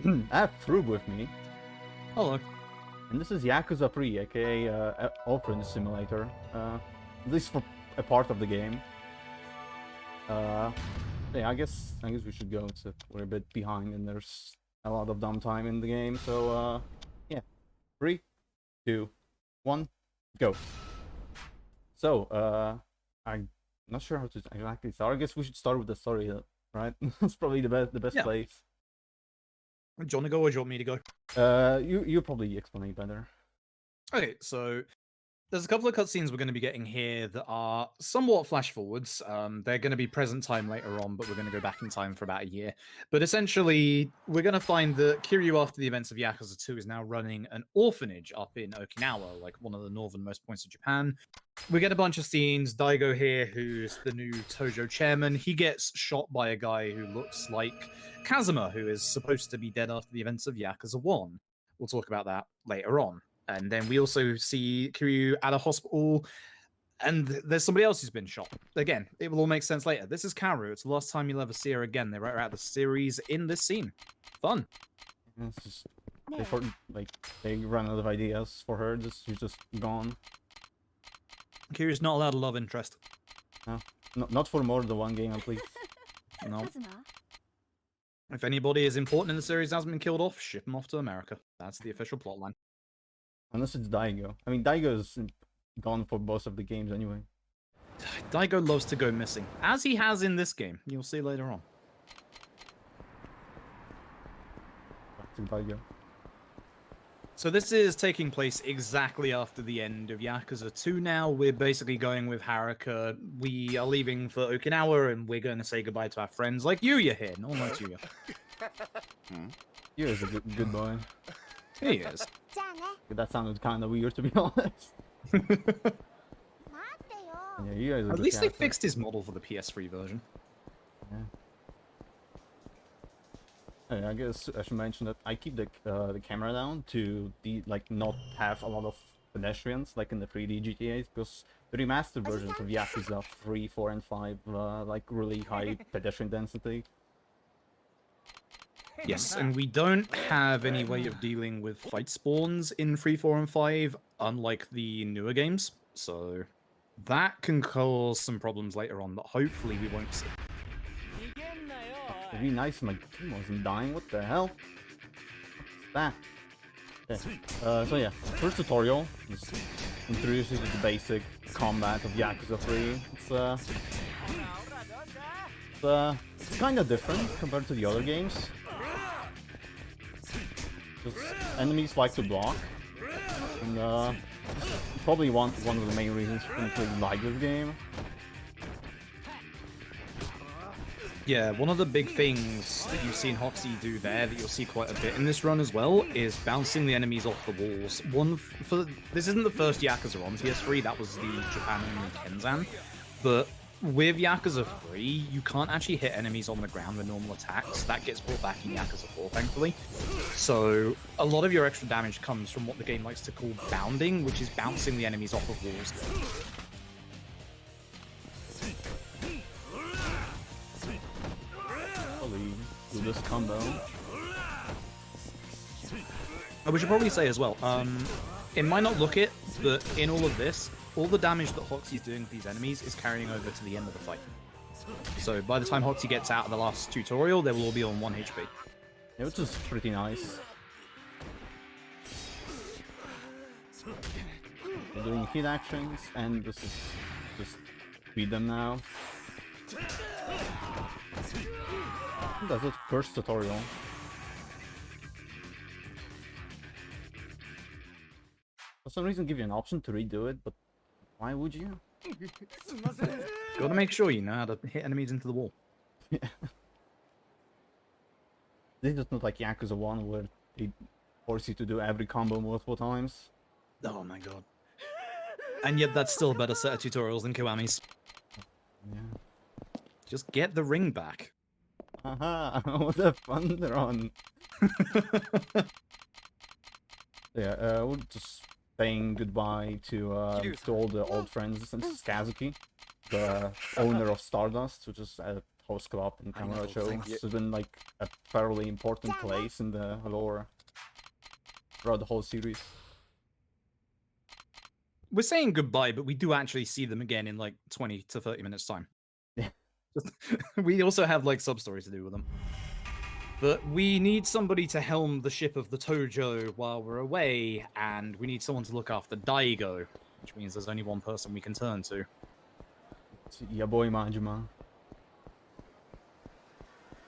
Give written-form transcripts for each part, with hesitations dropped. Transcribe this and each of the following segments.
I have Frub with me, Hello. and this is Yakuza 3, aka Orphan Simulator. At least for a part of the game. Yeah, I guess we should go. We're a bit behind, and there's a lot of downtime in the game. So yeah, 3, 2, 1, go. So I'm not sure how to exactly start. I guess we should start with the story, right? That's probably the best Yeah. place. Do you want to go or do you want me to go? You probably explain it better. Okay, so there's a couple of cutscenes we're going to be getting here that are somewhat flash forwards. They're going to be present time later on, but we're going to go back in time for about a year. But essentially, we're going to find that Kiryu, after the events of Yakuza 2, is now running an orphanage up in Okinawa, like one of the northernmost points of Japan. We get a bunch of scenes. Daigo here, who's the new Tojo chairman, he gets shot by a guy who looks like Kazuma, who is supposed to be dead after the events of Yakuza 1. We'll talk about that later on. And then we also see Kiryu at a hospital, and there's somebody else who's been shot. Again, it will all make sense later. This is Kaoru. It's the last time you'll ever see her again. They write her out the series in this scene. Fun. It's just, they ran out of ideas for her. She's just gone. Kiryu's not allowed a love interest. No, not for more than one game, at least. No. If anybody is important in the series hasn't been killed off, ship them off to America. That's the official plotline. Unless it's Daigo. I mean, Daigo's gone for most of the games anyway. Daigo loves to go missing, as he has in this game. You'll see later on. Back to Daigo. So this is taking place exactly after the end of Yakuza 2 now. We're basically going with Haruka. We are leaving for Okinawa, and we're going to say goodbye to our friends like Yuya here. No one likes Yuya. Yuya's a good boy. He is. That sounded kind of weird, to be honest. Yeah, you guys are At least they fixed his model for the PS3 version. Yeah. Hey, I guess I should mention that I keep the camera down to not have a lot of pedestrians like in the 3D GTAs, because the remastered versions of Yakuza 3, 4, and 5 like really high pedestrian density. Yes, and we don't have any way of dealing with fight spawns in 3, 4, and 5, unlike the newer games. So that can cause some problems later on that hopefully we won't see. It'd be nice if my team wasn't dying. What the hell? What's that? Okay. So yeah, first tutorial is introduces you to the basic combat of Yakuza 3. It's kind of different compared to the other games. Just enemies like to block, and probably one of the main reasons for me to like this game. Yeah, one of the big things that you've seen Hoxi do there, that you'll see quite a bit in this run as well, is bouncing the enemies off the walls. This isn't the first Yakuza on PS3, that was the Japan-only Kenzan, but with Yakuza 3, you can't actually hit enemies on the ground with normal attacks. That gets brought back in Yakuza 4, thankfully. So a lot of your extra damage comes from what the game likes to call bounding, which is bouncing the enemies off of walls. Probably do this combo. We should probably say as well, it might not look it, but in all of this, all the damage that Hoxi's doing with these enemies is carrying over to the end of the fight. So by the time Hoxi gets out of the last tutorial, they will all be on 1 HP. Yeah, which is pretty nice. They're doing hit actions, and this is just beat them now. That's the first tutorial. For some reason, give you an option to redo it, but why would you? Gotta make sure you know how to hit enemies into the wall. Yeah. This is not like Yakuza 1 where they force you to do every combo multiple times. Oh my god. And yet that's still a better set of tutorials than Kiwami's. Yeah. Just get the ring back. Haha, what a fun run. Yeah, we're just saying goodbye to all the old friends, and this is Kazuki, the owner of Stardust, which is a host club in Camera know, Show. thank you. It's been like a fairly important place in the lore throughout the whole series. We're saying goodbye, but we do actually see them again in like 20 to 30 minutes time. Yeah. We also have like sub-stories to do with them. But we need somebody to helm the ship of the Tojo while we're away, and we need someone to look after Daigo, which means there's only one person we can turn to. It's your boy Majima.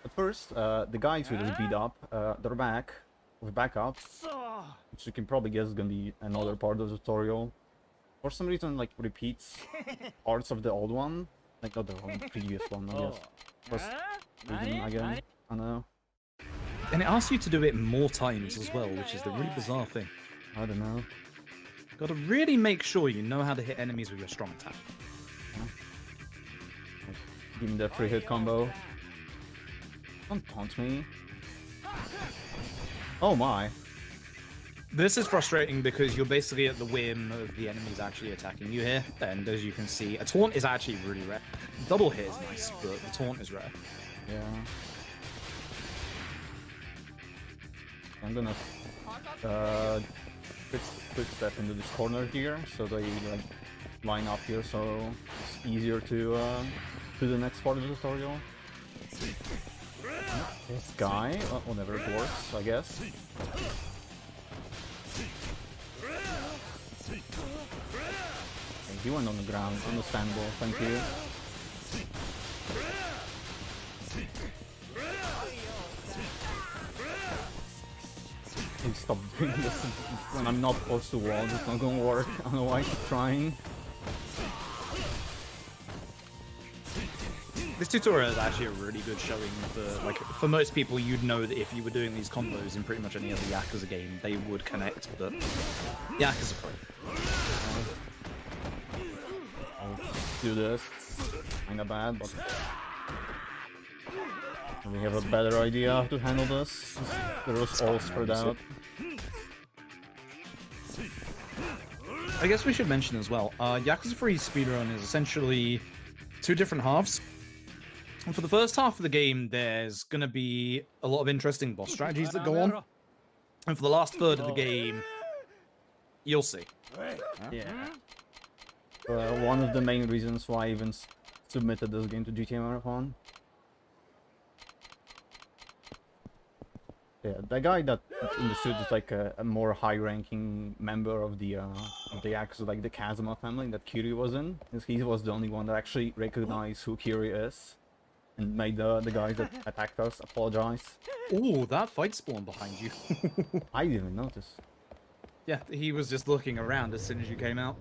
At first, the guys who just beat up, they're back with backup, which you can probably guess is gonna be another part of the tutorial. For some reason, like, repeats parts of the old one, like not the one, previous one, I guess. Plus, again, I don't know. And it asks you to do it more times as well, which is the really bizarre thing. I don't know. Gotta really make sure you know how to hit enemies with your strong attack. Like, give me that free hit combo. Don't taunt me. Oh my. This is frustrating because you're basically at the whim of the enemies actually attacking you here, and as you can see, a taunt is actually really rare. Double hit is nice, but the taunt is rare. Yeah. I'm gonna quick step into this corner here, so they like line up here, so it's easier to do the next part of the tutorial. This guy, whenever it works, I guess. Okay, he went on the ground, understandable, thank you. Please stop doing this when I'm not close to walls, it's not gonna work, I don't know why I keep trying. This tutorial is actually a really good showing for most people. You'd know that if you were doing these combos in pretty much any other Yakuza game, they would connect, but Yakuza free. I'll do this, kinda bad, but we have a better idea how to handle this. They're just all spread out. I guess we should mention as well, Yakuza 3 speedrun is essentially two different halves. And for the first half of the game, there's going to be a lot of interesting boss strategies that go on. And for the last third of the game, you'll see. Yeah. One of the main reasons why I even submitted this game to GTAMarathon. Yeah, the guy that in the suit is like a more high-ranking member of the Yakuza, like the Kazuma family that Kiri was in. He was the only one that actually recognized who Kiri is, and made the guys that attacked us apologize. Oh, that fight spawn behind you. I didn't even notice. Yeah, he was just looking around as soon as you came out.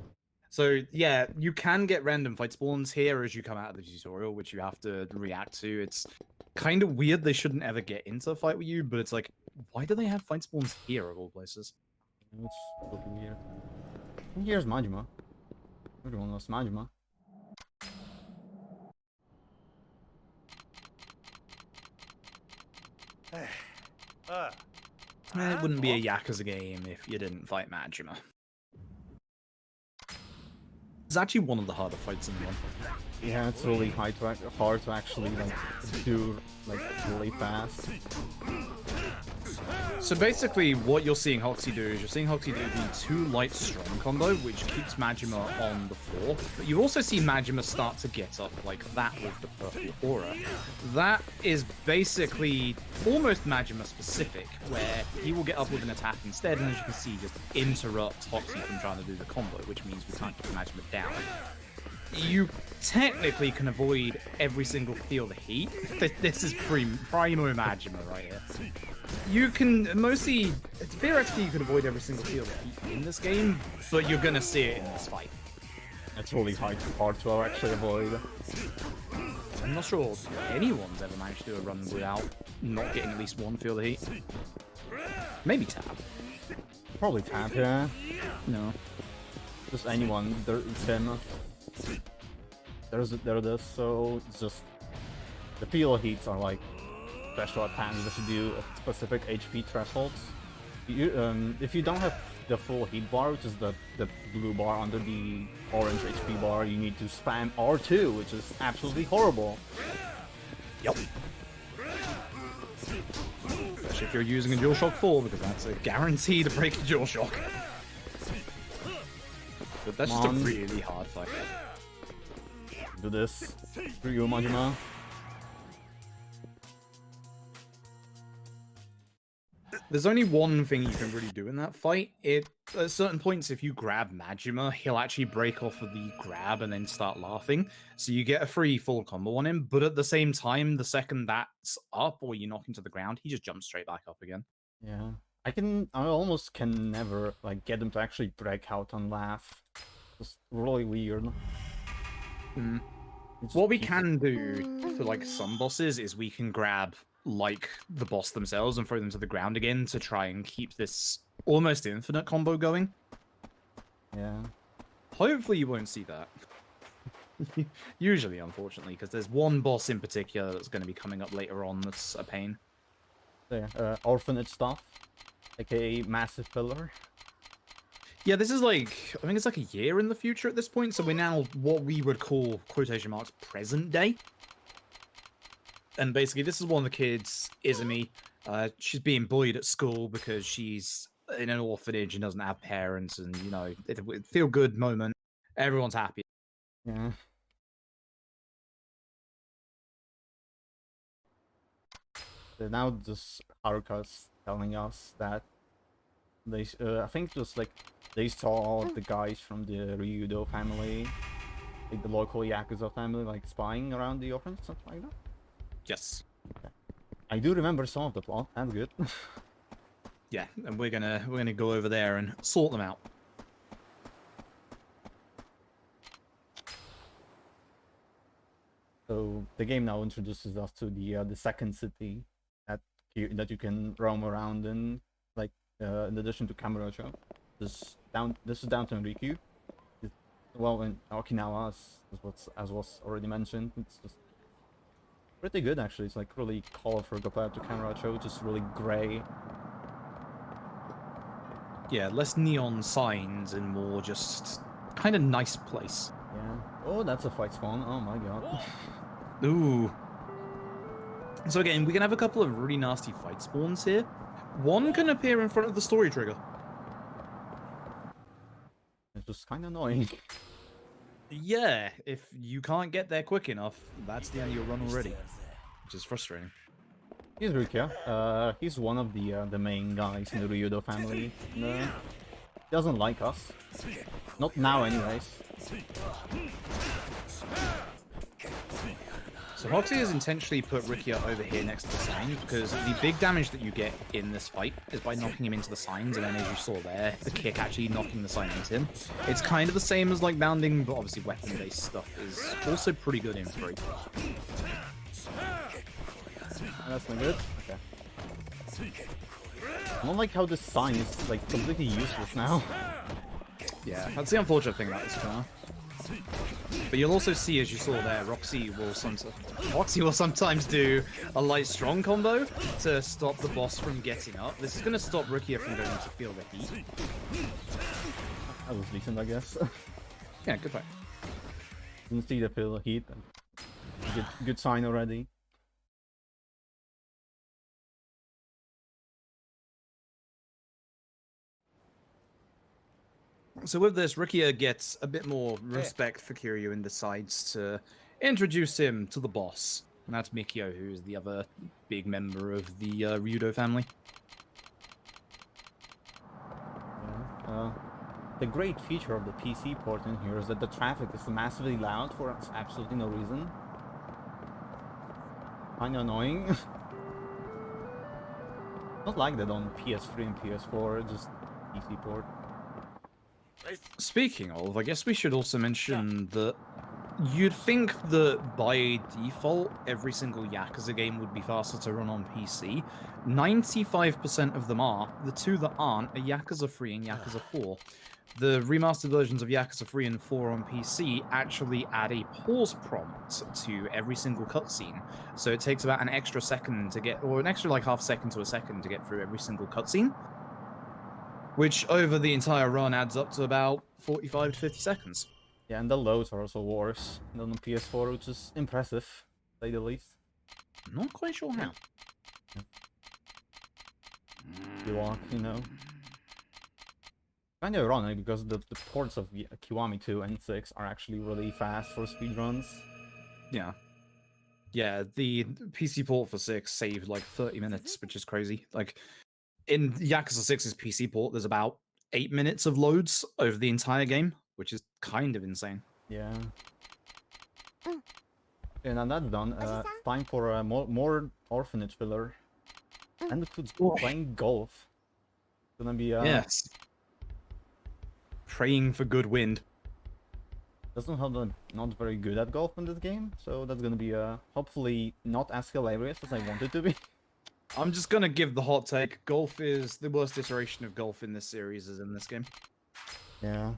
So yeah, you can get random fight spawns here as you come out of the tutorial, which you have to react to. It's kind of weird they shouldn't ever get into a fight with you, but it's like, why do they have fight spawns here of all places? It's looking here. And here's Majima. Everyone loves Majima. It wouldn't be a Yakuza game if you didn't fight Majima. It's actually one of the harder fights in the one. Yeah, it's really hard to actually like do like really fast. So basically, what you're seeing Hoxi do is you're seeing Hoxi do the 2 light strong combo, which keeps Majima on the floor. But you also see Majima start to get up like that with the purple aura. That is basically almost Majima specific, where he will get up with an attack instead, and as you can see, just interrupt Hoxi from trying to do the combo, which means we can't get Majima down. You technically can avoid every single feel the heat. This is primo Majima right here. You can mostly, theoretically, you can avoid every single feel the heat in this game, but you're gonna see it in this fight. It's really hard to actually avoid. I'm not sure anyone's ever managed to do a run without not getting at least one feel the heat. Maybe Tab. Probably Tap, yeah. No. Just anyone. It's him. There it is. So it's just the feel heats are like special attacks that you do at specific HP thresholds. If you don't have the full heat bar, which is the blue bar under the orange HP bar, you need to spam R2, which is absolutely horrible. Yep. Especially if you're using a DualShock 4, because that's a guarantee to break a DualShock. But that's just a really hard fight. Do this. Ryu Majima. There's only one thing you can really do in that fight. At certain points, if you grab Majima, he'll actually break off of the grab and then start laughing. So you get a free full combo on him, but at the same time, the second that's up or you knock him to the ground, he just jumps straight back up again. Yeah. I almost can never like get him to actually break out and laugh. It's really weird. What we can do for like some bosses is we can grab like the boss themselves and throw them to the ground again to try and keep this almost infinite combo going. Yeah. Hopefully you won't see that. Usually, unfortunately, because there's one boss in particular that's going to be coming up later on that's a pain. There, orphanage stuff, aka massive pillar. Yeah, this is like, I think it's like a year in the future at this point, so we're now what we would call, quotation marks, present day. And basically, this is one of the kids, Izumi. She's being bullied at school because she's in an orphanage and doesn't have parents, and, you know, it's a feel-good moment. Everyone's happy. Yeah. So now just Haruka's telling us that they, I think just like they saw the guys from the RYUDO family, like the local Yakuza family, like spying around the orphanage, something like that. Yes. Okay. I do remember some of the plot. That's good. Yeah, and we're gonna go over there and sort them out. So the game now introduces us to the second city that you can roam around in, like in addition to Kamurocho. This is downtown Rikyu. Well, in Okinawa, as was already mentioned, it's just pretty good actually. It's like really colorful compared to Kamurocho, which is really gray. Yeah, less neon signs and more just kind of nice place. Yeah. Oh, that's a fight spawn. Oh my god. Ooh. So again, we can have a couple of really nasty fight spawns here. One can appear in front of the story trigger. It's just kind of annoying. Yeah, if you can't get there quick enough, that's the end of your run already, which is frustrating. He's Rukia. He's one of the main guys in the RYUDO family. No, he doesn't like us. Not now, anyways. So Hoxi has intentionally put Rukia over here next to the signs because the big damage that you get in this fight is by knocking him into the signs, and then as you saw there, the kick actually knocking the sign into him. It's kind of the same as like bounding, but obviously weapon-based stuff is also pretty good in 3. That's not good. Okay. I don't like how this sign is like completely useless now. Yeah, that's the unfortunate thing about this car. But you'll also see, as you saw there, Roxy will sometimes do a light strong combo to stop the boss from getting up. This is going to stop Rukia from going to feel the heat. That was decent, I guess. Yeah, good fight. Didn't see the feel the heat. Good sign already. So with this, Rukia gets a bit more respect for Kiryu and decides to introduce him to the boss. And that's Mikio, who's the other big member of the RYUDO family. Yeah. The great feature of the PC port in here is that the traffic is massively loud for absolutely no reason. Kinda annoying. Not like that on PS3 and PS4, just PC port. Speaking of, I guess we should also mention that you'd think that by default, every single Yakuza game would be faster to run on PC. 95% of them are. The two that aren't are Yakuza 3 and Yakuza 4. The remastered versions of Yakuza 3 and 4 on PC actually add a pause prompt to every single cutscene. So it takes about an extra second to get, or an extra like half second to a second to get through every single cutscene. Which over the entire run adds up to about 45 to 50 seconds. Yeah, and the loads are also worse than on PS4, which is impressive, to say the least. Not quite sure how. You walk, you know. Kind of ironic because the ports of Kiwami 2 and 6 are actually really fast for speedruns. Yeah. Yeah, the PC port for 6 saved like 30 minutes, which is crazy. Like, in Yakuza 6's PC port, there's about 8 minutes of loads over the entire game, which is kind of insane. Yeah. And now that's done. Time for more orphanage filler. And includes playing golf. It's gonna be Yes. Praying for good wind. Doesn't have not very good at golf in this game, so that's gonna be hopefully not as hilarious as I want it to be. I'm just gonna give the hot take. Golf is the worst iteration of golf in this series is in this game. Yeah.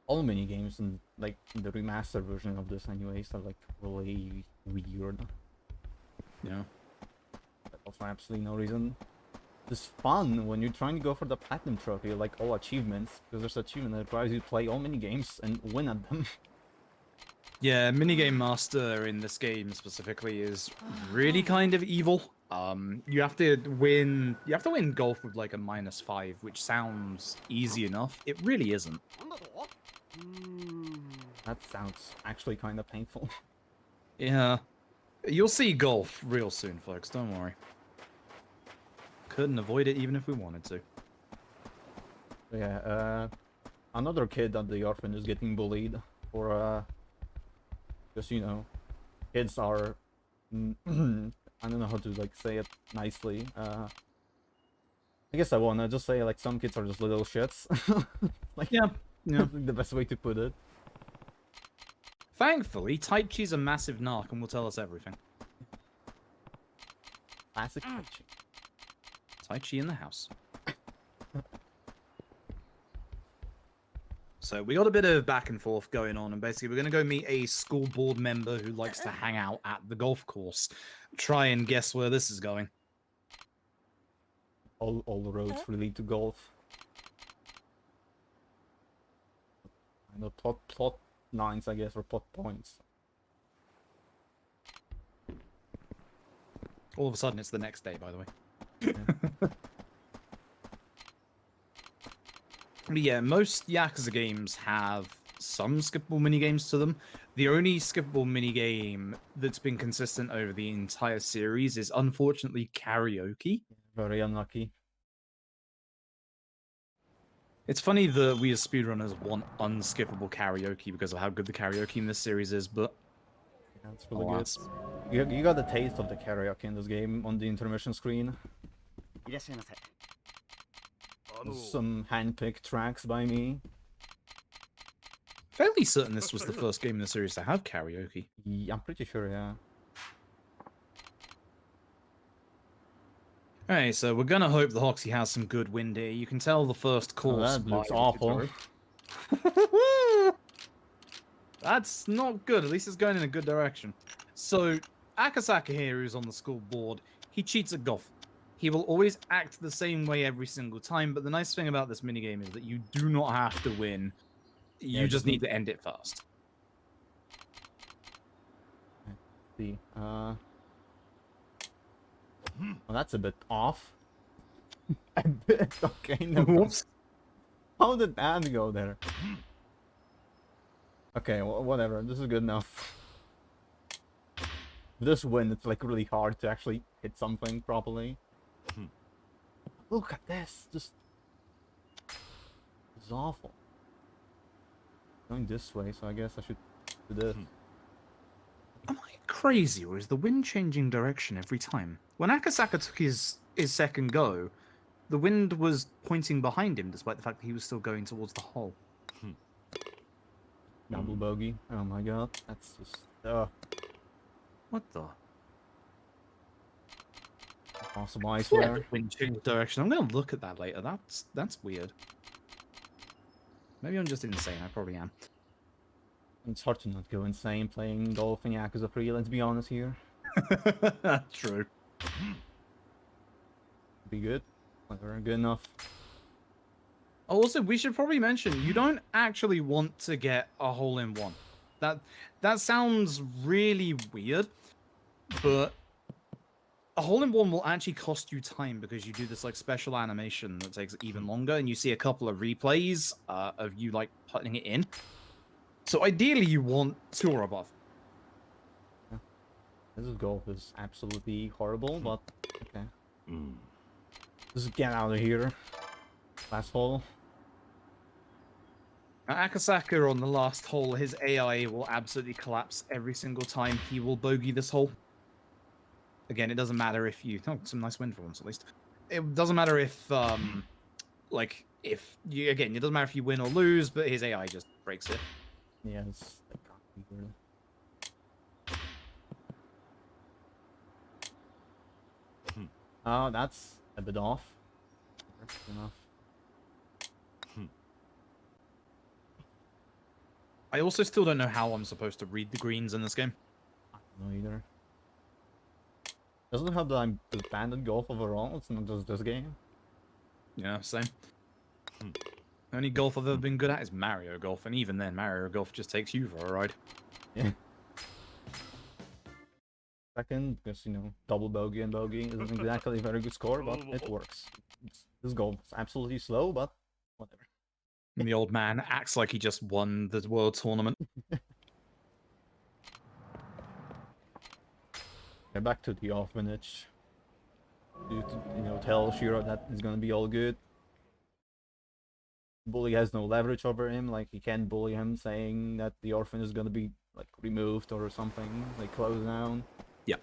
All mini games and like the remastered version of this anyways are like really weird. Yeah. For absolutely no reason. It's fun when you're trying to go for the platinum trophy, like all achievements, because there's an achievement that requires you to play all mini games and win at them. Yeah, minigame master in this game specifically is really kind of evil. You have to win golf with like a -5, which sounds easy enough. It really isn't. That sounds actually kind of painful. Yeah. You'll see golf real soon, folks, don't worry. Couldn't avoid it even if we wanted to. Yeah, another kid at the orphan is getting bullied for because you know, kids are I don't know how to like say it nicely. I guess I wanna just say like some kids are just little shits. Like yeah. That's like the best way to put it. Thankfully, Taichi's a massive narc and will tell us everything. Classic Taichi. Taichi in the house. So we got a bit of back and forth going on, and basically we're going to go meet a school board member who likes to hang out at the golf course. Try and guess where this is going. All the roads lead to golf. And the plot lines, I guess, or plot points. All of a sudden, it's the next day, by the way. Yeah. But yeah, most Yakuza games have some skippable minigames to them. The only skippable minigame that's been consistent over the entire series is unfortunately karaoke. Very unlucky. It's funny that we as speedrunners want unskippable karaoke because of how good the karaoke in this series is, but... Yeah, it's really good. You got the taste of the karaoke in this game on the intermission screen. Some hand-picked tracks by me. Fairly certain this was the first game in the series to have karaoke. Yeah, I'm pretty sure, yeah. Alright, so we're gonna hope the Hoxi has some good wind here. You can tell the first course. That looks awful. That's not good. At least it's going in a good direction. So, Akasaka here, who's on the school board, he cheats at golf. He will always act the same way every single time, but the nice thing about this minigame is that you do not have to win. You just need to end it first. Let's see. Well, that's a bit off. A bit, okay, no. Whoops. How did that go there? Okay, whatever. This is good enough. This win, it's like really hard to actually hit something properly. Look at this. Just... It's awful. Going this way, so I guess I should do this. Am I crazy, or is the wind changing direction every time? When Akasaka took his second go, the wind was pointing behind him, despite the fact that he was still going towards the hole. Double bogey. Oh my god. That's just... What the? Possible ice flare. Wind change direction. I'm gonna look at that later. That's weird. Maybe I'm just insane. I probably am. It's hard to not go insane playing golf in Yakuza 3, let's be honest here. True. Be good. Whatever, good enough. Also, we should probably mention, you don't actually want to get a hole-in-one. That sounds really weird, but a hole-in-one will actually cost you time because you do this like special animation that takes even longer, and you see a couple of replays of you like putting it in. So ideally, you want 2 or above. Yeah. This golf is absolutely horrible, but okay. Just get out of here. Last hole. Akasaka on the last hole, his AI will absolutely collapse every single time he will bogey this hole. Again, it doesn't matter if you... Oh, some nice wind for once, at least. It doesn't matter if, like, if you... Again, it doesn't matter if you win or lose, but his AI just breaks it. Yeah, it's like weird. Oh, that's a bit off. That's enough. I also still don't know how I'm supposed to read the greens in this game. I don't know either. Doesn't it help that I'm banned at golf overall? It's not just this game. Yeah, same. The only golf I've ever been good at is Mario Golf, and even then, Mario Golf just takes you for a ride. Yeah. Second, because, you know, double bogey and bogey isn't exactly a very good score, but it works. This golf is absolutely slow, but whatever. And the old man acts like he just won the world tournament. Yeah, back to the orphanage. To, you know, tell Shiro that it's gonna be all good. Bully has no leverage over him, like he can't bully him saying that the orphan is gonna be like removed or something, like closed down. Yeah.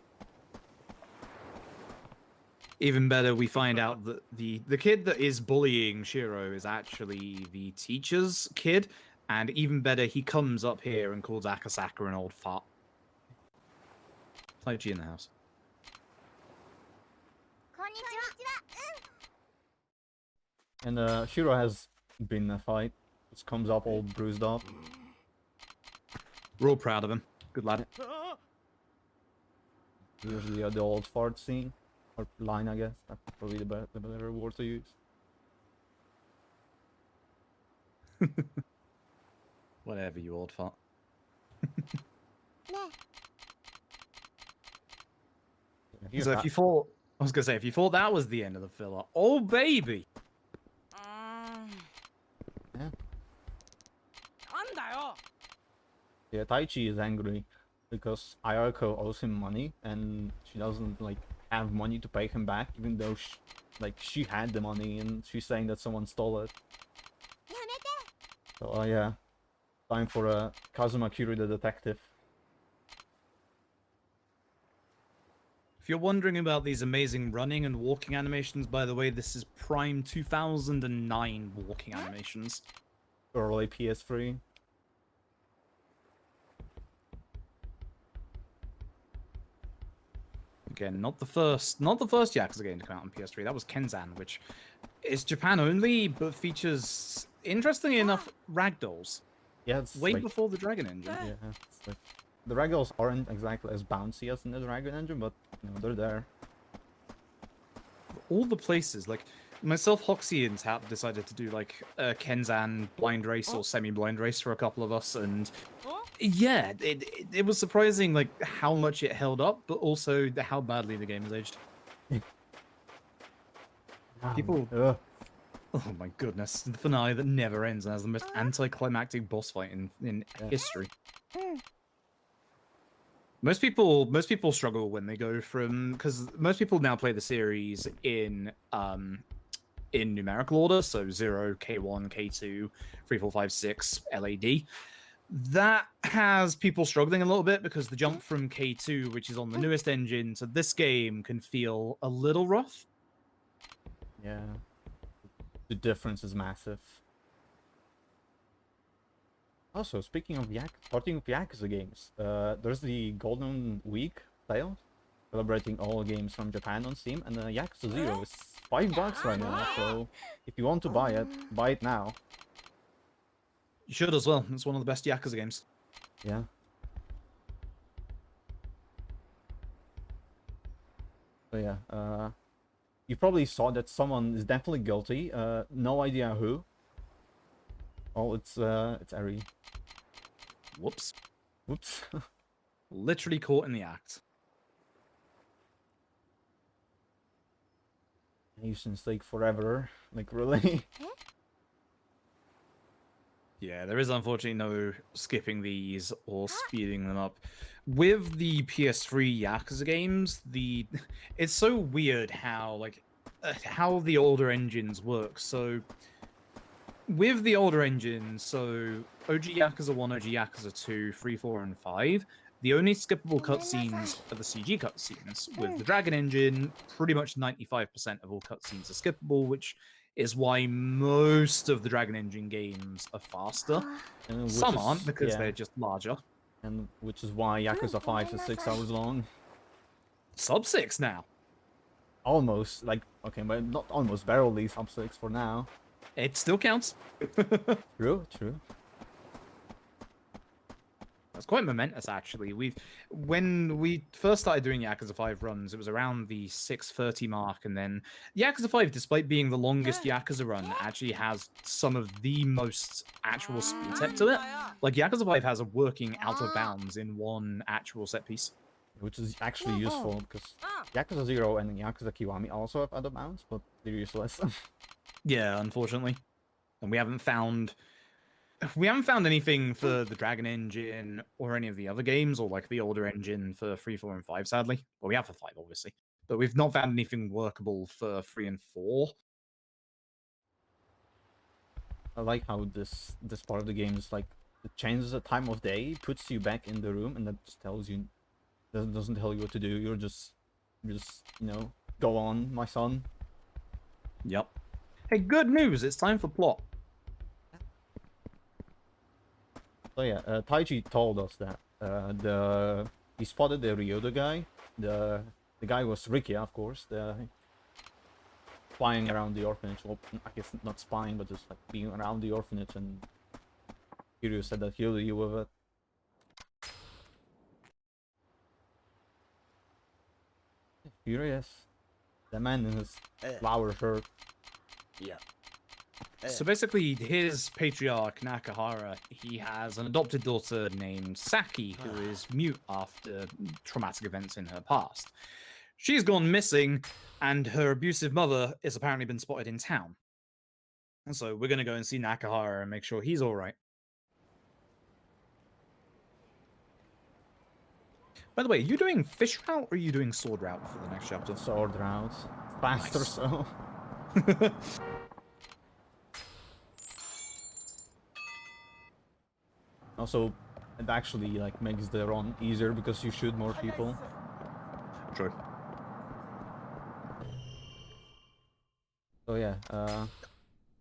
Even better, we find out that the kid that is bullying Shiro is actually the teacher's kid, and even better, he comes up here and calls Akasaka an old fart. Taichi in the house. And Shiro has been in a fight. Just comes up all bruised up. We're all proud of him. Good lad. Usually the old fart scene. Or line, I guess. That's probably the better word to use. Whatever, you old fart. So if you thought... I was going to say, if you thought that was the end of the filler... Oh, baby! Yeah, Taichi is angry because Ayako owes him money and she doesn't like have money to pay him back, even though she had the money and she's saying that someone stole it. So yeah, time for Kazuma Kiri the detective. If you're wondering about these amazing running and walking animations, by the way, this is prime 2009 walking animations. Early PS3. Again, not the first Yakuza game to come out on PS3. That was Kenzan, which is Japan only, but features, interestingly enough, ragdolls. Yeah, it's way like, before the Dragon Engine. Yeah, it's like, the ragdolls aren't exactly as bouncy as in the Dragon Engine, but you know, they're there. All the places, like myself, Hoxi, and Tap decided to do like a Kenzan blind race or semi-blind race for a couple of us, and yeah, it was surprising like how much it held up, but also how badly the game has aged. People, oh my goodness, the finale that never ends and has the most anticlimactic boss fight in history. Most people struggle when they go from, because most people now play the series in numerical order, so 0, K1, K2, 3, 4, 5, 6, LAD. That has people struggling a little bit because the jump from K2, which is on the newest engine, to this game can feel a little rough. Yeah, the difference is massive. Also, speaking of Yakuza games, there's the Golden Week sale, celebrating all games from Japan on Steam, and Yakuza 0 is $5 right now, so if you want to buy it now. You should as well, it's one of the best Yakuza games. Yeah. So yeah, you probably saw that someone is definitely guilty, no idea who. Oh, it's Eri. Whoops. Whoops. Literally caught in the act. Nations take forever. Like, really? Yeah, there is unfortunately no skipping these or speeding them up. With the PS3 Yakuza games, it's so weird how how the older engines work. So with the older engines, so OG Yakuza 1, OG Yakuza 2, 3, 4, and 5, the only skippable cutscenes are the CG cutscenes. With the Dragon engine, pretty much 95% of all cutscenes are skippable, which is why most of the Dragon Engine games are faster. Some aren't because they're just larger. And which is why Yakuza 5 is 6 hours long. Sub 6 now. Almost, like, okay, but not almost, barely sub 6 for now. It still counts. True, true. That's quite momentous, actually. When we first started doing Yakuza 5 runs, it was around the 6:30 mark, and then Yakuza 5, despite being the longest Yakuza run, actually has some of the most actual speed set to it. Like, Yakuza 5 has a working out of bounds in one actual set piece. Which is actually useful, because Yakuza 0 and Yakuza Kiwami also have out of bounds, but they're useless. Yeah, unfortunately. And we haven't found anything for the Dragon engine or any of the other games, or like the older engine for 3, 4, and 5, sadly. Well, we have for 5, obviously. But we've not found anything workable for 3 and 4. I like how this part of the game is like, it changes the time of day, puts you back in the room, and that just tells you, doesn't tell you what to do. You're just, you know, go on, my son. Yep. Hey, good news! It's time for plot. So yeah, Taiji told us that he spotted the RYUDO guy. The guy was Ricky, of course. Spying around the orphanage. Well, I guess not spying, but just like being around the orphanage. And Kiryu said that he'll deal with it. Furious. The man in his flower shirt. Yeah. So basically, his patriarch, Nakahara, he has an adopted daughter named Saki, who is mute after traumatic events in her past. She's gone missing, and her abusive mother has apparently been spotted in town. And so we're going to go and see Nakahara and make sure he's alright. By the way, are you doing fish route or are you doing sword route for the next chapter? Sword route. Faster, Nice. so. Also, it actually like makes the run easier because you shoot more people. True. So yeah,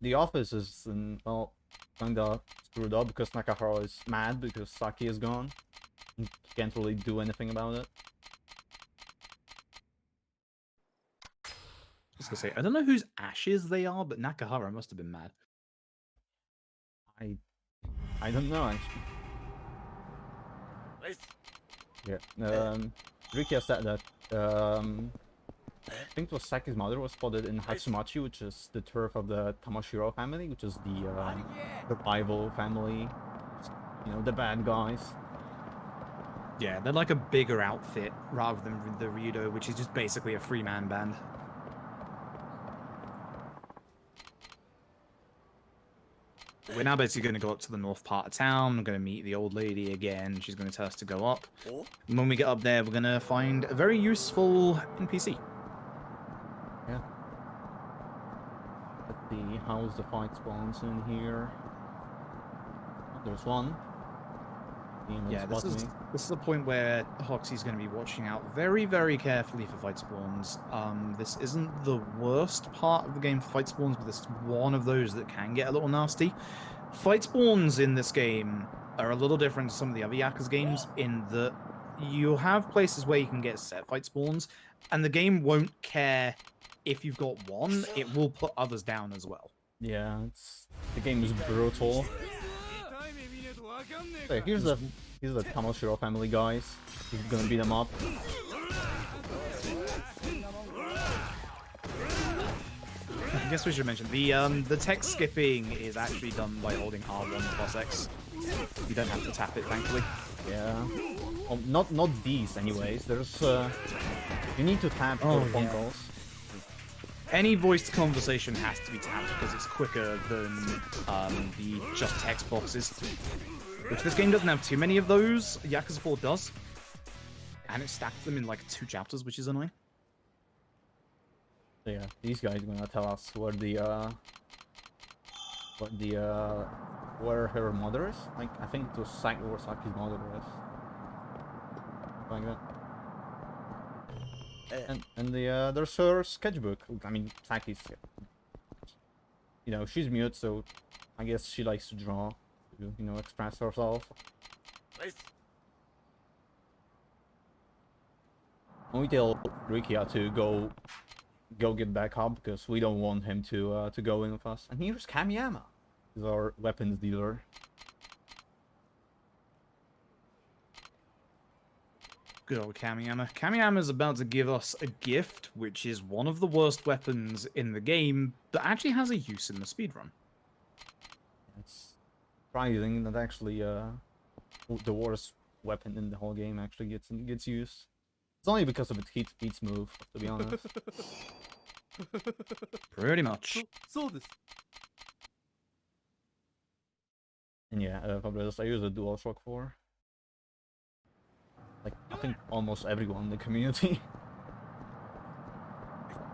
the office is well, kinda screwed up because Nakahara is mad because Saki is gone. He can't really do anything about it. I was gonna say, I don't know whose ashes they are, but Nakahara must have been mad. I don't know actually. Yeah. Rikia said that I think it was Saki's mother was spotted in Hatsumachi, which is the turf of the Tamashiro family, which is the rival family. You know, the bad guys. Yeah, they're like a bigger outfit rather than the RYUDO, which is just basically a three-man band. We're now basically going to go up to the north part of town. We're going to meet the old lady again. She's going to tell us to go up. And when we get up there, we're going to find a very useful NPC. Yeah. Let's see, how's the fight spawns in here? Oh, there's one. Yeah, this is the point where Hoxi's going to be watching out very, very carefully for fight spawns. This isn't the worst part of the game for fight spawns, but this is one of those that can get a little nasty. Fight spawns in this game are a little different to some of the other Yakuza games in that you have places where you can get set fight spawns, and the game won't care if you've got one, it will put others down as well. Yeah, the game is brutal. So here's the Tamashiro family guys. He's gonna beat them up. I guess we should mention the text skipping is actually done by holding R1 plus X. You don't have to tap it, thankfully. Yeah. Oh, not these anyways. There's you need to tap for phone calls. Any voiced conversation has to be tapped because it's quicker than the just text boxes. Which this game doesn't have too many of those. Yakuza 4 does. And it stacks them in like 2 chapters, which is annoying. So yeah, these guys are gonna tell us where where her mother is. Like I think it was Saki or Saki's mother is. Like that. And there's her sketchbook. I mean Saki's, you know, she's mute, so I guess she likes to draw, to, you know, express herself. We tell Rikia to go get back up because we don't want him to go in with us. And here's Kamiyama, he's our weapons dealer. Good old Kamiyama. Kamiyama's about to give us a gift, which is one of the worst weapons in the game, but actually has a use in the speedrun. It's surprising that actually the worst weapon in the whole game actually gets used. It's only because of its Beats move, to be honest. Pretty much. And yeah, I use a DualShock 4. Like, I think almost everyone in the community.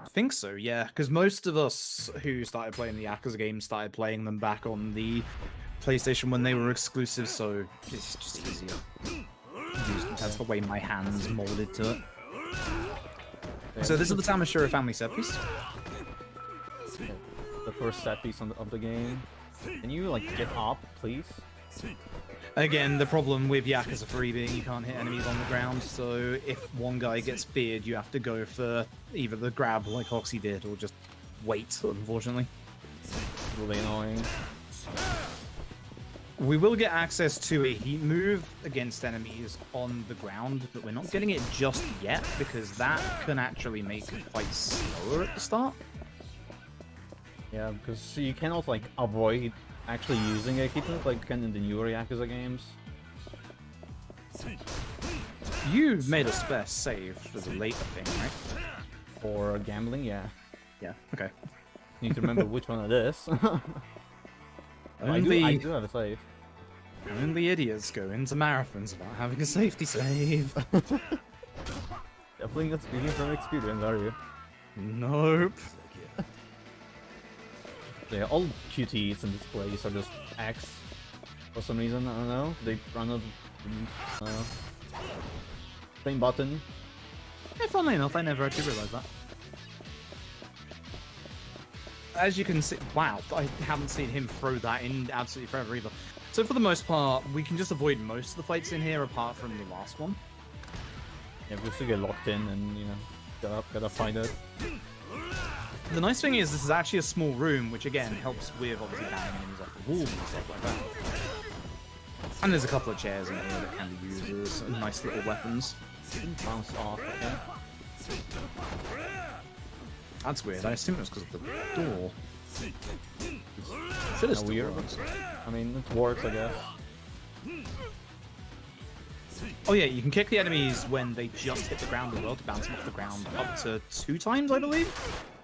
I think so, yeah, because most of us who started playing the Yakuza games started playing them back on the PlayStation when they were exclusive, so it's just easier. That's the way my hands molded to it. Yeah. So this is the Tamashiro family set piece. The first set piece of the game. Can you, like, get up, please? Again, the problem with Yakuza 3 being you can't hit enemies on the ground, so if one guy gets feared, you have to go for either the grab like Hoxi did, or just wait, unfortunately. Really annoying. We will get access to a heat move against enemies on the ground, but we're not getting it just yet, because that can actually make fights slower at the start. Yeah, because you cannot, like, avoid actually using a heat move like you can in the newer Yakuza games. You made a spare save for the later thing, right? For gambling, yeah. Yeah, okay. You need to remember which one it is. I do have a save. Only idiots go into marathons without having a safety save. Definitely not speaking from experience, are you? Nope. Yeah, all QTEs in this place are just X for some reason. I don't know. They run a same button. Yeah, funnily enough, I never actually realized that. As you can see, wow, I haven't seen him throw that in absolutely forever either. So for the most part, we can just avoid most of the fights in here apart from the last one. Yeah, we still get locked in and, you know, gotta find it. The nice thing is this is actually a small room, which again helps with obviously bouncing enemies off the walls and stuff like that. And there's a couple of chairs in here that can be used as nice little weapons. Bounce off, okay. That's weird. I assume it was because of the door. Should have weird. I mean, it works, I guess. Oh yeah, you can kick the enemies when they just hit the ground as well to bounce them off the ground up to 2 times, I believe.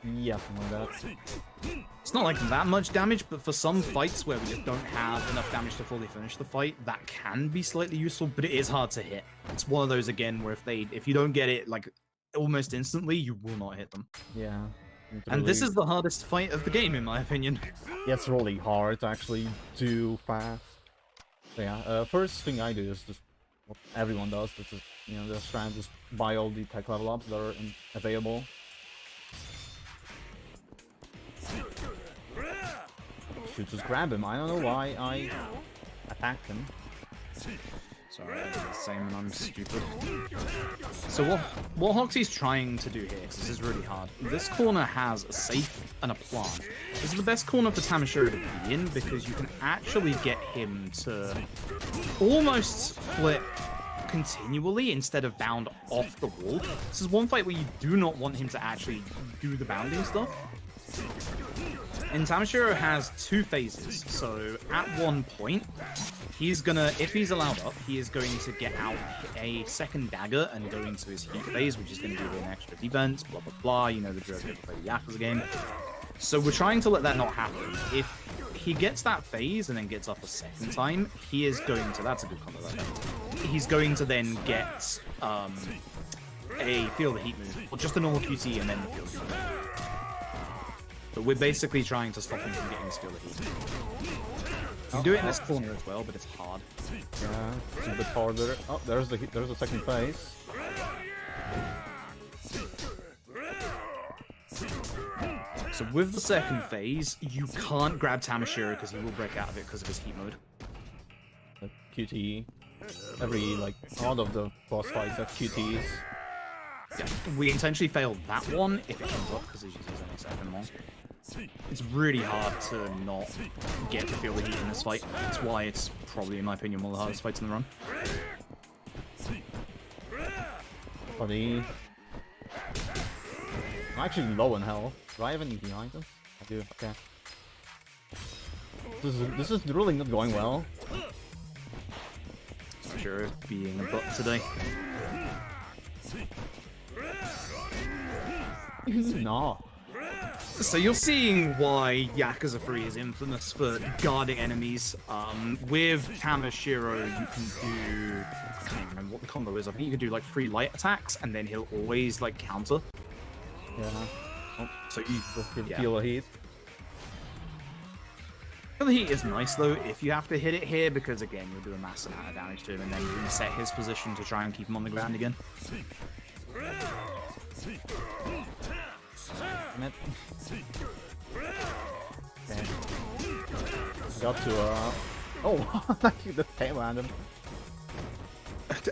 Yeah, something like that. It's not like that much damage, but for some fights where we just don't have enough damage to fully finish the fight, that can be slightly useful, but it is hard to hit. It's one of those again where if you don't get it like almost instantly, you will not hit them. Yeah. And this is the hardest fight of the game, in my opinion. Yeah, it's really hard to actually do fast. So yeah, first thing I do is just what everyone does. This is, you know, just try and just buy all the tech level ups that are available. Should just grab him. I don't know why I attacked him. Sorry, I did the same and I'm stupid. So what Hoxi's trying to do here, because this is really hard, this corner has a safe and a plant. This is the best corner for Tamashiro to be in, because you can actually get him to almost flip continually instead of bound off the wall. This is one fight where you do not want him to actually do the bounding stuff. And Tamashiro has 2 phases, so at one point, he's gonna, if he's allowed up, he is going to get out a second dagger and go into his heat phase, which is going to give him extra defense, blah, blah, blah. You know the drill if you ever played the Yakuza game. So we're trying to let that not happen. If he gets that phase and then gets up a second time, he is going to, that's a good combo right there. He's going to then get a Feel the Heat move, or just a normal QT and then the Feel the Heat move. But we're basically trying to stop him from getting his Feel the Heat. You can do it in this corner as well, but it's hard. Yeah, it's a bit harder. Oh, there's the second phase. So with the second phase, you can't grab Tamashiro because he will break out of it because of his heat mode. The QT. A lot of the boss fights have QTs. Yeah, we intentionally failed that one if it comes up because it's only a second long. It's really hard to not get to feel the heat in this fight. That's why it's probably, in my opinion, one of the hardest fights in the run. Buddy. I'm actually low in health. Do I have anything behind them? I do, okay. This is really not going well. I'm sure being a butt today. No. So you're seeing why Yakuza 3 is infamous for guarding enemies. With Tamashiro, you can do... I can't even remember what the combo is. I think you can do like 3 light attacks, and then he'll always like counter. Yeah. Oh, so you feel a heat. Feel the heat is nice though if you have to hit it here, because again you'll do a massive amount of damage to him and then reset his position to try and keep him on the ground again. Okay. Got to oh, the tail random.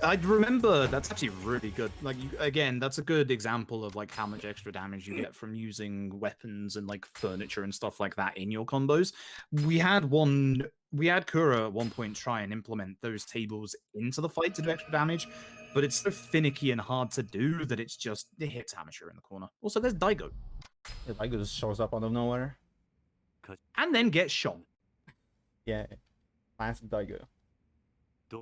I remember that's actually really good. Like again, that's a good example of like how much extra damage you get from using weapons and like furniture and stuff like that in your combos. We had Kura at one point try and implement those tables into the fight to do extra damage, but it's so finicky and hard to do that it hits Amateur in the corner. Also, there's Daigo. Yeah, Daigo just shows up out of nowhere. And then gets shot. Yeah, classic Daigo.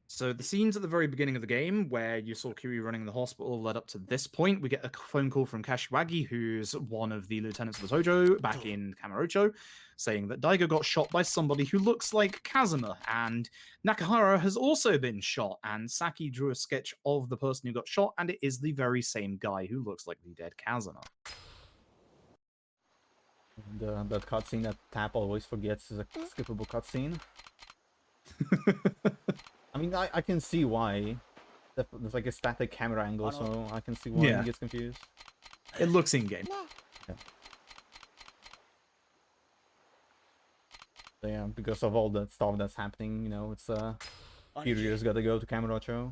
So the scenes at the very beginning of the game where you saw Kiryu running the hospital led up to this point. We get a phone call from Kashiwagi, who's one of the lieutenants of the Tojo back in Kamurocho, saying that Daigo got shot by somebody who looks like Kazuma, and Nakahara has also been shot, and Saki drew a sketch of the person who got shot, and it is the very same guy who looks like the dead Kazuma. That cutscene that Tap always forgets is a skippable cutscene. I mean, I can see why. There's like a static camera angle, so I can see why he gets confused. It looks in-game. Yeah. So yeah, because of all that stuff that's happening, you know, it's Kiryu's gotta go to Kamurocho.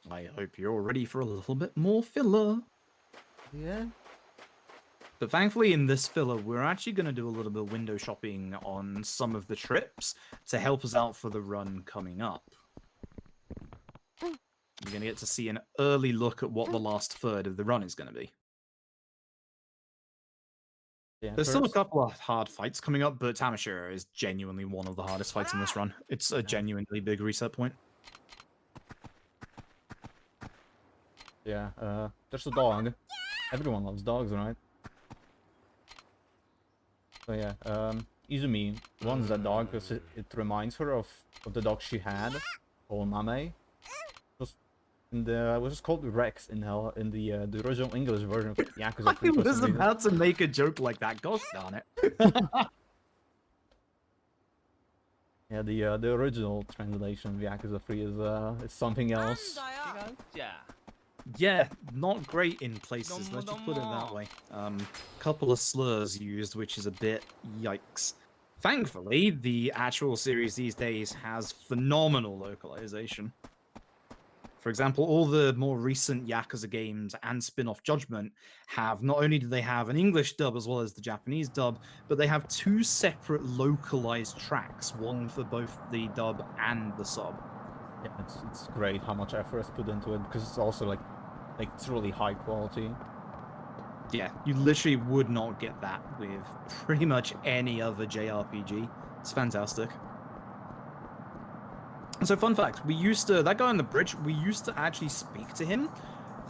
I hope you're ready for a little bit more filler. Yeah. But thankfully in this filler, we're actually going to do a little bit of window shopping on some of the trips to help us out for the run coming up. You're going to get to see an early look at what the last third of the run is going to be. Yeah, there's still a couple of hard fights coming up, but Tamashiro is genuinely one of the hardest fights in this run. It's a genuinely big reset point. Yeah, there's a dog. Everyone loves dogs, right? So yeah, Izumi wants that dog because it reminds her of the dog she had, called Mame. It was just called Rex in the original English version of Yakuza 3. I was about to make a joke like that, gosh darn it. Yeah, the original translation of Yakuza 3 is something else. Yeah, not great in places, let's just put it that way. Couple of slurs used, which is a bit yikes. Thankfully, the actual series these days has phenomenal localization. For example, all the more recent Yakuza games and spin-off Judgment have, not only do they have an English dub as well as the Japanese dub, but they have 2 separate localized tracks, one for both the dub and the sub. Yeah, it's great how much effort is put into it, because it's also like it's really high quality. Yeah, you literally would not get that with pretty much any other JRPG. It's fantastic. So fun fact, that guy on the bridge, we used to actually speak to him.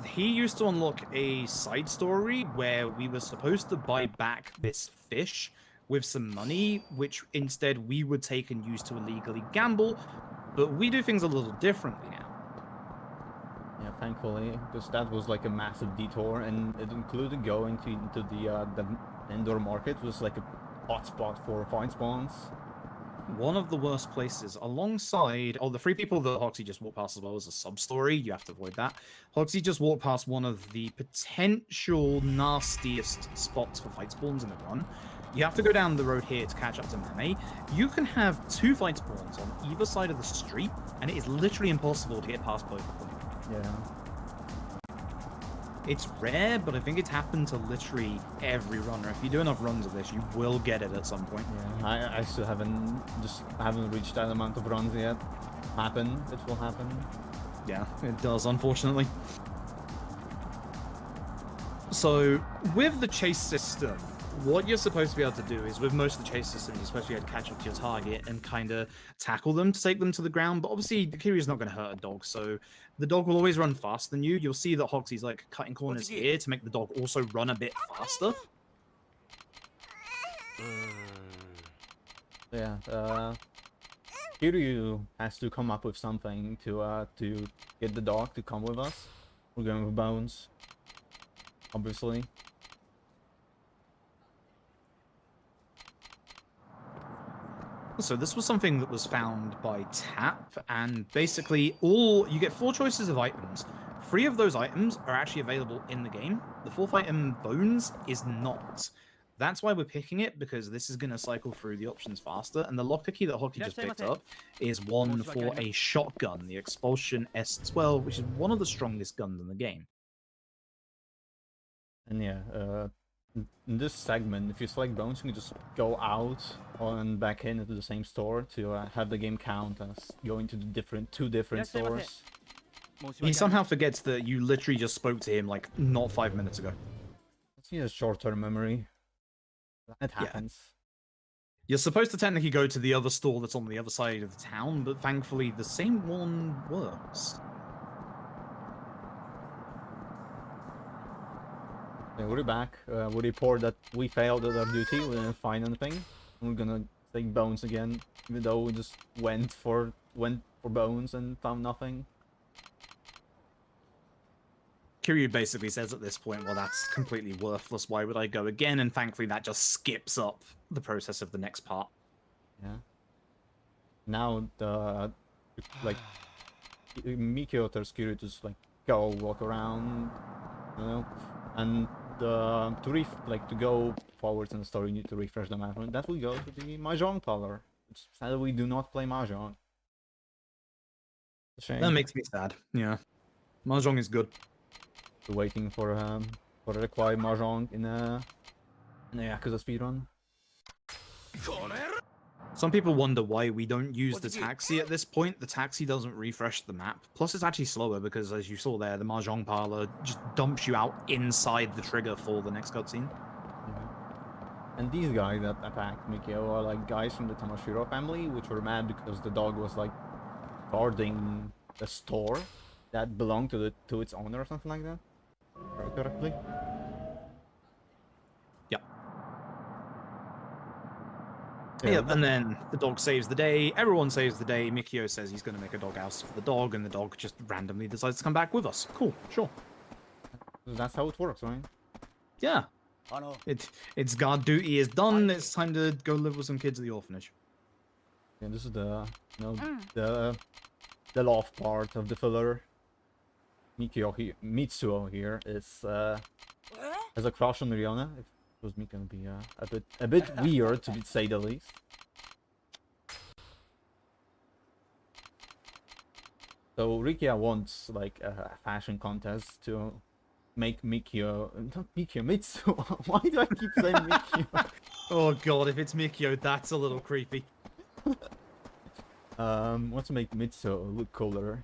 He used to unlock a side story where we were supposed to buy back this fish with some money, which instead we would take and use to illegally gamble, but we do things a little differently now. Yeah, thankfully, because that was like a massive detour, and it included going into the indoor market, was like a hotspot for find spawns. One of the worst places, alongside the three people that Hoxi just walked past as well as a sub story. You have to avoid that. Hoxi just walked past one of the potential nastiest spots for fight spawns in the run. You have to go down the road here to catch up to Mame. You can have 2 fight spawns on either side of the street, and it is literally impossible to get past both of them. Yeah. It's rare, but I think it's happened to literally every runner. If you do enough runs of this, you will get it at some point. Yeah, I still haven't reached that amount of runs yet. It will happen. Yeah, it does, unfortunately. So, with the chase system, what you're supposed to be able to do is, with most of the chase system, you're supposed to be able to catch up to your target and kind of tackle them to take them to the ground. But obviously, the Kiryu's not going to hurt a dog, so the dog will always run faster than you. You'll see that Hoxi's like cutting corners here to make the dog also run a bit faster. Yeah, Kiryu has to come up with something to get the dog to come with us. We're going with Bones, obviously. So this was something that was found by Tap, and basically you get 4 choices of items. 3 of those items are actually available in the game. The 4th item, Bones, is not. That's why we're picking it, because this is going to cycle through the options faster. And the locker key that Hockey just picked up is one for a shotgun, the Expulsion S12, which is one of the strongest guns in the game. And yeah, in this segment, if you select Bones, you can just go out and back in into the same store to have the game count as going to the two different stores. He somehow forgets that you literally just spoke to him like not 5 minutes ago. He has short-term memory. It happens. Yeah. You're supposed to technically go to the other store that's on the other side of the town, but thankfully the same one works. Yeah, we're back. We report that we failed at our duty. We didn't find anything. We're gonna take Bones again, even though we just went for Bones and found nothing. Kiryu basically says at this point, well, that's completely worthless. Why would I go again? And thankfully that just skips up the process of the next part. Yeah. Now Mikio tells Kiryu to just go walk around, you know, and to go forwards in the story, you need to refresh the map, and that will go to the Mahjong parlor. It's sad that we do not play Mahjong. It's a shame. That makes me sad. Yeah, Mahjong is good. We're waiting for a required Mahjong in a Yakuza speedrun. Some people wonder why we don't use the taxi at this point. The taxi doesn't refresh the map. Plus, it's actually slower because, as you saw there, the Mahjong parlor just dumps you out inside the trigger for the next cutscene. Mm-hmm. And these guys that attacked Mikio are guys from the Tamashiro family, which were mad because the dog was guarding a store that belonged to its owner or something like that. Correctly? Yep. Yeah, and then the dog saves the day. Everyone saves the day. Mikio says he's going to make a doghouse for the dog, and the dog just randomly decides to come back with us. Cool, sure. That's how it works, right? Yeah. Its guard duty is done. It's time to go live with some kids at the orphanage. Yeah, this is the love part of the filler. Mitsuo here has a crush on Riona. It was gonna be a bit weird, to say the least. So Rikia wants a fashion contest to make Mikio, not Mikio, Mitsuo. Why do I keep saying Mikio? Oh god, if it's Mikio, that's a little creepy. Wants to make Mitsuo look cooler.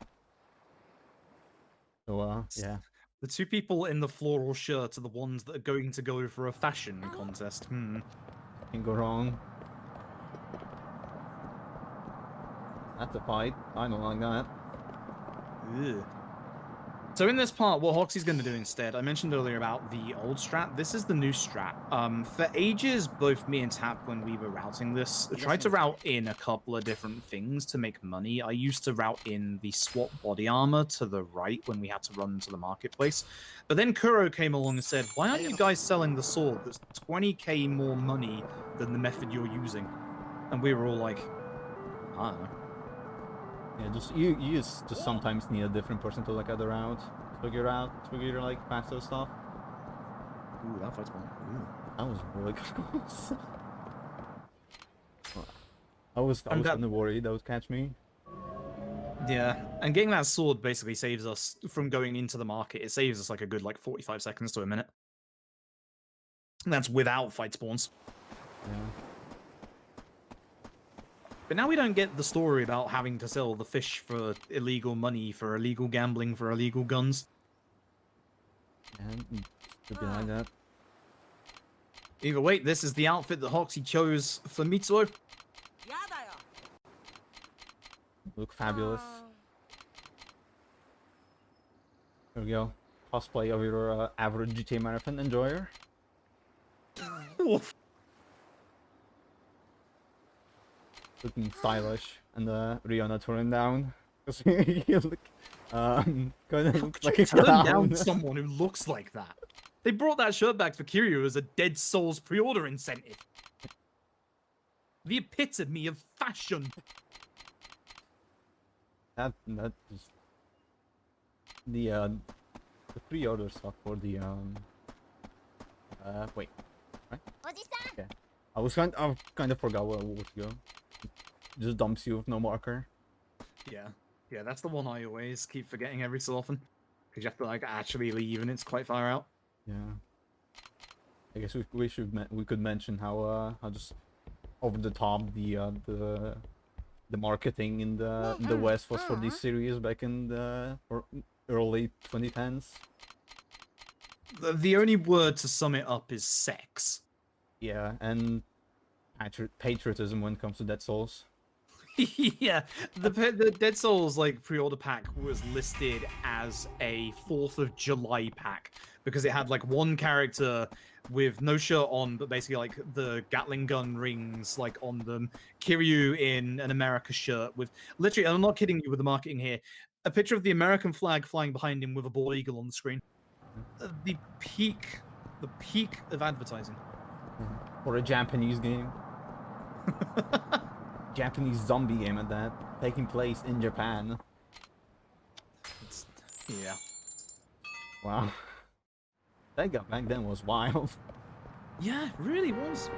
So, yeah. The 2 people in the floral shirt are the ones that are going to go for a fashion contest. Can't go wrong. That's a fight. I don't like that. Ugh. So in this part, what Hoxi's going to do instead, I mentioned earlier about the old strat. This is the new strat. For ages, both me and Tap, when we were routing this, tried to route in a couple of different things to make money. I used to route in the SWAT body armor to the right when we had to run to the marketplace. But then Kuro came along and said, why aren't you guys selling the sword that's 20k more money than the method you're using? And we were all like, I don't know. Yeah, just you just sometimes need a different person to look at the route, figure like faster stuff. Ooh, that fight's one. Ooh. That was really close. I was kind of worried that would catch me. Yeah, and getting that sword basically saves us from going into the market. It saves us like a good 45 seconds to a minute. And that's without fight spawns. Yeah. But now we don't get the story about having to sell the fish for illegal money, for illegal gambling, for illegal guns. And to be like that. Either way, this is the outfit that Hoxi chose for Mitsuo. Look fabulous. There we go. Cosplay of your average GTAMarathon enjoyer. Looking stylish, and Rihanna turning down because you look kind of like a turn clown. down someone who looks like that. They brought that shirt back for Kiryu as a Dead Souls pre-order incentive. The epitome of fashion. That just the pre-order stuff for the wait, right? Okay, I kind of forgot where I was going. Just dumps you with no marker. Yeah, that's the one I always keep forgetting every so often, because you have to actually leave and it's quite far out. Yeah, I guess we could mention how just over the top the marketing in the West was for this series back in the early 2010s. The only word to sum it up is sex. Yeah, and patriotism when it comes to Dead Souls. Yeah, the Dead Souls pre-order pack was listed as a 4th of July pack because it had one character with no shirt on, but basically the Gatling gun rings on them. Kiryu in an America shirt with literally, and I'm not kidding you with the marketing here, a picture of the American flag flying behind him with a bald eagle on the screen. The peak of advertising. For a Japanese game. Japanese zombie game at that, taking place in Japan. Yeah. Wow. That guy back then was wild. Yeah, it really was.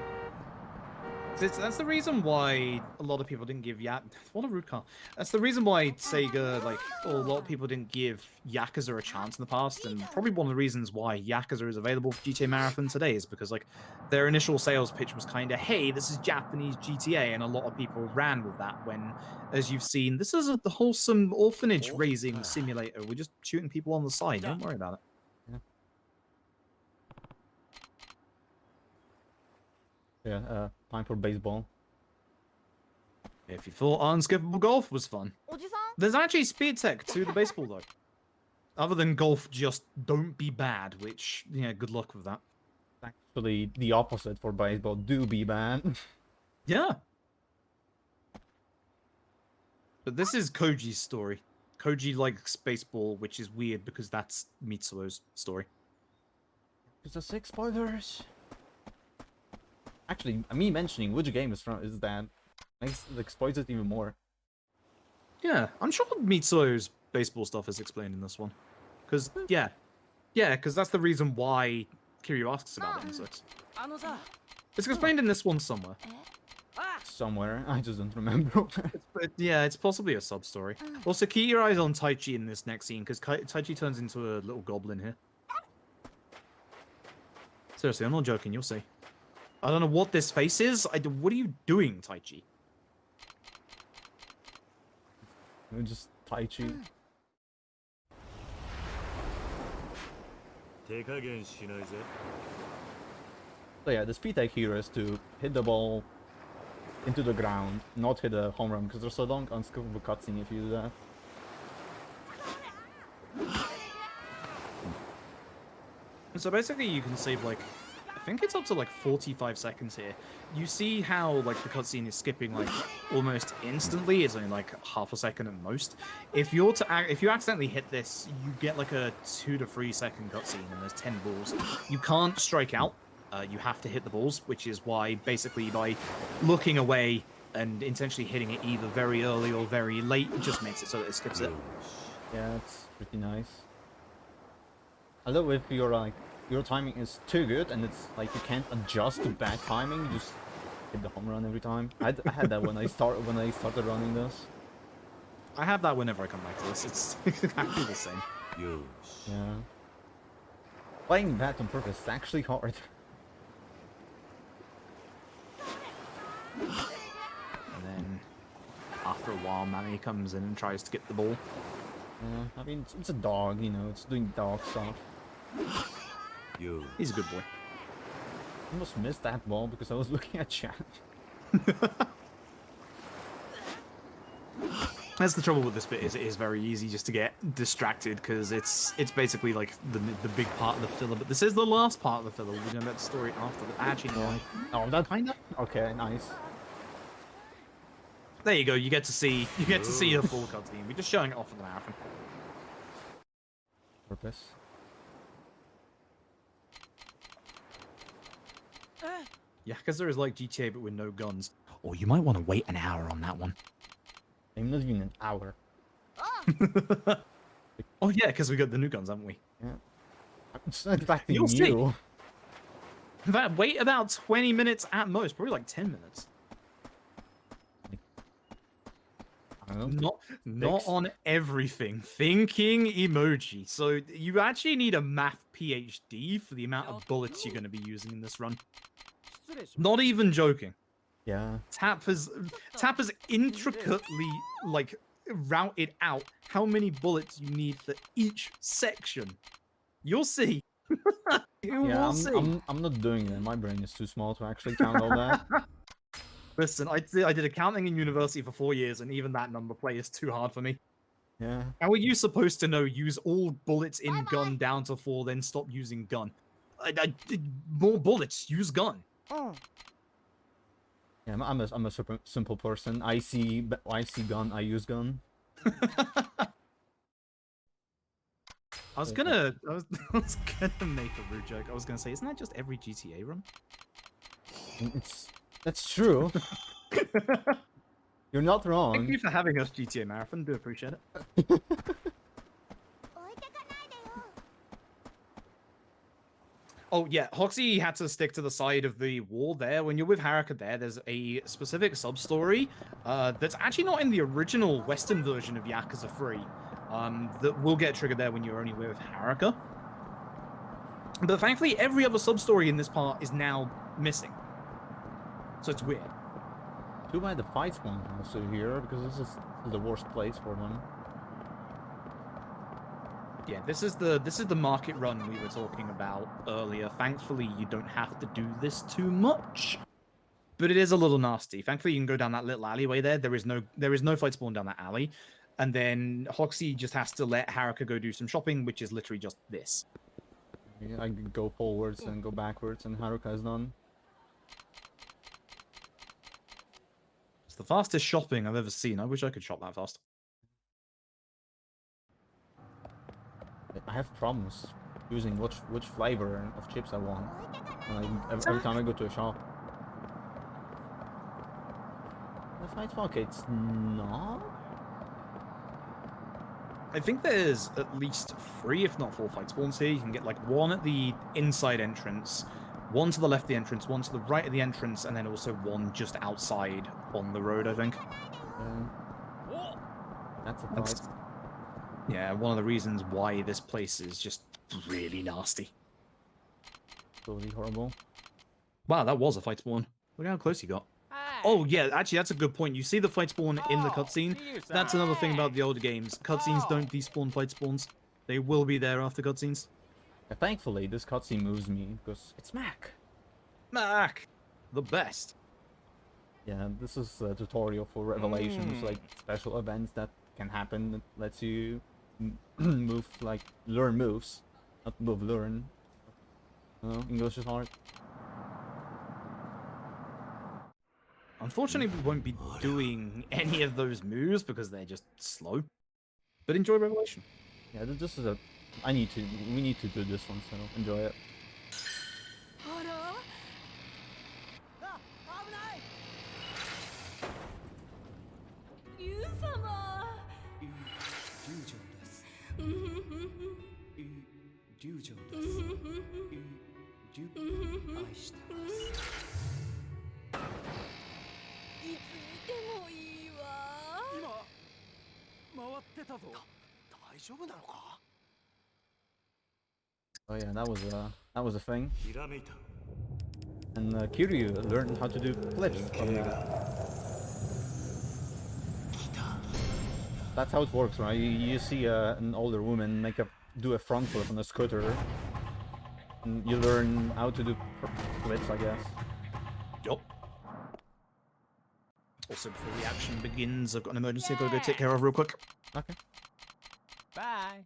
That's the reason why a lot of people didn't give what a rude car. That's the reason why Sega, a lot of people didn't give Yakuza a chance in the past, and probably one of the reasons why Yakuza is available for GTAMarathon today is because their initial sales pitch was kind of, hey, this is Japanese GTA, and a lot of people ran with that when, as you've seen, this is the wholesome orphanage raising simulator. We're just shooting people on the side. Don't worry about it. Yeah, time for baseball. If you thought unskippable golf was fun, there's actually speed tech to the baseball though. Other than golf, just don't be bad, which, good luck with that. Actually, the opposite for baseball, do be bad. Yeah. But this is Koji's story. Koji likes baseball, which is weird because that's Mitsuo's story. It's the 6 spoilers. Actually, me mentioning which game is that makes it exploits it even more. Yeah, I'm sure Mitsuo's baseball stuff is explained in this one. Because, because that's the reason why Kiryu asks about it in 6. It's explained in this one somewhere. Somewhere, I just don't remember. It's possibly a sub-story. Also, keep your eyes on Taichi in this next scene, because Taichi turns into a little goblin here. Seriously, I'm not joking, you'll see. I don't know what this face is. What are you doing, Taichi? Just Taichi. So yeah, the speed tech here is to hit the ball into the ground, not hit a home run, because there's a long unskippable cutscene if you do that. So basically you can save like, I think it's up to like 45 seconds here. You see how like the cutscene is skipping like almost instantly. It's only like half a second at most. If you accidentally hit this, you get like a 2 to 3 second cutscene and there's 10 balls. You can't strike out. You have to hit the balls, which is why basically by looking away and intentionally hitting it either very early or very late just makes it so that it skips it. Yeah, it's pretty nice. Although if you're like, your timing is too good and it's like you can't adjust to bad timing, you just hit the home run every time. I had that when I started running this. I have that whenever I come back to this. It's exactly the same. Yeah. Playing that on purpose is actually hard. And then after a while, Manny comes in and tries to get the ball. I mean, it's a dog, you know, it's doing dog stuff. He's a good boy. I almost missed that ball because I was looking at chat. That's the trouble with this bit, is it is very easy just to get distracted because it's basically like the big part of the filler. But this is the last part of the filler. We're gonna let the story after the actually. Yeah. Oh, that kind of. Okay, nice. There you go. You get to see the full cutscene. We're just showing it off in the marathon. Purpose. Yakuza is like GTA but with no guns. Or you might want to wait an hour on that one. Maybe not even an hour. Oh yeah, because we got the new guns, haven't we? Yeah. It's not exactly You'll see. new. In fact, wait about 20 minutes at most, probably like 10 minutes. I don't know. Not on everything. Thinking emoji. So you actually need a math PhD for the amount of bullets you're going to be using in this run. Not even joking. Yeah. Tap has intricately like routed out how many bullets you need for each section. You'll see. You will see. I'm not doing that. My brain is too small to actually count all that. Listen, I did accounting in university for 4 years, and even that number play is too hard for me. Yeah. How are you supposed to know use all bullets in gun down to 4, then stop using gun? More bullets, use gun. Yeah, I'm a super simple person. I see gun, I use gun. I was gonna make a rude joke. I was gonna say, isn't that just every GTA run? That's true. You're not wrong. Thank you for having us, GTA Marathon. Do appreciate it. Oh yeah, Hoxi had to stick to the side of the wall there. When you're with Haruka there's a specific sub-story that's actually not in the original Western version of Yakuza 3 that will get triggered there when you're only with Haruka. But thankfully, every other sub-story in this part is now missing. So it's weird. Too bad the fights won't also here, because this is the worst place for them. Yeah, this is the market run we were talking about earlier. Thankfully, you don't have to do this too much, but it is a little nasty. Thankfully, you can go down that little alleyway there. There is no fight spawn down that alley, and then Hoxi just has to let Haruka go do some shopping, which is literally just this. Yeah, I can go forwards and go backwards, and Haruka is done. It's the fastest shopping I've ever seen. I wish I could shop that fast. I have problems choosing which flavor of chips I want. Every time I go to a shop. The fight okay, it's not. I think there's at least 3, if not 4 fight spawns here. You can get like 1 at the inside entrance, 1 to the left of the entrance, 1 to the right of the entrance, and then also 1 just outside on the road, I think. That's a fight. Yeah, one of the reasons why this place is just really nasty. Totally horrible. Wow, that was a fight spawn. Look how close he got. Oh, yeah, actually, that's a good point. You see the fight spawn in the cutscene. That's another thing about the older games. Cutscenes don't despawn fight spawns. They will be there after cutscenes. Yeah, thankfully, this cutscene moves me, because it's Mac. Mac! The best. Yeah, this is a tutorial for revelations, like special events that can happen that lets you move, like, learn moves. Not move, learn. English is hard. Unfortunately, we won't be doing any of those moves because they're just slow. But enjoy Revelation. Yeah, this is a... we need to do this one, so enjoy it. Oh yeah, that was a thing. And Kiryu learned how to do flips from me. That's how it works, right? You see an older woman do a front flip on a scooter, and you learn how to do flips, I guess. Yup. Also, before the action begins, I've got an emergency I've got to go take care of real quick. Okay. Bye.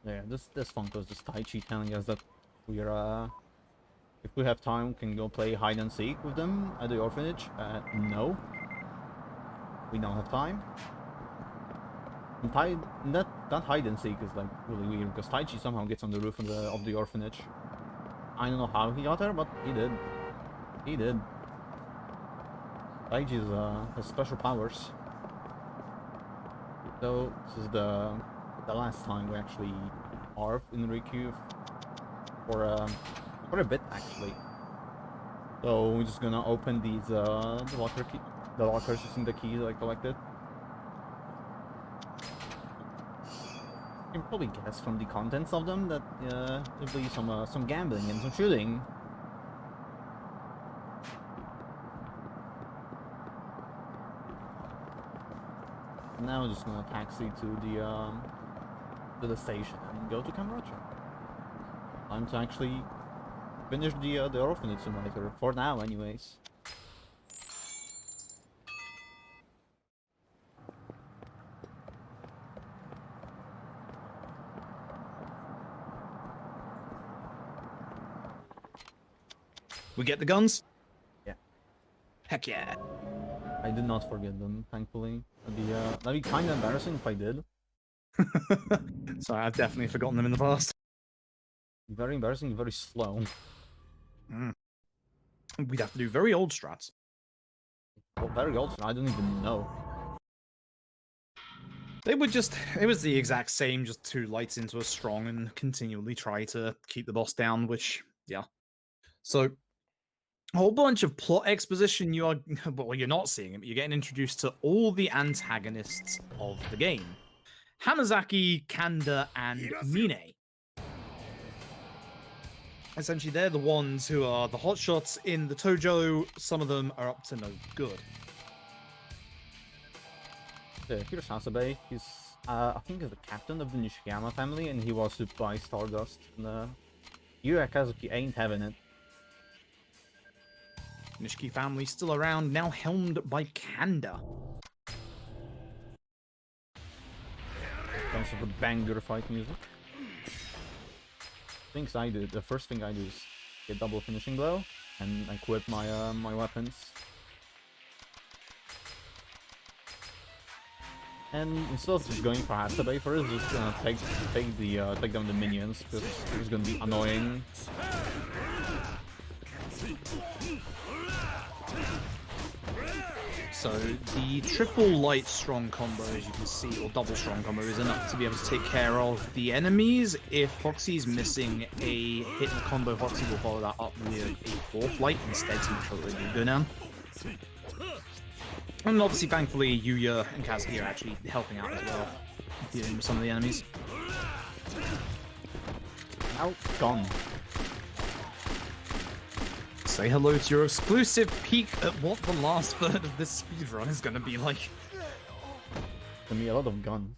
Yeah, this funk was just Tai Chi telling us that we're if we have time, we can go play hide and seek with them at the orphanage. No, we don't have time. And that hide and seek is like really weird because Tai Chi somehow gets on the roof of the orphanage. I don't know how he got there, but he did. He did. Tai Chi has special powers. So this is the last time we actually are in Rikyū for a bit actually. So we're just gonna open these the lockers using the keys I collected. You can probably guess from the contents of them that there'll be some gambling and some shooting. Now we're just gonna taxi to the station and go to Cambridge. Time to actually finish the orphanage simulator for now, anyways. We get the guns? Yeah. Heck yeah. I did not forget them, thankfully. That'd be kind of embarrassing if I did. Sorry, I've definitely forgotten them in the past. Very embarrassing, very slow. We'd have to do very old strats. Well, very old, I don't even know. They would just... It was the exact same, just 2 lights into a strong and continually try to keep the boss down, which, yeah. So, a whole bunch of plot exposition you are... Well, you're not seeing it, but you're getting introduced to all the antagonists of the game. Hamazaki, Kanda, and Mine. Essentially, they're the ones who are the hotshots in the Tojo. Some of them are up to no good. Here's Hasabe. He's, I think he's the captain of the Nishiyama family, and he was supplied by Stardust. And Yu Akazuki ain't having it. Nishiki family still around, now helmed by Kanda. Comes with a banger fight music. Things I do. The first thing I do is get double finishing blow and equip my my weapons. And instead of just going for Hasabe first, just gonna take down the minions because it's gonna be annoying. So the triple light strong combo, as you can see, or double strong combo, is enough to be able to take care of the enemies. If Hoxi's missing a hit and combo, Hoxi will follow that up with a 4th light instead to control the RYUDO now. And obviously, thankfully, Yuya and Kazuki are actually helping out as well, dealing with some of the enemies. Outgone. Say hello to your exclusive peek at what the last third of this speedrun is going to be like. Gonna be a lot of guns.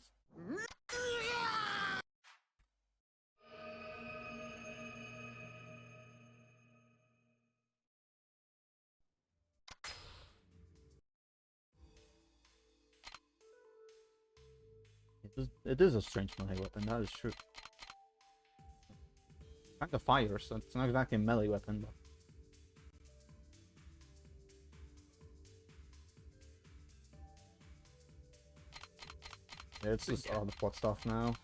It is a strange melee weapon, that is true. Kind of fire, so it's not exactly a melee weapon, but... Yeah, it's just all the plot stuff now.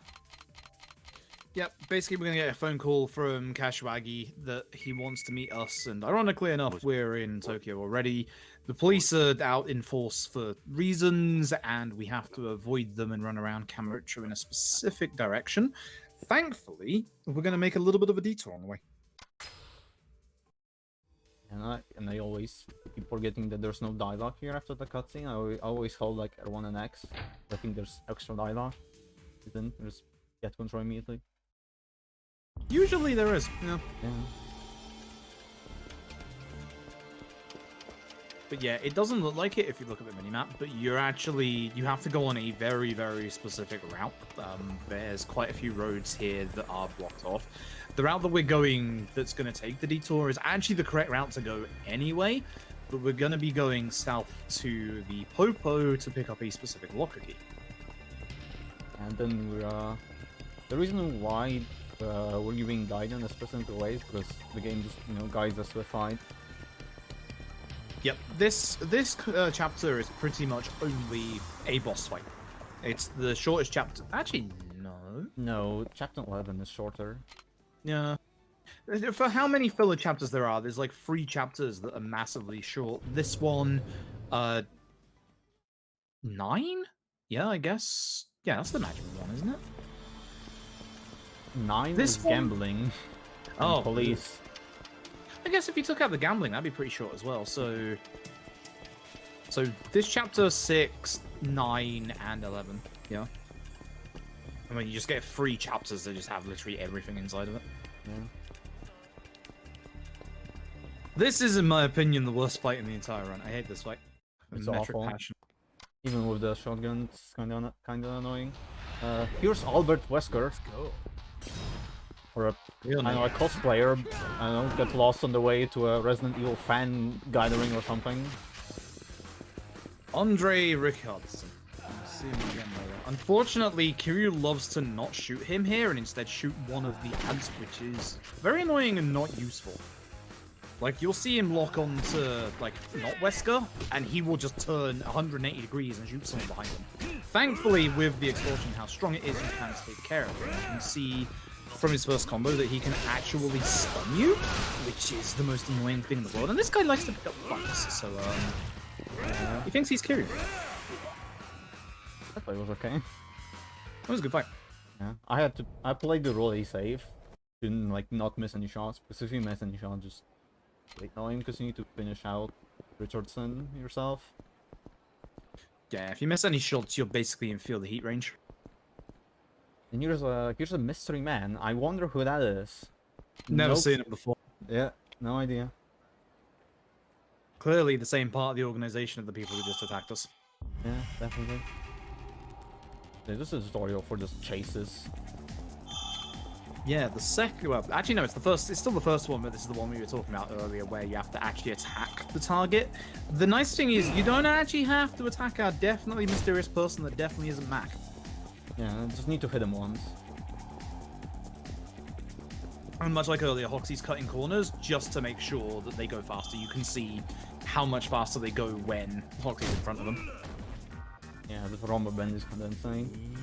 Yep, basically we're going to get a phone call from Kashiwagi that he wants to meet us, and ironically enough, we're in Tokyo already. The police are out in force for reasons, and we have to avoid them and run around Kamurocho in a specific direction. Thankfully, we're going to make a little bit of a detour on the way. And I always keep forgetting that there's no dialogue here after the cutscene. I always hold like R1 and X. I think there's extra dialogue. Then just get control immediately. Usually there is, yeah. But yeah, it doesn't look like it if you look at the minimap, but you have to go on a very, very specific route. There's quite a few roads here that are blocked off. The route that we're going that's going to take the detour is actually the correct route to go anyway, but we're going to be going south to the Popo to pick up a specific locker key. And then we're, the reason why we're giving guidance, especially in ways, because the game just, guides us to a fight. Yep, this chapter is pretty much only a boss fight. It's the shortest chapter. Actually, no. No, chapter 11 is shorter. Yeah. For how many filler chapters there are, there's like 3 chapters that are massively short. This one, 9? Yeah, I guess. Yeah, that's the magic one, isn't it? 9 this is one... gambling. Oh, police. I guess if you took out the gambling, that'd be pretty short as well. So this chapter 6, 9, and 11. Yeah. I mean, you just get 3 chapters that just have literally everything inside of it. Yeah. This is, in my opinion, the worst fight in the entire run. I hate this fight. It's Metric awful. Passion. Even with the shotgun, it's kind of annoying. Here's Albert Wesker. Let's go. Or a cosplayer. I don't know, get lost on the way to a Resident Evil fan gathering or something. Andre Richardson. See him again later. Unfortunately, Kiryu loves to not shoot him here and instead shoot one of the ads, which is very annoying and not useful. Like, you'll see him lock onto, like, not Wesker, and he will just turn 180 degrees and shoot someone behind him. Thankfully, with the explosion, how strong it is, you can take care of it. You can see from his first combo that he can actually stun you, which is the most annoying thing in the world. And this guy likes to pick up fights, so, he thinks he's Kiryu. That fight was okay. It was a good fight. Yeah, I played the role safe, didn't like not miss any shots, because if you miss any shots, just ignore him, because you need to finish out Richardson yourself. Yeah, if you miss any shots, you're basically in field heat range. And here's a mystery man. I wonder who that is. Never seen it before. Yeah, no idea. Clearly the same part of the organization of the people who just attacked us. Yeah, definitely. Yeah, this is a tutorial for just chases. Yeah, the second... Well, actually, no, it's the first... It's still the first one, but this is the one we were talking about earlier, where you have to actually attack the target. The nice thing is, you don't actually have to attack our definitely mysterious person that definitely isn't Mac. Yeah, just need to hit him once. And much like earlier, Hoxi's cutting corners just to make sure that they go faster. You can see how much faster they go when Hoxi's in front of them. Yeah, the Rombo bend is kind of insane.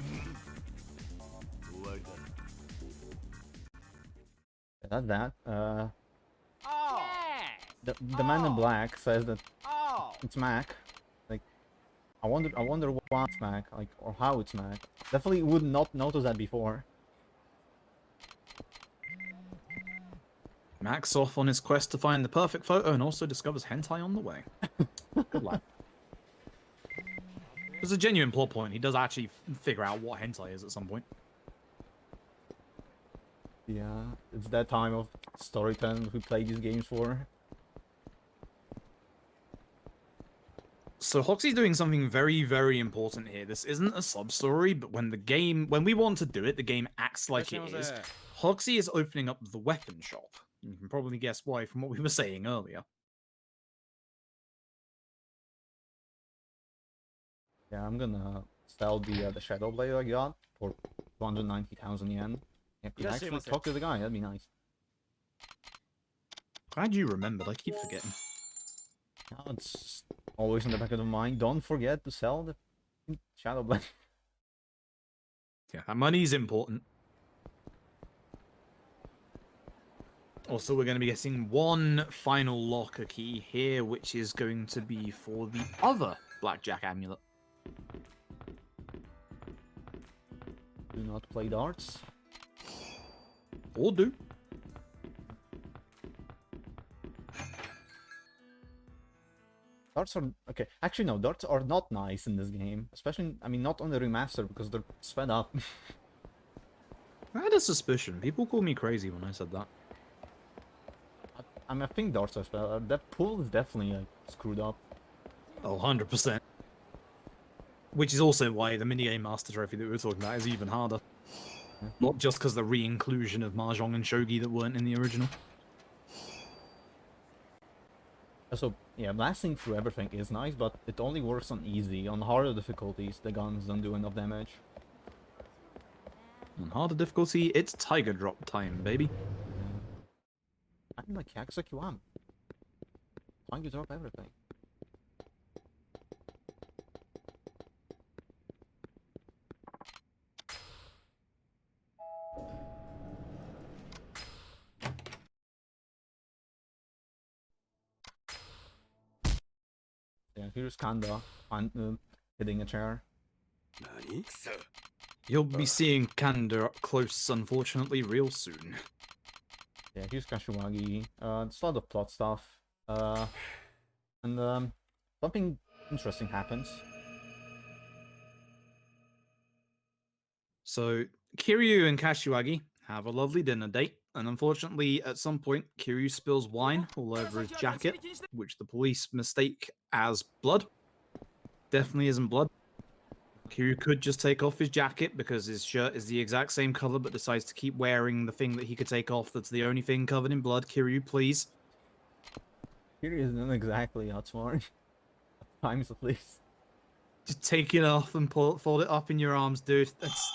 Yeah, that's that. The man in black says that it's Mac. Like, I wonder what's Mac, like, or how it's Mac. Definitely would not notice that before. Mac's off on his quest to find the perfect photo and also discovers hentai on the way. Good luck. There's a genuine plot point. He does actually figure out what hentai is at some point. Yeah, it's that time of storytelling we play these games for. So Hoxi's doing something very, very important here. This isn't a sub-story, but when we want to do it, the game acts like it is. Hoxi is opening up the weapon shop. You can probably guess why from what we were saying earlier. Yeah, I'm gonna sell the Shadow Blade I got for 290,000 yen. Yeah, could actually talk to the guy. That'd be nice. Glad you remembered. I keep forgetting. No, it's always in the back of the mind. Don't forget to sell the Shadow Blade. Yeah, money's important. Also, we're going to be getting one final locker key here, which is going to be for the other Blackjack amulet. Do not play darts. Or do. Darts are okay. Actually, no, darts are not nice in this game. Especially, I mean, not on the remaster because they're sped up. I had a suspicion. People called me crazy when I said that. I mean, I think darts are sped up. That pool is definitely like screwed up. Oh, 100%. Which is also why the minigame master trophy that we were talking about is even harder. Yeah. Not just because the re-inclusion of Mahjong and Shogi that weren't in the original. So, yeah, blasting through everything is nice, but it only works on easy. On harder difficulties, the guns don't do enough damage. On harder difficulty, it's Tiger Drop time, baby. I'm like Yakuza QM. Trying to drop everything. Yeah, here's Kanda hitting a chair. You'll be seeing Kanda up close, unfortunately, real soon. Yeah, here's Kashiwagi. It's a lot of plot stuff. And something interesting happens. So, Kiryu and Kashiwagi have a lovely dinner date, and unfortunately, at some point, Kiryu spills wine all over his jacket, which the police mistake as blood. Definitely isn't blood. Kiryu could just take off his jacket because his shirt is the exact same color, but decides to keep wearing the thing that he could take off that's the only thing covered in blood. Kiryu, please. Kiryu isn't exactly outsmart. At times at least. Just take it off and fold it up in your arms, dude. That's...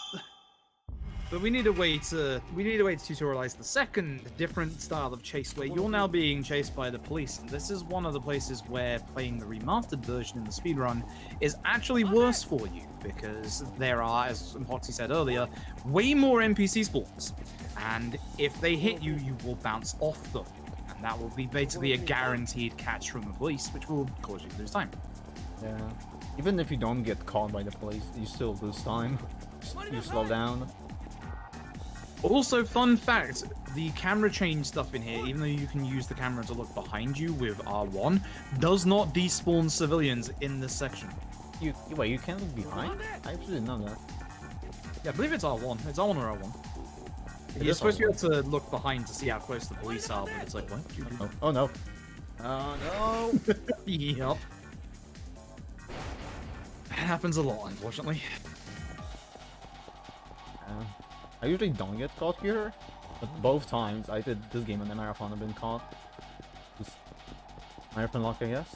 But we need a way to tutorialize the second different style of chase where you're now being chased by the police. And this is one of the places where playing the remastered version in the speedrun is actually worse for you because there are, as Hoxi said earlier, way more NPC spawns. And if they hit you, you will bounce off them. And that will be basically a guaranteed catch from the police, which will cause you to lose time. Yeah. Even if you don't get caught by the police, you still lose time. You slow down. Also, fun fact, the camera change stuff in here, even though you can use the camera to look behind you with R1, does not despawn civilians in this section. Wait, you can't look behind? I actually didn't know that. Yeah, I believe it's R1. It's R1 or R1. You're supposed to be able to look behind to see how close the police are, but it's like, what? Oh no. Oh no! Yup. It happens a lot, unfortunately. I usually don't get caught here, but both times I did this game and the marathon have been caught. Just marathon luck, I guess.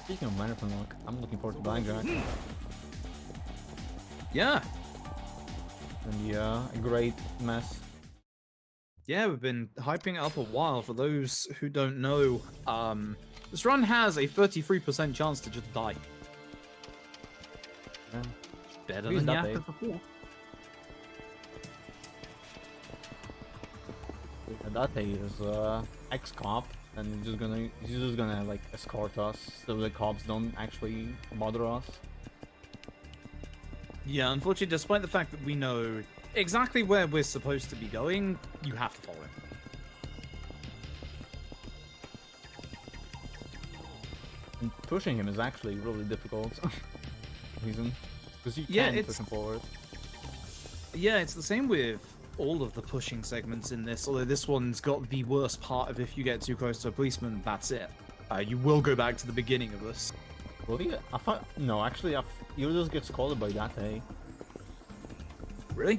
Speaking of marathon luck, I'm looking forward to Blackjack. Yeah. And a great mess. Yeah, we've been hyping it up a while. For those who don't know, this run has a 33% chance to just die. Yeah. Better Who's than that Yakuza before. Date is ex-cop, and he's just gonna like escort us so the cops don't actually bother us. Yeah, unfortunately, despite the fact that we know exactly where we're supposed to be going, you have to follow him. And pushing him is actually really difficult. Reason, because you can't push him forward. Yeah, it's the same with all of the pushing segments in this, although this one's got the worst part of if you get too close to a policeman, that's it. You will go back to the beginning of this. Well, yeah, no, actually, you just get scolded by Date. Really?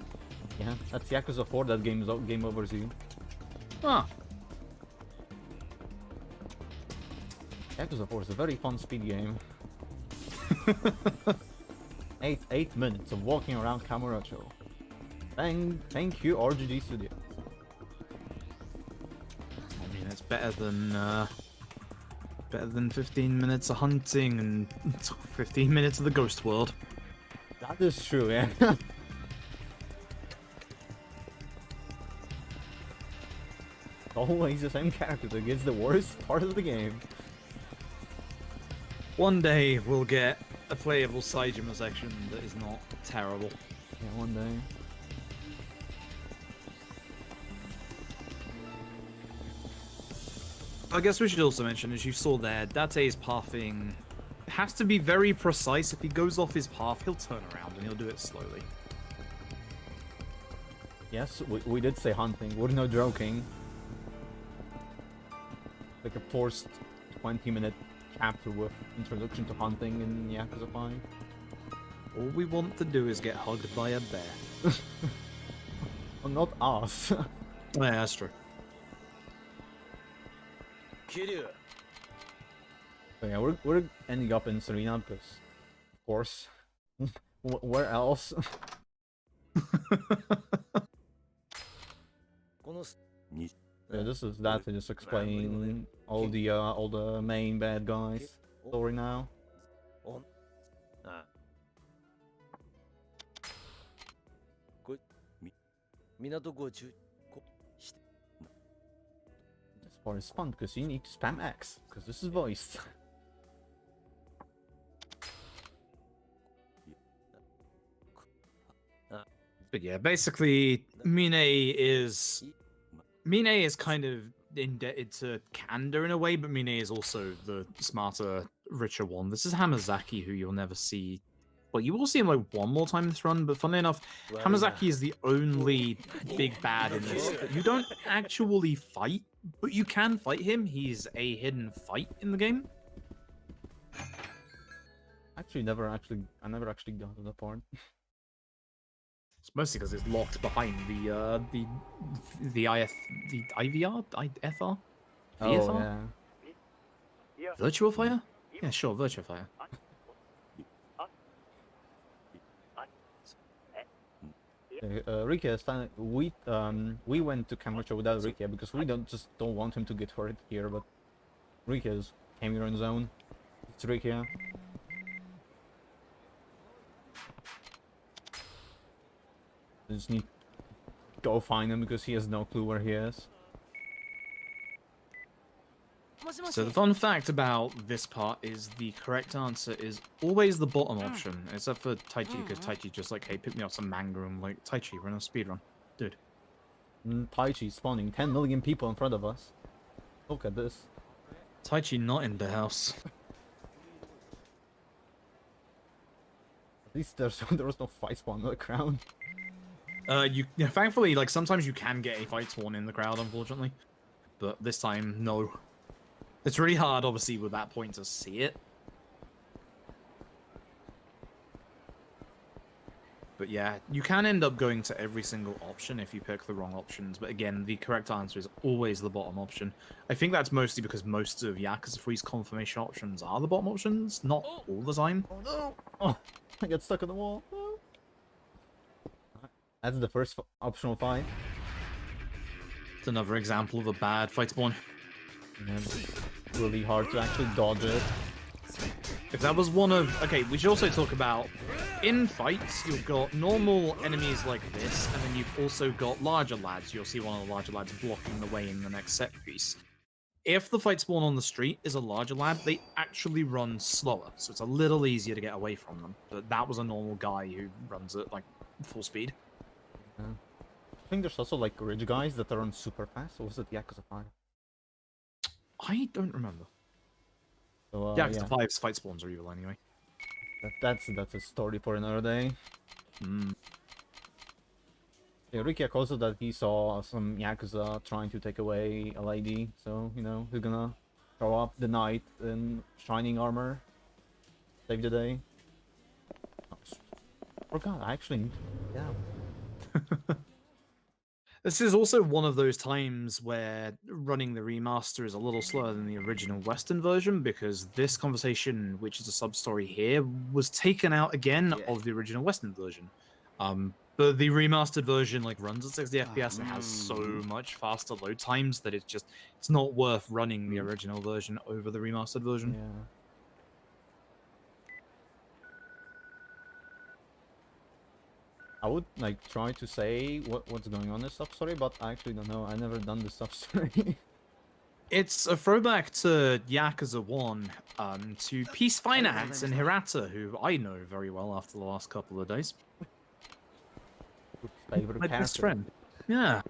Yeah, that's Yakuza 4, that game overs you. Ah. Yakuza 4 is a very fun speed game. Eight minutes of walking around Kamurocho. Thank you, RGG Studio. I mean, it's better than 15 minutes of hunting and 15 minutes of the ghost world. That is true, yeah. Always the same character that gets the worst part of the game. One day we'll get a playable Saejima section that is not terrible. Yeah, one day. I guess we should also mention, as you saw there, Date's pathing has to be very precise. If he goes off his path, he'll turn around and he'll do it slowly. Yes, we did say hunting. We're not joking. Like a forced 20-minute chapter with introduction to hunting in Yakuza 5. All we want to do is get hugged by a bear. Well, not us. Yeah, that's true. So yeah, we're ending up in Serena because, of course, where else? Yeah, this is that to just explain all the main bad guys story now. This part is fun because you need to spam X because this is voiced. But yeah, basically, Mine is kind of indebted to Kanda in a way, but Mine is also the smarter, richer one. This is Hamazaki, who you'll never see. Well, you will see him like one more time in this run, but funnily enough, Hamazaki is the only big bad in this that you don't actually fight, but you can fight him. He's a hidden fight in the game. I never actually got to the part. It's mostly because it's locked behind the IVR, IFR, Oh VFR, yeah. Virtual Fire. Yeah, sure, Virtual Fire. Rikia, we went to Kamurocho without Rikia because we don't want him to get hurt here, but Rikia's came here on his own. It's Rikia. I just need to go find him because he has no clue where he is. So the fun fact about this part is the correct answer is always the bottom option, except for Taichi, because Taichi just like, hey, pick me up some manga and like, Taichi, run a speedrun. Dude. Taichi spawning 10 million people in front of us. Look at this. Taichi not in the house. At least there was no fight spawn in the crowd. Thankfully, like, sometimes you can get a fight spawn in the crowd, unfortunately. But this time, no. It's really hard, obviously, with that point to see it. But yeah, you can end up going to every single option if you pick the wrong options. But again, the correct answer is always the bottom option. I think that's mostly because most of Yakuza 3's confirmation options are the bottom options, not all the time. Oh no! Oh, I got stuck on the wall. No. That's the first optional fight. It's another example of a bad fight spawn. And really hard to actually dodge it. If that was one of... Okay, we should also talk about... In fights, you've got normal enemies like this, and then you've also got larger lads. You'll see one of the larger lads blocking the way in the next set piece. If the fight spawn on the street is a larger lad, they actually run slower, so it's a little easier to get away from them. But that was a normal guy who runs at, like, full speed. Yeah. I think there's also, like, ridge guys that are on super fast, or was it Yakuza 5? I don't remember. So, Yakuza 5's fight spawns are evil anyway. That's a story for another day. Yeah, Rikiak also that he saw some Yakuza trying to take away a lady, so, you know, he's gonna throw up the knight in shining armor. Save the day. Oh, forgot, I actually... Yeah. This is also one of those times where running the remaster is a little slower than the original Western version, because this conversation, which is a sub-story here, was taken out again of the original Western version. But the remastered version like runs at 60 FPS and has so much faster load times that it's not worth running the original version over the remastered version. Yeah. I would like try to say what's going on in this sub-story, but I actually don't know. I've never done this sub-story. It's a throwback to Yakuza 1, to Peace Finance and Hirata, who I know very well after the last couple of days. Favorite My character. best friend. Yeah.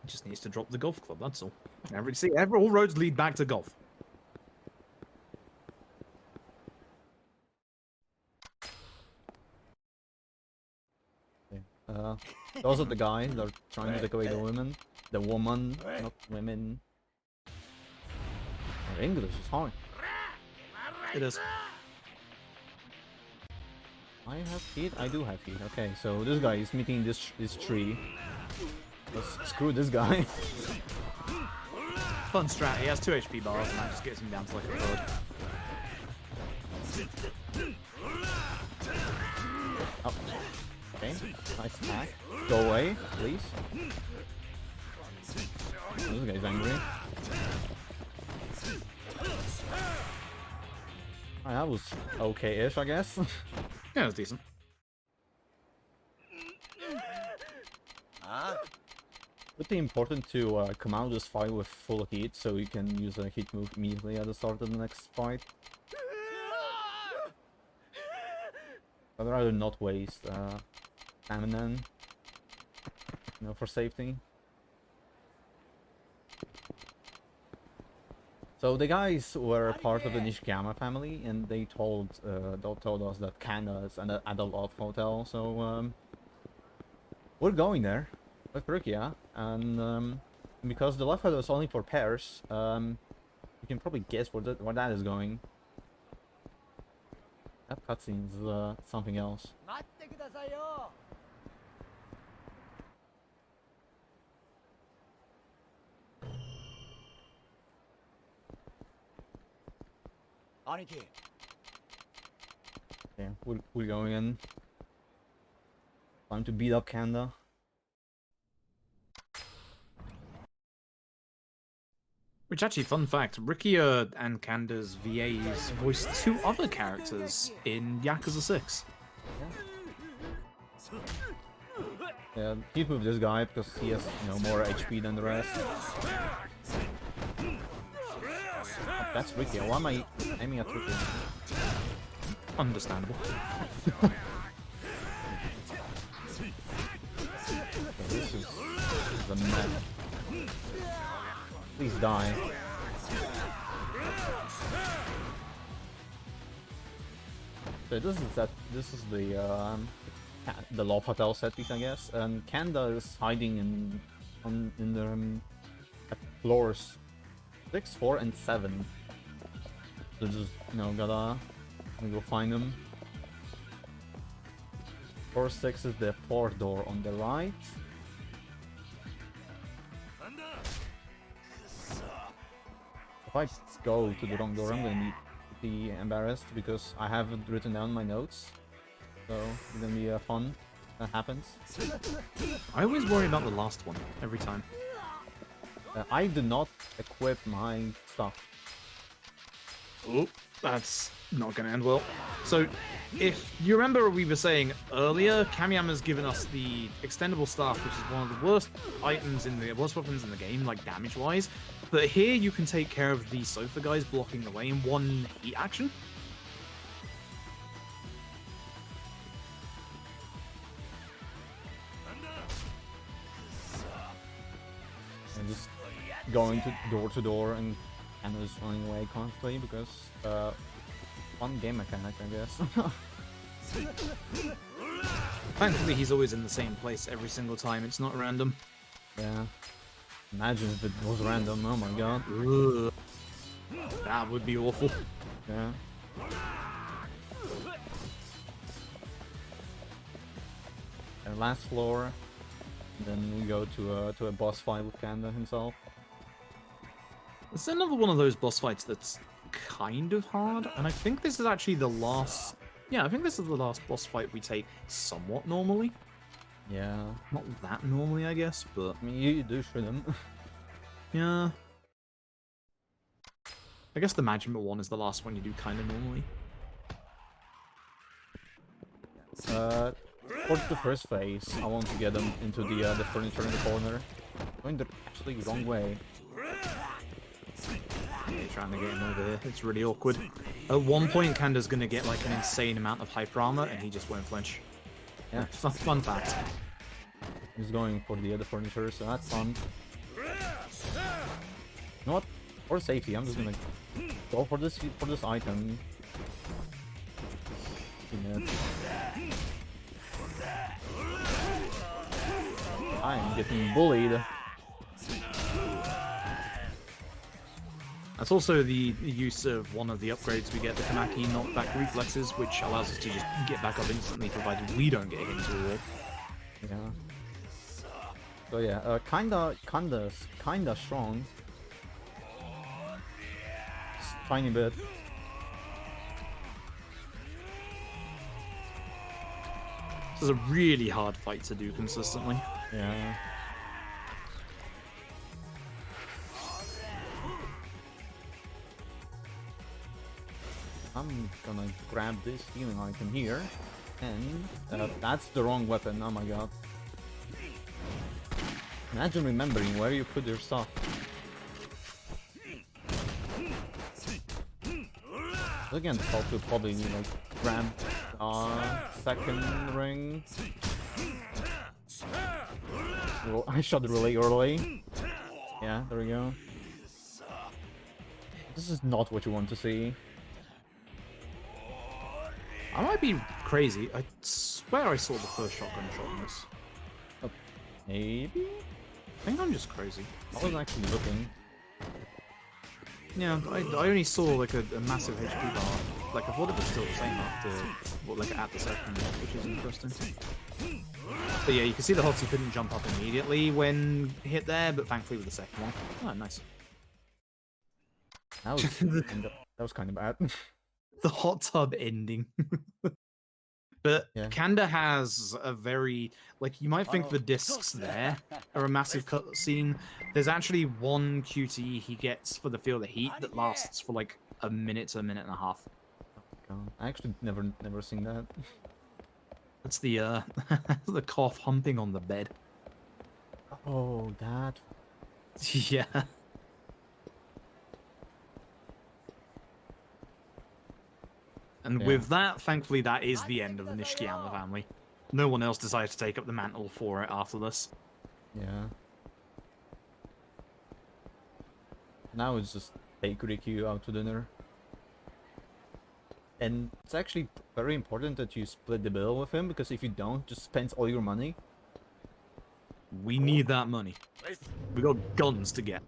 Just needs to drop the golf club, that's all. All roads lead back to golf. Those are the guys that are trying to take away the women. The woman, not women. Their English is hard. It is. I have feet? I do have feet. Okay, so this guy is meeting this tree. Let's screw this guy. Fun strat, he has 2 HP bars and that just gets him down to like a third. Oh. Okay, nice attack. Go away, please. This guy's angry. Oh, that was okay-ish, I guess. Yeah, it was decent. Pretty important to come out of this fight with full heat, so you can use a heat move immediately at the start of the next fight. I'd rather not waste stamina, you know, for safety. So the guys were part of the Nishikama family, and they told us that Kanda is at a love hotel. So we're going there with Rukia, and because the love hotel is only for pairs, you can probably guess where that is going. That cutscene's something else. Yeah, we're going in. Time to beat up Kanda. Which actually, fun fact, Rukia and Kanda's VAs voiced 2 other characters in Yakuza 6. Yeah, keep with this guy because he has, you know, more HP than the rest. Oh, that's Rukia. Why am I aiming at Rukia? Understandable. Okay, this is a mess. Please die. So this is the Love Hotel set piece, I guess, and Kanda is hiding in the at floors 6, 4, and 7. So just, you know, gotta go find him. Floor 6 is the 4th door on the right. If I go to the wrong door, I'm gonna be embarrassed because I haven't written down my notes. So it's gonna be fun. That happens. I always worry about the last one, every time. I did not equip my stuff. Oh, that's not going to end well. So, if you remember we were saying earlier, Kamiyama's given us the extendable staff, which is one of the worst weapons in the game, like damage-wise. But here you can take care of the sofa guys blocking the way in one heat action. And just going to door and just running away constantly because fun game mechanic, I guess. Thankfully, he's always in the same place every single time. It's not random. Yeah. Imagine if it was random. Oh my god. Ugh. That would be awful. Yeah. And last floor. Then we go to a boss fight with Kanda himself. It's another one of those boss fights that's kind of hard, and I think this is actually the last... Yeah, I think this is the last boss fight we take somewhat normally. Yeah. Not that normally, I guess, but... I mean, you do shoot him. Yeah. I guess the Majima one is the last one you do kind of normally. For the first phase, I want to get them into the furniture in the corner. Going the absolutely wrong way. Yeah, trying to get him over here. It's really awkward. At one point, Kanda's gonna get like an insane amount of hyper armor, and he just won't flinch. Yeah. Fun fact. He's going for the other furniture, so that's fun. You know what? For safety, I'm just gonna go for this item. Yeah. I'm getting bullied. That's also the use of one of the upgrades we get, the Kanaki knockback reflexes, which allows us to just get back up instantly, provided we don't get hit into a wall. Yeah. So yeah, kinda strong. Just tiny bit. This is a really hard fight to do consistently. Yeah. I'm gonna grab this healing item here, and that's the wrong weapon. Oh my god! Imagine remembering where you put your stuff. Again, Salt will probably need like grab second ring. Well, I shot really early. Yeah, there we go. This is not what you want to see. I might be crazy. I swear I saw the first shotgun shot in this. Oh, maybe? I think I'm just crazy. I wasn't actually looking. Yeah, I only saw like a massive HP bar. Like I thought it was still the same after, well, like at the second one, which is interesting. But yeah, you can see the hoxi couldn't jump up immediately when hit there, but thankfully with the second one. Oh, nice. That was kind of bad. The hot tub ending. But Yeah. Kanda has a very, like, you might think the discs there are a massive cutscene. There's actually one QTE he gets for the Feel the Heat that lasts for like a minute to a minute and a half. God, I actually never seen that. That's the the cough humping on the bed. Oh, that. Yeah. And Yeah. with that, thankfully, that is the end of the Nishikiyama family. No one else decided to take up the mantle for it after this. Yeah. Now it's just take Rikyu out to dinner. And it's actually very important that you split the bill with him, because if you don't, just spend all your money. We need that money. We got guns to get.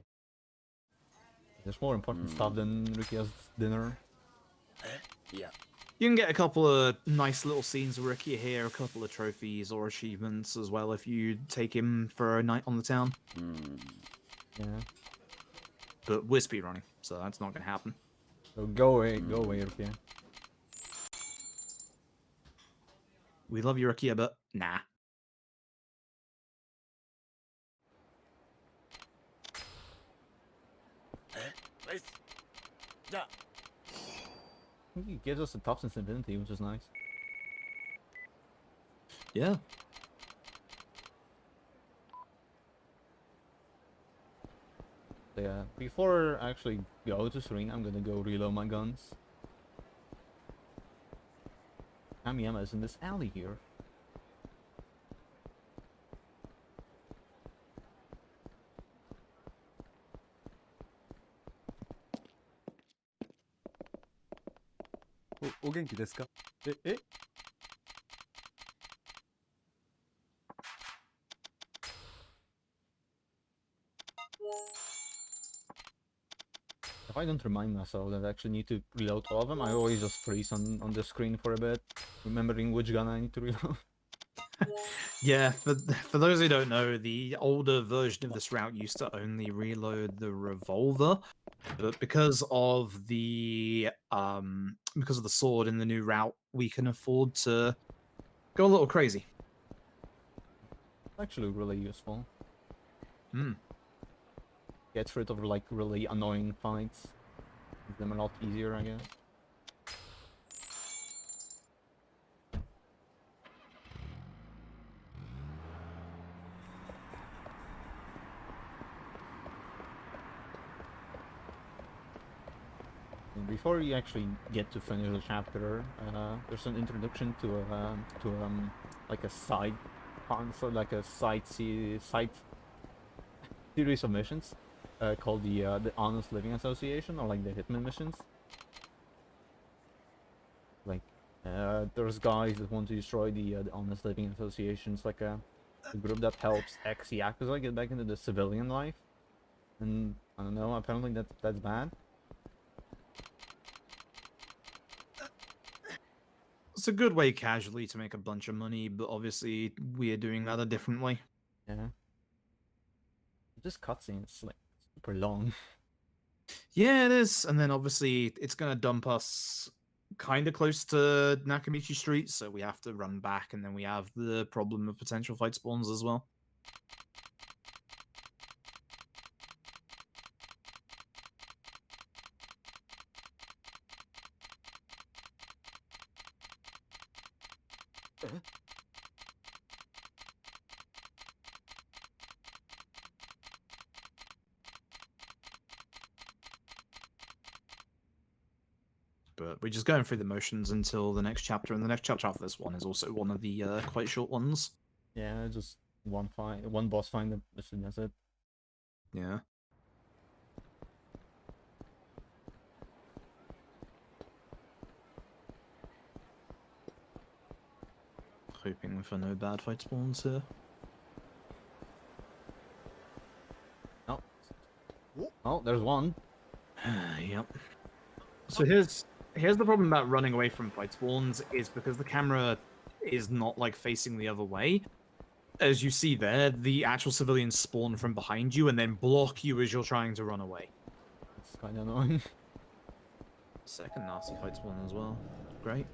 There's more important stuff than Rikyu's dinner. Yeah. You can get a couple of nice little scenes of Ricky here, a couple of trophies or achievements as well if you take him for a night on the town. Yeah. But we're speedrunning, so that's not going to happen. So go away, Rikyu. We love you, Ricky, but nah. I think he gives us a top since Infinity, which is nice. Yeah. So yeah, before I actually go to Serene, I'm gonna go reload my guns. Kamiyama is in this alley here. O genki desu ka? Eh? If I don't remind myself that I actually need to reload all of them, I always just freeze on the screen for a bit, remembering which gun I need to reload. Yeah, for those who don't know, the older version of this route used to only reload the revolver, but because of the sword in the new route, we can afford to go a little crazy. Actually, really useful. Hmm. Gets rid of like really annoying fights. Make them a lot easier, I guess. And before you actually get to finish the chapter, there's an introduction to like a side console, like a side series of missions, called the Honest Living Association, or like the Hitman missions. Like, there's guys that want to destroy the Honest Living Association. It's like a group that helps ex-Yakuza get back into the civilian life. And I don't know, apparently that's bad. It's a good way casually to make a bunch of money, but obviously we are doing that a different way. Yeah. This cutscene's like super long. Yeah, it is. And then obviously it's going to dump us kind of close to Nakamichi Street, so we have to run back, and then we have the problem of potential fight spawns as well. But we're just going through the motions until the next chapter, and the next chapter after this one is also one of the quite short ones. Yeah, just one boss fight, that's it. Yeah. Hoping for no bad fight spawns here. Oh, there's one. Yep. So here's the problem about running away from fight spawns, is because the camera is not like facing the other way. As you see there, the actual civilians spawn from behind you and then block you as you're trying to run away. It's kind of annoying. Second nasty fight spawn as well. Great.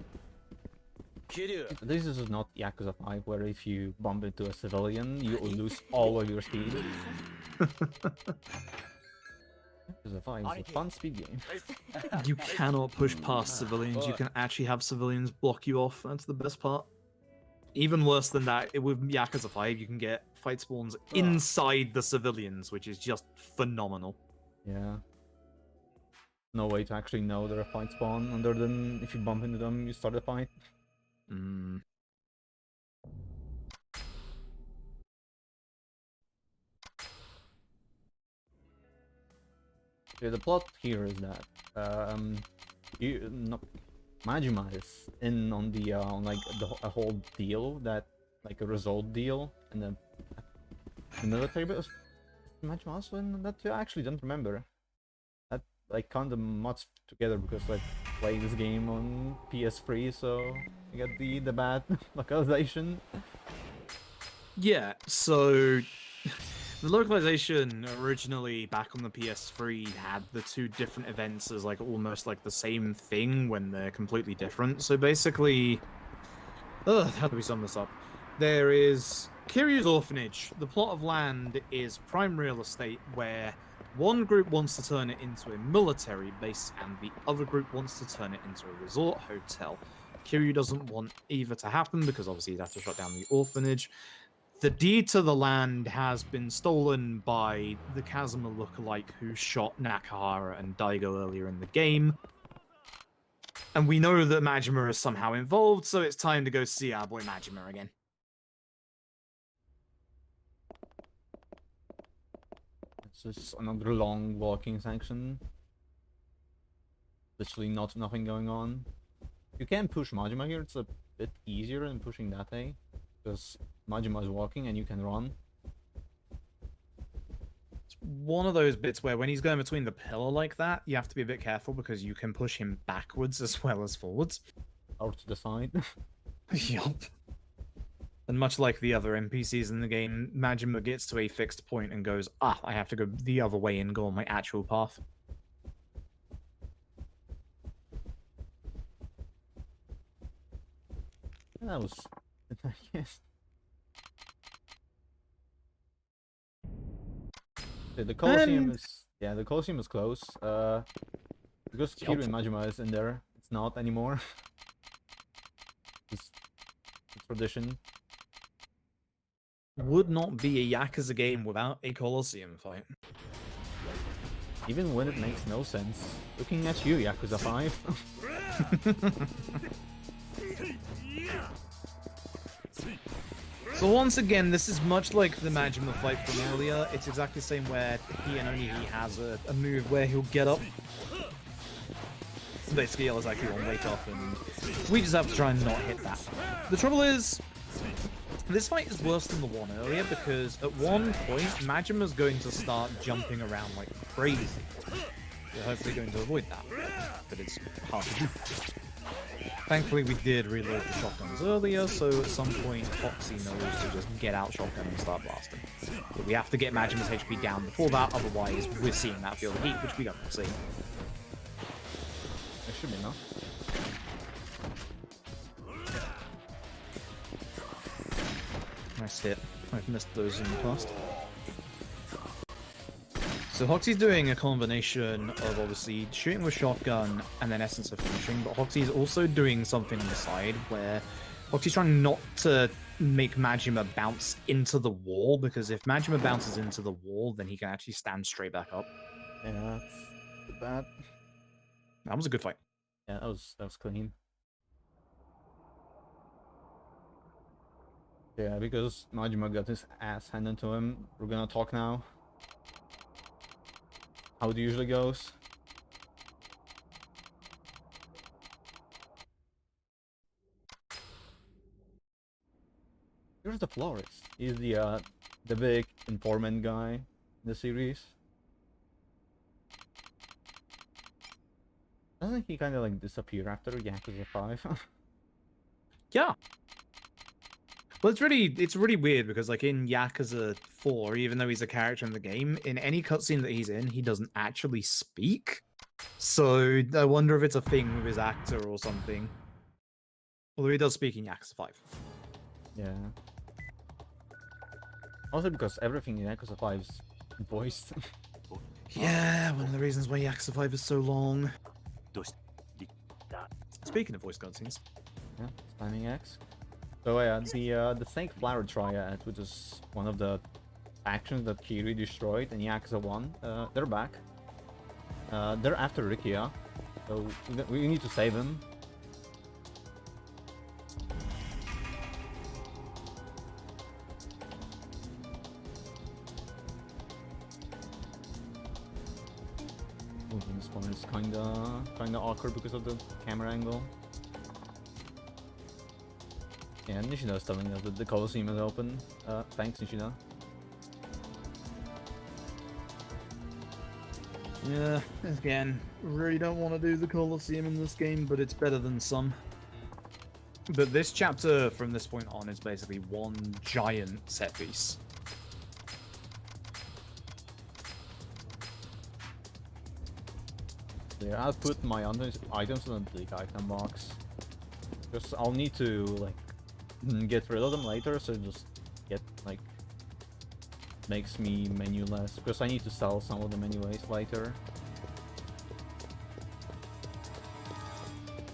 This is not Yakuza 5, where if you bump into a civilian, you lose all of your speed. Yakuza 5 is a fun speed game. You cannot push past civilians. You can actually have civilians block you off. That's the best part. Even worse than that, with Yakuza 5, you can get fight spawns inside the civilians, which is just phenomenal. Yeah. No way to actually know they're a fight spawn, other than if you bump into them, you start a fight. Mm. Yeah, the plot here is that Majima is in on the on like a whole deal, that like a result deal, and then the military bit was Majima also in that too? I actually don't remember. That like kind of much together because I play this game on PS3, so I get the bad localization. Yeah, so the localization originally back on the PS3 had the two different events as like almost like the same thing when they're completely different. So basically, how do we sum this up? There is Kiryu's orphanage. The plot of land is prime real estate where one group wants to turn it into a military base and the other group wants to turn it into a resort hotel. Kiryu doesn't want either to happen because obviously he'd have to shut down the orphanage. The deed to the land has been stolen by the Kazuma lookalike who shot Nakahara and Daigo earlier in the game. And we know that Majima is somehow involved, so it's time to go see our boy Majima again. It's just another long walking section. Literally nothing going on. You can push Majima here, it's a bit easier than pushing Date, because Majima is walking and you can run. It's one of those bits where when he's going between the pillar like that, you have to be a bit careful because you can push him backwards as well as forwards. Or to the side. Yup. And much like the other NPCs in the game, Majima gets to a fixed point and goes, ah, I have to go the other way and go on my actual path. That was, yes. The Colosseum is, yeah, the Colosseum is close. Because Kiryu and Majima is in there, it's not anymore. It's tradition. Would not be a Yakuza game without a Colosseum fight. Even when it makes no sense. Looking at you, Yakuza 5. So once again, this is much like the Majima fight from earlier. It's exactly the same where he and only he has a move where he'll get up. Basically, yell is actually on weight up, and we just have to try and not hit that. The trouble is, this fight is worse than the one earlier because at one point, Majima's going to start jumping around like crazy. We're hopefully going to avoid that, but it's hard to do. Thankfully, we did reload the shotguns earlier, so at some point, Hoxi knows to just get out shotgun and start blasting. But we have to get Majima's HP down before that, otherwise we're seeing that field of heat, which we don't want to see. There should be enough. Nice hit. I've missed those in the past. So Hoxi's doing a combination of obviously shooting with shotgun and then essence of finishing, but Hoxi's also doing something on the side where Hoxi's trying not to make Majima bounce into the wall, because if Majima bounces into the wall, then he can actually stand straight back up. Yeah, that's bad. That was a good fight. Yeah, that was clean. Yeah, because Majima got his ass handed to him, we're gonna talk now. How it usually goes. Here's the florist. He's the big informant guy in the series. Doesn't he kind of like disappear after Yakuza 5? Yeah. Well, it's really weird because like in Yakuza 4, even though he's a character in the game, in any cutscene that he's in, he doesn't actually speak. So I wonder if it's a thing with his actor or something. Although he does speak in Yakuza 5. Yeah. Also because everything in Yakuza 5 is voiced. Yeah, one of the reasons why Yakuza 5 is so long. Speaking of voice cutscenes. Yeah, spamming X. So yeah, the Snake Flower Triad, which is one of the factions that Kiryu destroyed in Yakuza 1, they're back. They're after Rikia, so we need to save him. This one is kinda awkward because of the camera angle. Yeah, Nishino's telling us that the Colosseum is open. Thanks, Nishino. Yeah, again, really don't want to do the Colosseum in this game, but it's better than some. But this chapter, from this point on, is basically one giant set piece. Yeah, I'll put my items in the item box. Because I'll need to, like, get rid of them later, so just get, like, makes me menu-less. Because I need to sell some of them anyways later.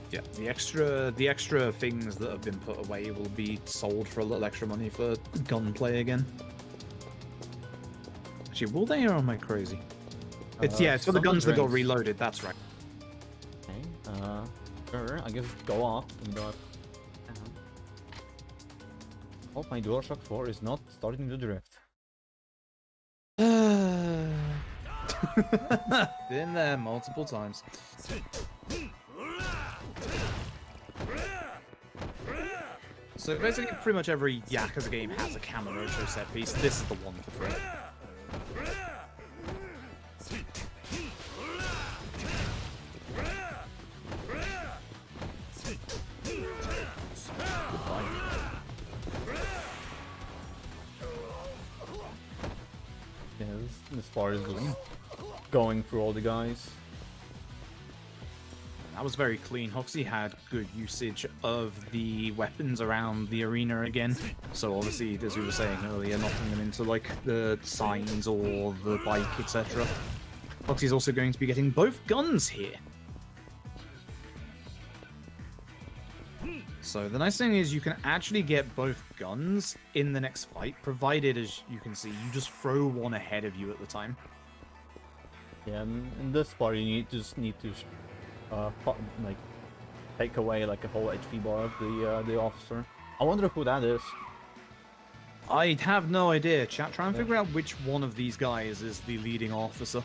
Yeah, the extra things that have been put away will be sold for a little extra money for gunplay again. Actually, will they, or am I crazy? It's it's for the guns that got reloaded, that's right. Okay, sure, I guess go off and go up. Hope my DualShock 4 is not starting to drift. Been there multiple times. So basically, pretty much every Yakuza game has a Kamurocho set piece. This is the one for free. Yeah, this part is just going through all the guys. That was very clean. Hoxi had good usage of the weapons around the arena again. So obviously, as we were saying earlier, knocking them into like the signs or the bike, etc. Hoxi's also going to be getting both guns here. So the nice thing is you can actually get both guns in the next fight, provided, as you can see, you just throw one ahead of you at the time. Yeah, in this part you just need to like take away like a whole HP bar of the officer. I wonder who that is. I have no idea, chat. Try and figure out which one of these guys is the leading officer.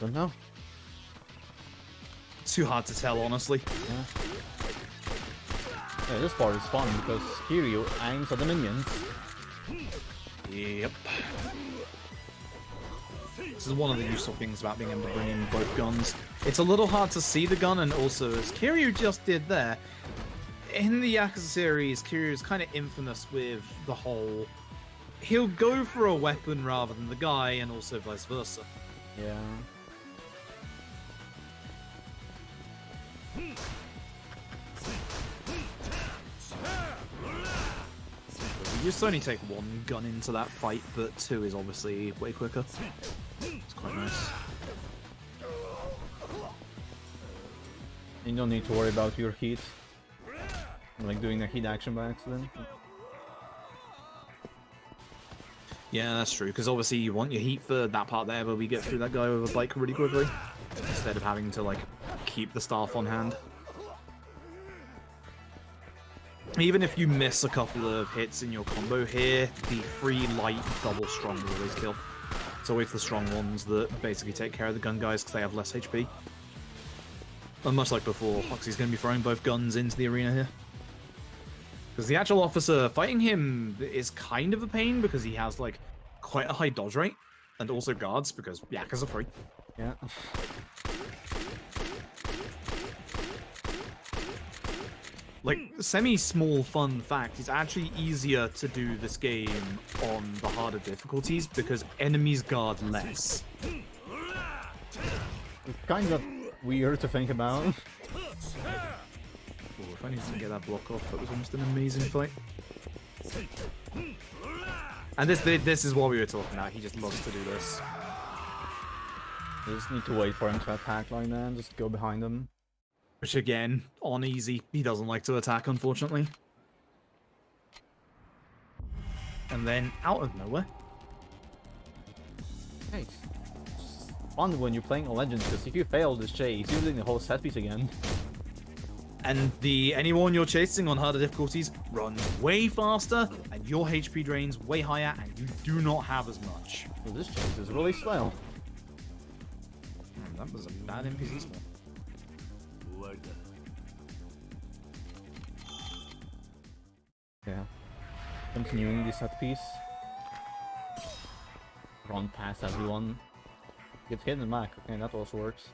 Don't know. Too hard to tell, honestly. Yeah, this part is fun because Kiryu aims at the minions. Yep. This is one of the useful things about being able to bring in both guns. It's a little hard to see the gun, and also, as Kiryu just did there, in the Yakuza series, Kiryu is kind of infamous with the whole... He'll go for a weapon rather than the guy, and also vice versa. Yeah. You just only take one gun into that fight, but two is obviously way quicker. It's quite nice. You don't need to worry about your heat. Like doing a heat action by accident. Yeah, that's true, because obviously you want your heat for that part there, but we get through that guy with a bike really quickly, instead of having to, like, keep the staff on hand. Even if you miss a couple of hits in your combo here, the free light double strong will always kill. It's always the strong ones that basically take care of the gun guys because they have less HP. And much like before, Hoxi's going to be throwing both guns into the arena here. Because the actual officer, fighting him is kind of a pain because he has, like, quite a high dodge rate. And also guards, because Yakuza are free. Yeah. Like, semi-small fun fact, it's actually easier to do this game on the harder difficulties because enemies guard less. It's kind of weird to think about. Ooh, if I need to get that block off, that was almost an amazing fight. And this is what we were talking about, he just loves to do this. You just need to wait for him to attack like that and just go behind him. Which again, on easy, he doesn't like to attack, unfortunately. And then, out of nowhere... Hey, it's fun when you're playing a legend, because if you fail this chase, you're doing the whole set piece again. And anyone you're chasing on harder difficulties runs way faster, and your HP drains way higher, and you do not have as much. So this chase is really slow. That was a bad NPC spot. Yeah. Continuing the set piece. Run past everyone. Get hit in the back. Okay, that also works.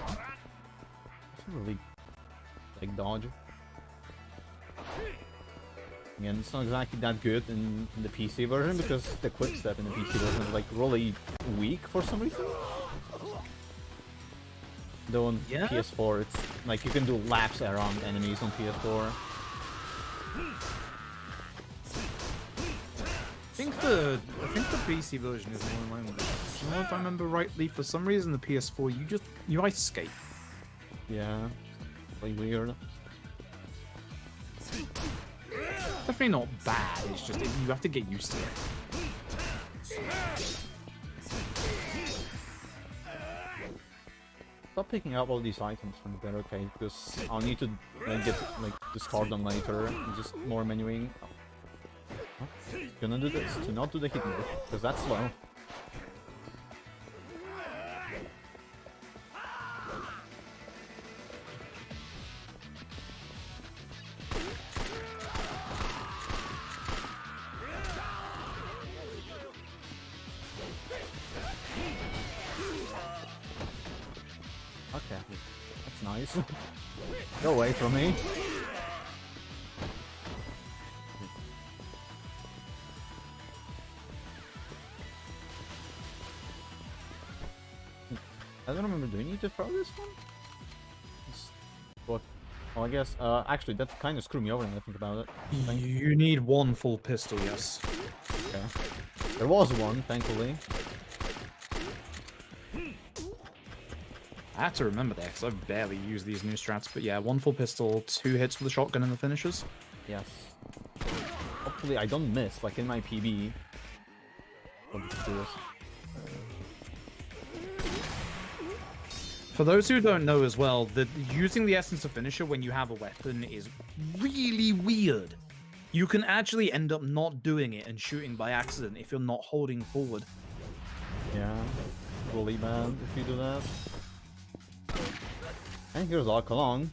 It's really like dodge. Again, it's not exactly that good in the PC version because the quick step in the PC version is like really weak for some reason. Though on PS4, it's like you can do laps around enemies on PS4. I think the PC version is more in line with it. So if I remember rightly, for some reason the PS4 you ice skate. Yeah, like weird. Definitely not bad. It's just you have to get used to it. Stop picking up all these items from there, okay? Because I'll need to discard them later. And just more menuing. Oh. Gonna do this to not do the hit move, because that's slow. Okay, that's nice. Go away from me. I don't remember. Do we need to throw this one? What? Well, I guess. Actually, that kind of screwed me over when I think about it. You need one full pistol, yes. Okay. There was one, thankfully. I had to remember that because I've barely used these new strats, but yeah, one full pistol, 2 hits with the shotgun in the finishers. Yes. Hopefully, I don't miss like in my PB. Let's do this. For those who don't know as well, that using the essence of finisher when you have a weapon is really weird. You can actually end up not doing it and shooting by accident if you're not holding forward. Yeah, really bad if you do that. And here's Alcalon.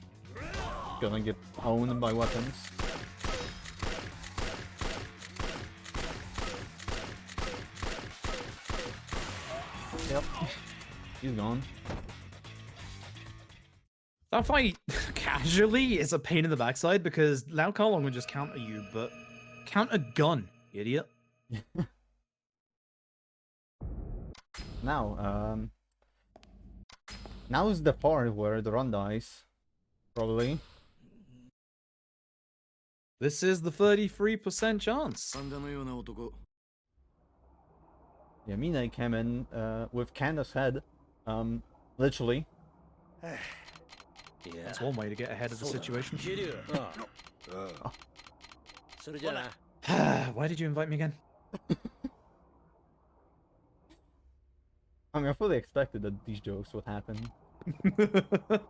Gonna get owned by weapons. Yep, he's gone. That fight, casually, is a pain in the backside because Lao Kalong would just counter you, but count a gun, idiot. Now, now is the part where the run dies, probably. This is the 33% chance. Yeah, Mine came in with Candace's head, literally. That's one way to get ahead of the situation. Why did you invite me again? I mean, I fully expected that these jokes would happen. Part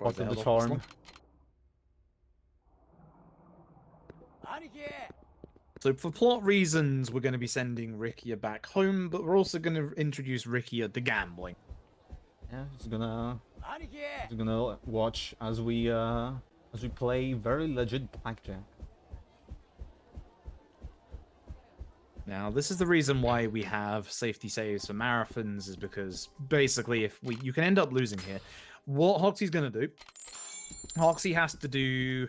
of the held off charm. this So for plot reasons, we're going to be sending Rikia back home, but we're also going to introduce Rikia to gambling. Yeah, he's gonna watch as we play very legit blackjack. Now, this is the reason why we have safety saves for marathons, is because basically if you can end up losing here. What Hoxi's going to do, Hoxi has to do,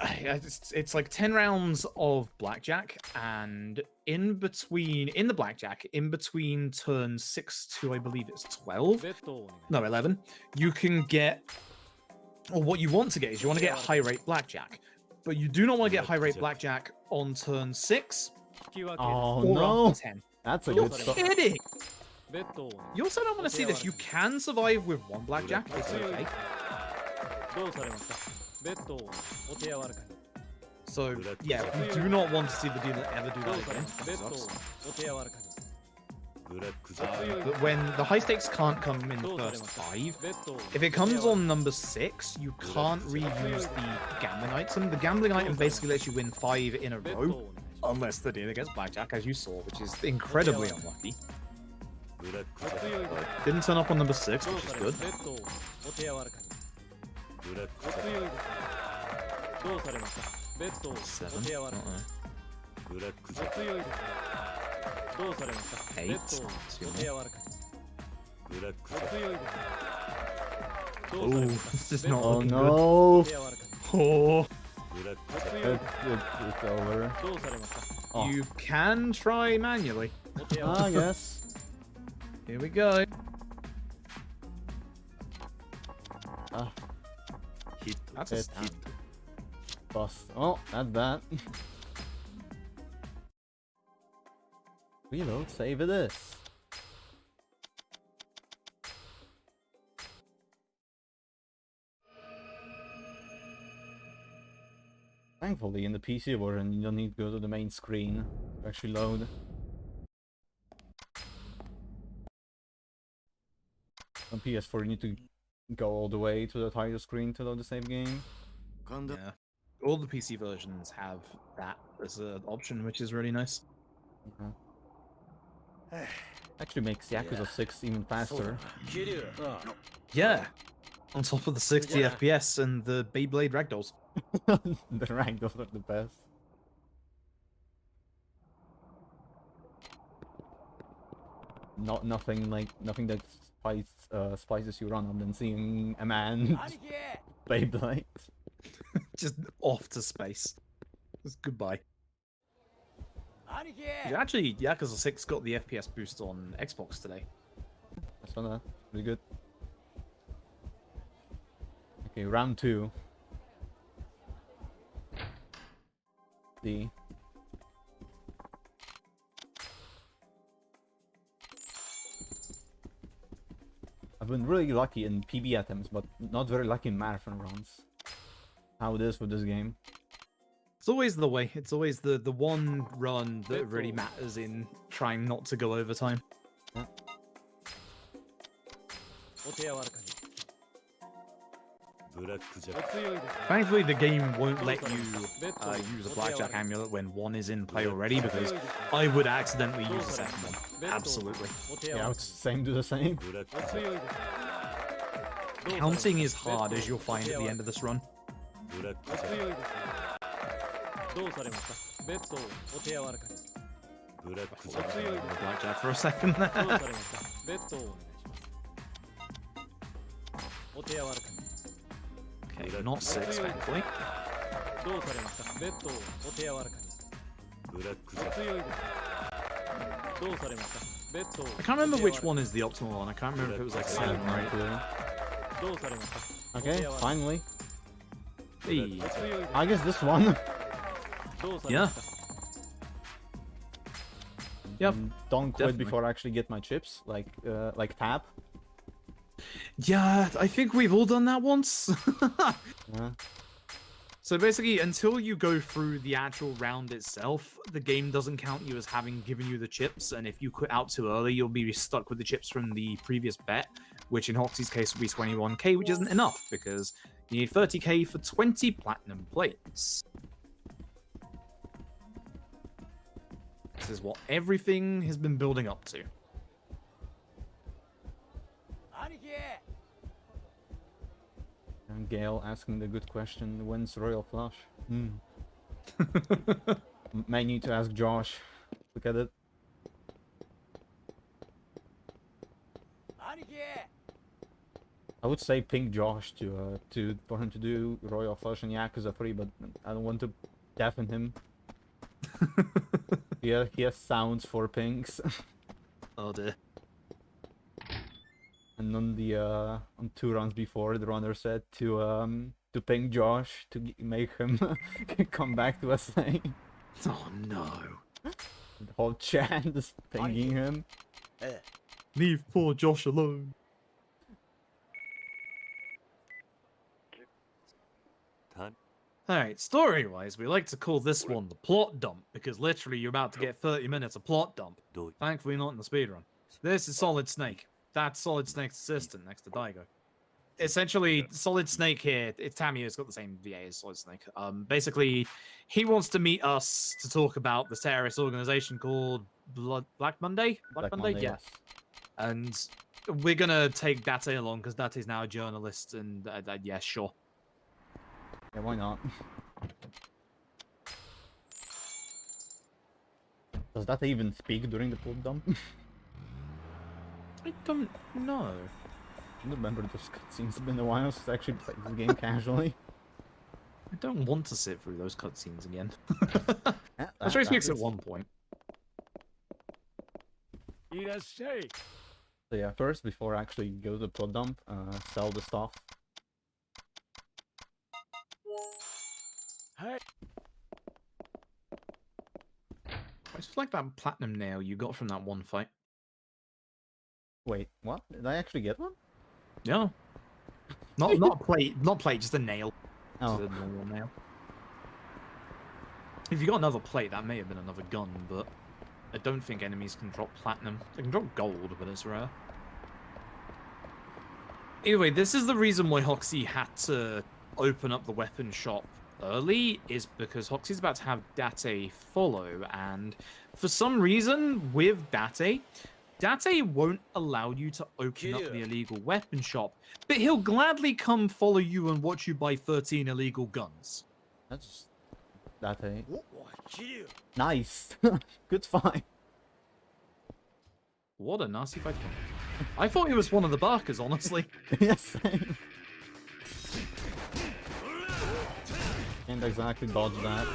it's like 10 rounds of blackjack, and in the blackjack, in between turn 6 to, I believe it's 12, no, 11, you can get, or what you want to get is you want to get high rate blackjack, but you do not want to get high rate blackjack on turn 6 Oh or no! after 10. That's a You're good start. kidding! You also don't want to see this. You can survive with one blackjack. It's okay. So, yeah, we do not want to see the dealer ever do that again. But when the high stakes can't come in the first 5, if it comes on number 6, you can't reuse the gambling item. The gambling item basically lets you win 5 in a row, unless the dealer gets blackjack, as you saw, which is incredibly unlucky. Didn't turn up on number 6, which is good. 7. Uh-oh. 8. 2. Oh, this is not looking no! good. Oh. It's over. Oh. You can try manually. I guess. Here we go. That's a Hit. stab. Bust. Oh, that's that. Reload, save this. Thankfully, in the PC version, you don't need to go to the main screen to actually load. On PS4, you need to go all the way to the title screen to load the save game. Yeah. All the PC versions have that as an option, which is really nice. Actually makes Yakuza 6 even faster. Yeah. On top of the 60 FPS and the Beyblade ragdolls. The ragdolls are the best. Nothing that spices you run up than seeing a man Beyblade. Just off to space. Just goodbye. Actually, Yakuza 6 got the FPS boost on Xbox today. I saw that. Pretty good. Okay, round 2. D. I've been really lucky in PB attempts, but not very lucky in marathon runs. How it is with this game. It's always the way. It's always the one run that really matters in trying not to go overtime. Yeah. Thankfully, the game won't let you use a blackjack amulet when one is in play already, because I would accidentally use the second one. Absolutely. Yeah, it's same to the same. Counting is hard, as you'll find at the end of this run. Blackjack for a second there. Okay, not 6, thankfully. I can't remember which one is the optimal one. I can't remember if it was like 7 or 8. Okay, finally. Hey. I guess this one. Yeah. Yep. Don't quit Definitely. before I actually get my chips, like tap. Yeah, I think we've all done that once. Yeah. So basically, until you go through the actual round itself, the game doesn't count you as having given you the chips, and if you quit out too early, you'll be stuck with the chips from the previous bet, which in Hoxi's case would be 21k, which isn't enough, because you need 30k for 20 platinum plates. This is what everything has been building up to. And Gale asking the good question, when's Royal Flush? May need to ask Josh. Look at it. I would say ping Josh for him to do Royal Flush and Yakuza 3, but I don't want to deafen him. Yeah, he has sounds for pings. Oh dear. And on the on 2 runs before, the runner said to ping Josh to make him come back to us saying. Oh no. The whole chat is pinging him. Leave poor Josh alone. Alright, story-wise, we like to call this one the plot dump, because literally you're about to get 30 minutes of plot dump. Thankfully not in the speedrun. This is Solid Snake. That's Solid Snake's assistant next to Daigo. Essentially, Solid Snake here, it's Tamio's got the same VA as Solid Snake. Basically, he wants to meet us to talk about the terrorist organization called Black Monday? Black Monday? Yeah. Yes. And we're gonna take Date along, because Date's now a journalist, and yeah, sure. Yeah, why not? Does that even speak during the plot dump? I don't know. I don't remember those cutscenes. It's been a while since I actually played this game casually. I don't want to sit through those cutscenes again. Yeah, I'm sure he speaks at is- one point. So yeah, first, before I actually go to the plot dump, sell the stuff. It's like that platinum nail you got from that one fight. Wait, what? Did I actually get one? Yeah. Not plate, just a nail. Oh. Just a normal nail. If you got another plate, that may have been another gun, but I don't think enemies can drop platinum. They can drop gold, but it's rare. Anyway, this is the reason why Hoxi had to open up the weapon shop early, is because Hoxi's about to have Date follow, and for some reason, with Date won't allow you to open up the illegal weapon shop, but he'll gladly come follow you and watch you buy 13 illegal guns. That's... that a... Nice! Good fight! What a nasty fight. I thought he was one of the Barkers, honestly. Yes, same. Can't exactly dodge that.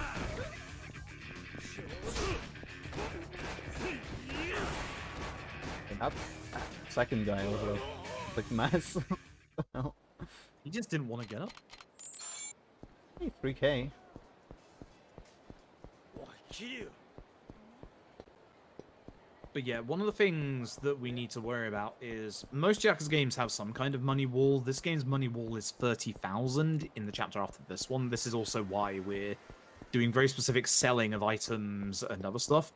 And that second guy was like like mess. He just didn't want to get up. Hey, 3K. But yeah, one of the things that we need to worry about is most Yakuza games have some kind of money wall. This game's money wall is 30,000 in the chapter after this one. This is also why we're doing very specific selling of items and other stuff.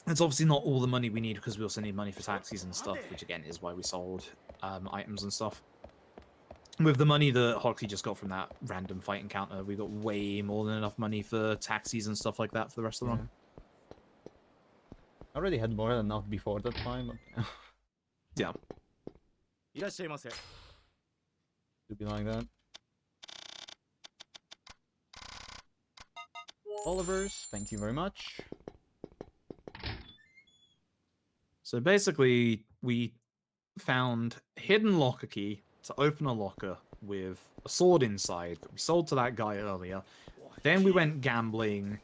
It's obviously not all the money we need because we also need money for taxis and stuff, which again is why we sold items and stuff. With the money that Hoxi just got from that random fight encounter, we got way more than enough money for taxis and stuff like that for the rest of the run. I already had more than enough before that time. But Yeah. Irashaimase. to be like that. Olivers, thank you very much. So basically, we found a hidden locker key to open a locker with a sword inside that we sold to that guy earlier. Then we went gambling,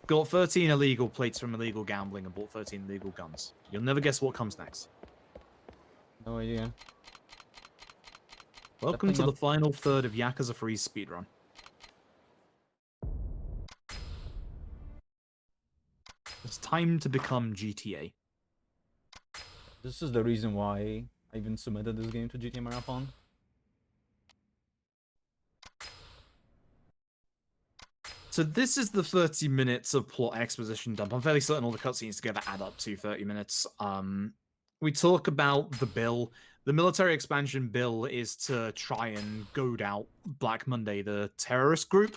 got 13 illegal plates from illegal gambling, and bought 13 illegal guns. You'll never guess what comes next. No idea. Welcome to Definitely the final third of Yakuza 3's speedrun. It's time to become GTA. This is the reason why I even submitted this game to GTAMarathon. So this is the 30 minutes of plot exposition dump. I'm fairly certain all the cutscenes together add up to 30 minutes. We talk about the bill. The military expansion bill is to try and goad out Black Monday, the terrorist group,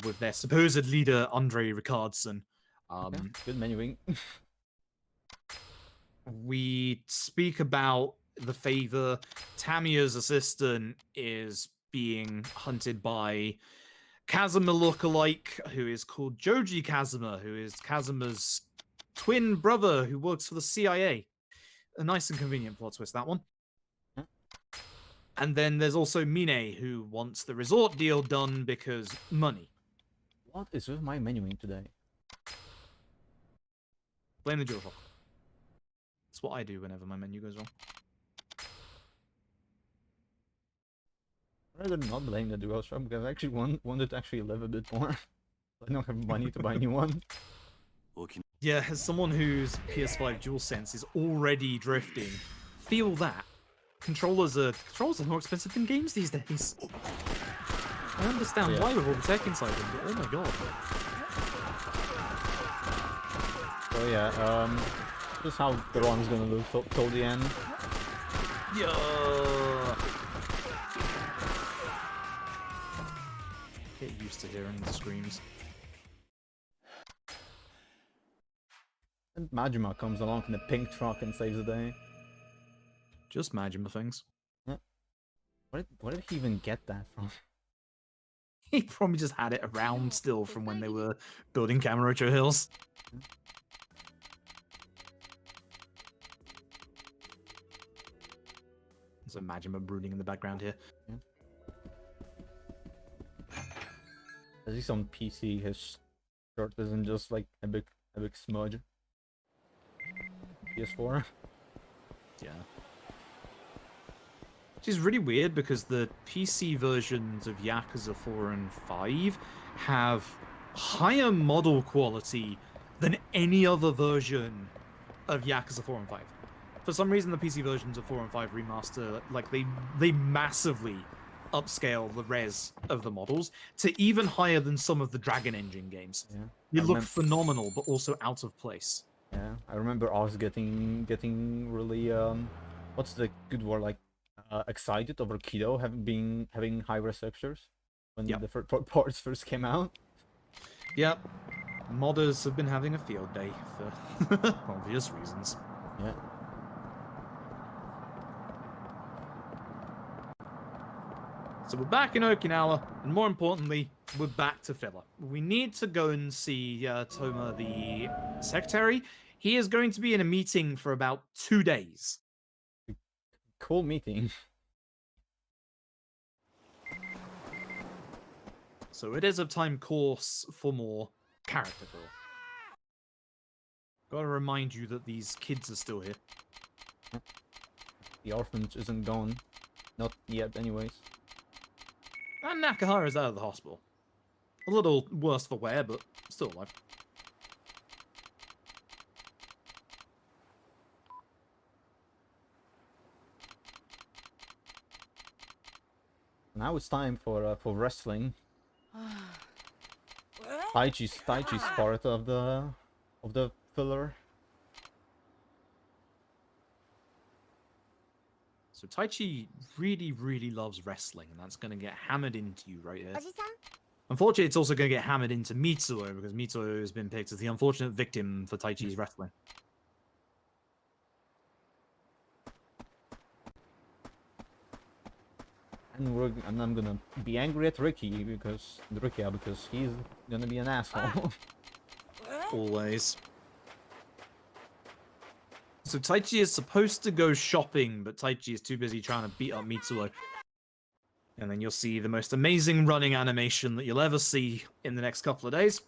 with their supposed leader, Andre Ricardson. Okay, good menuing. We speak about the favor. Tamiya's assistant is being hunted by Kazuma lookalike, who is called Joji Kazuma, who is Kazuma's twin brother who works for the CIA. A nice and convenient plot twist, that one. Yeah. And then there's also Mine, who wants the resort deal done because money. What is with my menuing today? Blame the DualShock. That's what I do whenever my menu goes wrong. I'd rather not blame the DualShock because I actually wanted to actually live a bit more. I don't have money to buy a new one. Yeah, as someone whose PS5 DualSense is already drifting, feel that. Controllers are more expensive than games these days. I understand Yeah. why with all the tech inside them, but oh my god. So yeah, this is how the run's gonna look till the end. Yeah. Get used to hearing the screams. And Majima comes along in a pink truck and saves the day. Just Majima things. Where did he even get that from? He probably just had it around still from when they were building Kamurocho Hills. There's a Majima brooding in the background here. I see some PC, his shirt isn't just like a big smudge. PS4. Yeah. Which is really weird because the PC versions of Yakuza 4 and 5 have higher model quality than any other version of Yakuza 4 and 5. For some reason, the PC versions of 4 and 5 remaster, like, they massively upscale the res of the models to even higher than some of the Dragon Engine games. Yeah. They I look remem- phenomenal, but also out of place. Yeah, I remember us getting really what's the good word, like excited over Kido having high res textures when Yep. the first parts first came out. Yep. Modders have been having a field day for obvious reasons. Yeah. So we're back in Okinawa, and more importantly, we're back to filler. We need to go and see Toma, the secretary. He is going to be in a meeting for about 2 days. Cool meeting. So it is a time course for more character fill. Gotta remind you that these kids are still here. the orphanage isn't gone. Not yet, anyways. And Nakahara's out of the hospital. A little worse for wear, but still alive. Now it's time for wrestling. Taichi's part of the filler. So Taichi really, really loves wrestling, and that's going to get hammered into you right here. Unfortunately, it's also going to get hammered into Mitsuo, because Mitsuo has been picked as the unfortunate victim for Taichi's wrestling. And I'm gonna be angry at Ricky because he's gonna be an asshole. Always. So Taichi is supposed to go shopping, but Taichi is too busy trying to beat up Mitsuo. And then you'll see the most amazing running animation that you'll ever see in the next couple of days.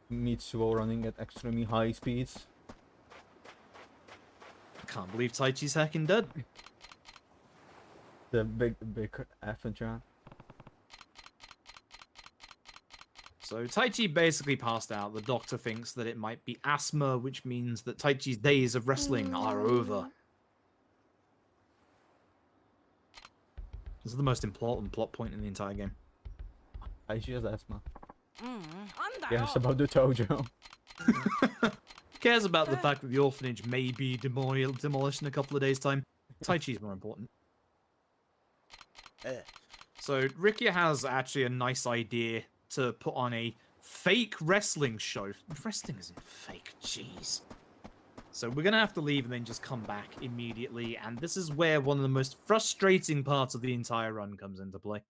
Mitsuo running at extremely high speeds. I can't believe Taichi's hacking dead. The big F in chat. So Taichi basically passed out. The doctor thinks that it might be asthma, which means that Taichi's days of wrestling are over. This is the most important plot point in the entire game. Taichi has asthma. Cares about the Tojo. Who cares about the fact that the orphanage may be demolished in a couple of days' time? Taichi's more important. So Ricky has actually a nice idea to put on a fake wrestling show. Wrestling isn't fake, jeez. So we're going to have to leave and then just come back immediately. And this is where one of the most frustrating parts of the entire run comes into play.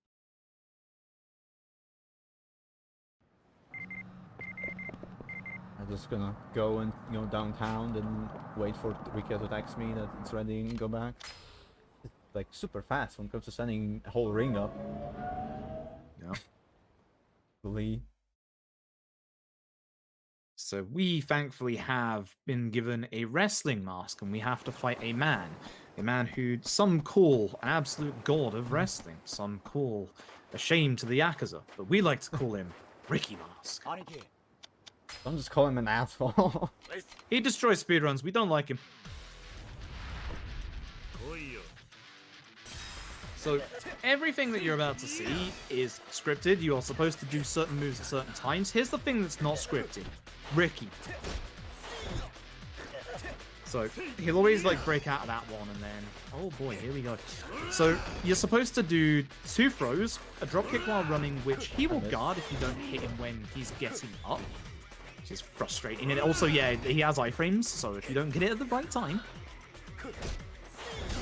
I'm just gonna go and downtown and wait for Ricky to text me that it's ready and go back. It's like super fast when it comes to setting a whole ring up. Yeah. Lee. So we thankfully have been given a wrestling mask, and we have to fight a man who some call an absolute god of wrestling, some call a shame to the Yakuza, but we like to call him Ricky Mask. Don't just call him an asshole. He destroys speedruns, we don't like him. So everything that you're about to see is scripted. You are supposed to do certain moves at certain times. Here's the thing that's not scripted. Ricky. So he'll always like break out of that one and then, oh boy, here we go. So you're supposed to do 2 throws, a drop kick while running, which he will guard if you don't hit him when he's getting up, which is frustrating. And also, yeah, he has iframes, so if you don't get it at the right time,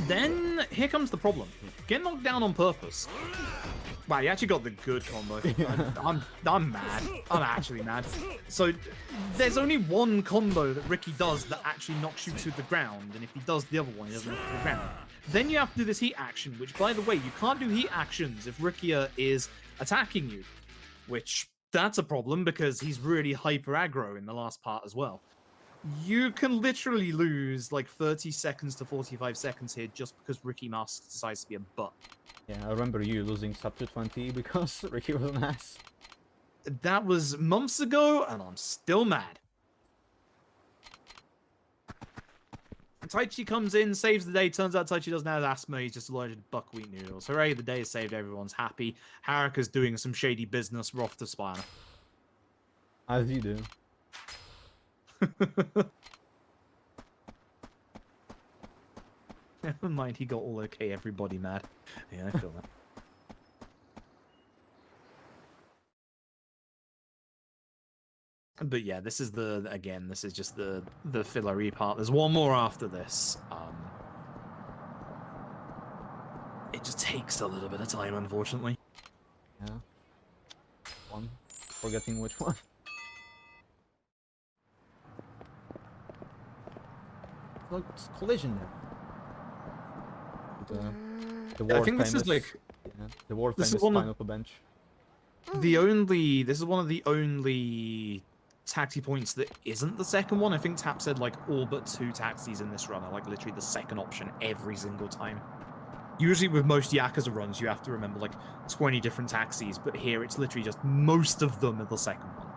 then here comes the problem. Get knocked down on purpose. Wow, you actually got the good combo. I'm mad. I'm actually mad. So there's only one combo that Ricky does that actually knocks you to the ground, and if he does the other one, he doesn't knock you to the ground. Then you have to do this heat action, which, by the way, you can't do heat actions if Ricky is attacking you, which that's a problem because he's really hyper aggro in the last part as well. You can literally lose like 30 seconds to 45 seconds here just because Ricky Mask decides to be a butt. Yeah, I remember you losing sub to 20 because Ricky was an ass. That was months ago, and I'm still mad. Taichi comes in, saves the day. Turns out Taichi doesn't have asthma. He's just allergic to buckwheat noodles. Hooray, the day is saved. Everyone's happy. Haruka's doing some shady business. We're off to Spina. As you do. Never mind, he got all okay. Everybody mad. Yeah, I feel that. But yeah, this is this is just the fillery part. There's one more after this. It just takes a little bit of time, unfortunately. Yeah. One. Forgetting which one. Look, it's collision there. The I think this is like the world this famous is one of- Spinal bench. this is one of the only taxi points that isn't the second one. I think Tap said like all but 2 taxis in this run are like literally the second option every single time. Usually with most Yakuza runs, you have to remember like 20 different taxis, but here it's literally just most of them are the second one.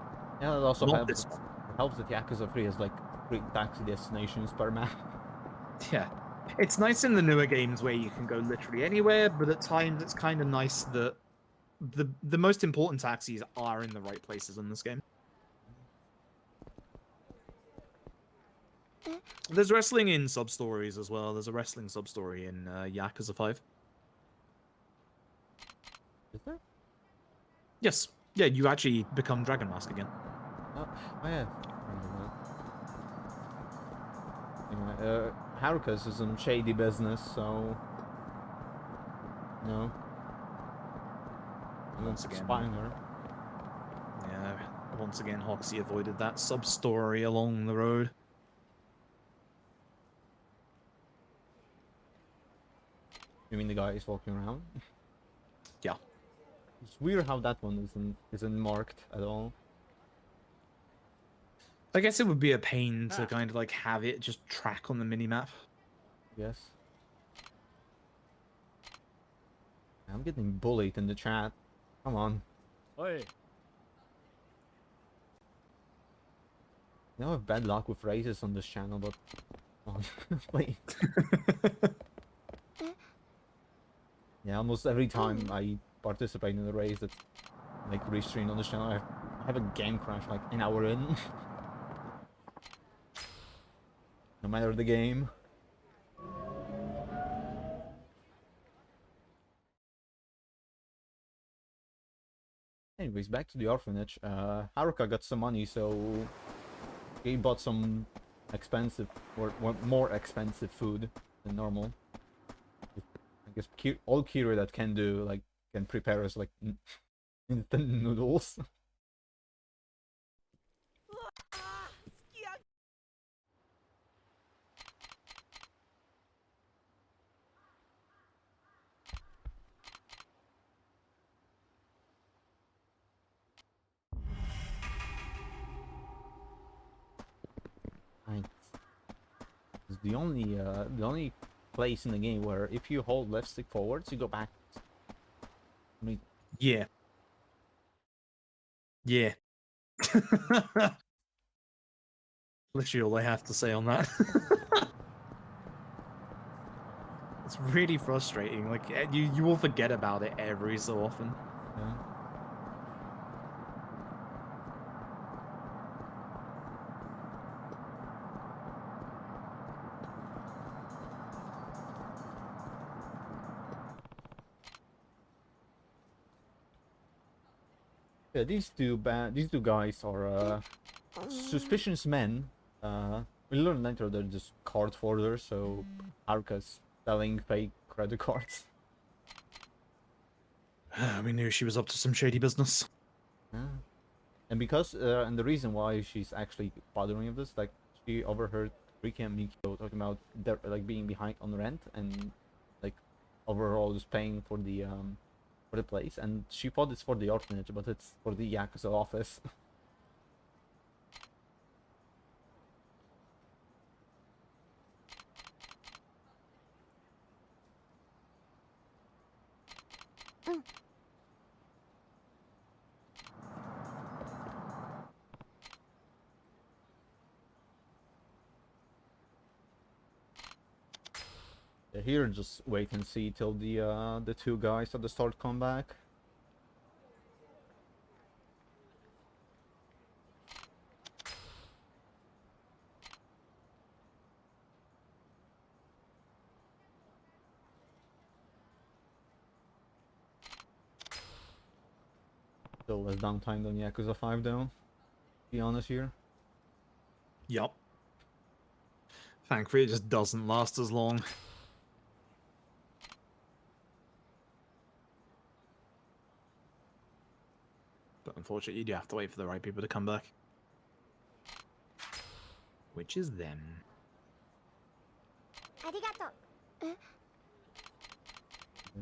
Yeah, it also Not helps. this one. It helps that Yakuza 3 has like 3 taxi destinations per map. Yeah. It's nice in the newer games where you can go literally anywhere, but at times it's kind of nice that the most important taxis are in the right places in this game. There's wrestling in sub-stories as well. There's a wrestling sub-story in Yakuza 5. Is there? Yes. Yeah, you actually become Dragon Mask again. Oh yeah. Anyway, Haruka's is some shady business, so... No. Once again. Spying her. Yeah, once again, Hoxi avoided that sub-story along the road. You mean the guy is walking around? Yeah. It's weird how that one isn't marked at all. I guess it would be a pain to kind of like have it just track on the minimap. Yes. I'm getting bullied in the chat. Come on. Oi. You know, I have bad luck with races on this channel, but... Come on, wait. Yeah, almost every time I participate in a race that's like restreamed on the channel, I have a game crash like an hour in. No matter the game. Anyways, back to the orphanage. Haruka got some money, so he bought some expensive, or more expensive food than normal. I guess all Kira that can do, like, can prepare us like instant noodles. Right. It's the only place in the game where if you hold left stick forwards, you go back. I mean, Yeah. Yeah. Literally all I have to say on that. It's really frustrating. Like you will forget about it every so often. yeah. Yeah, these two guys are suspicious men. We learn later they're just card hoarders, so Haruka's selling fake credit cards. We knew she was up to some shady business. Yeah. And because and the reason why she's actually bothering with this, like she overheard Riki and Mikio talking about their like being behind on rent and like overall just paying for the place, and she thought it's for the orphanage, but it's for the Yakuza office. Here, just wait and see till the two guys at the start come back. Still less downtime than Yakuza 5 though. Be honest here. Yup. Thankfully, it just doesn't last as long. But unfortunately, you do have to wait for the right people to come back. Which is them.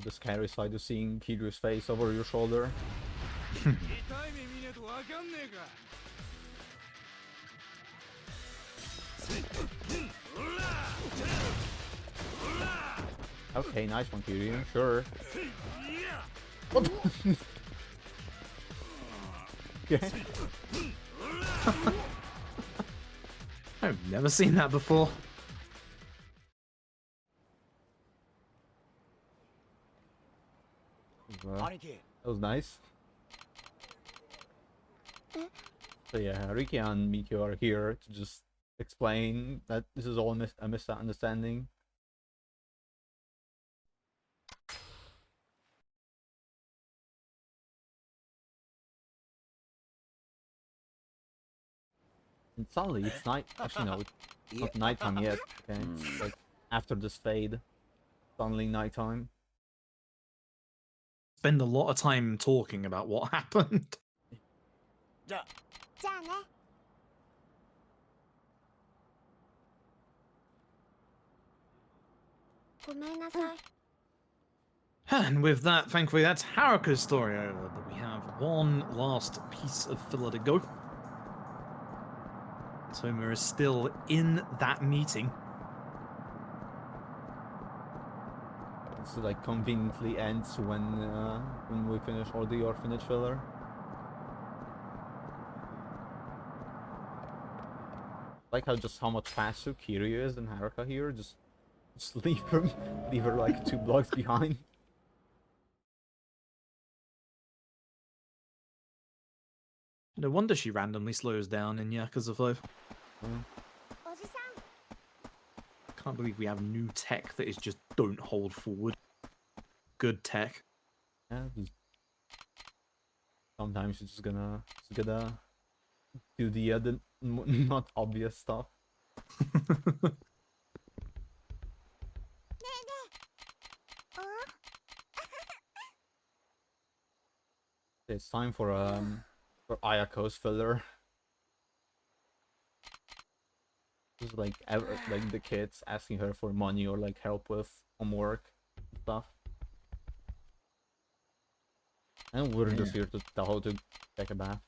The scary side of seeing Kiryu's face over your shoulder. Okay, nice one, Kiryu. Sure. What? Okay. I've never seen that before. Aniki. That was nice. So yeah, Riki and Mikio are here to just explain that this is all a misunderstanding. And suddenly it's night. Actually, no, it's not nighttime yet. Okay, it's like after this fade, suddenly nighttime. Spend a lot of time talking about what happened. じゃあじゃあね。ごめんなさい。 And with that, thankfully, that's Haruka's story over. But we have one last piece of filler to go. Toma is still in that meeting. It's like conveniently ends when we finish all the orphanage filler. Like how much faster Kiryu is than Haruka here. Just leave her like 2 blocks behind. No wonder she randomly slows down in Yakuza 5. Yeah. おじさん。 Can't believe we have new tech that is just don't hold forward. Good tech. Yeah, sometimes you're just gonna do the not obvious stuff. うん？ It's time for Ayako's filler. Just like like the kids asking her for money or like help with homework and stuff. And we're just here to tell her to take a bath.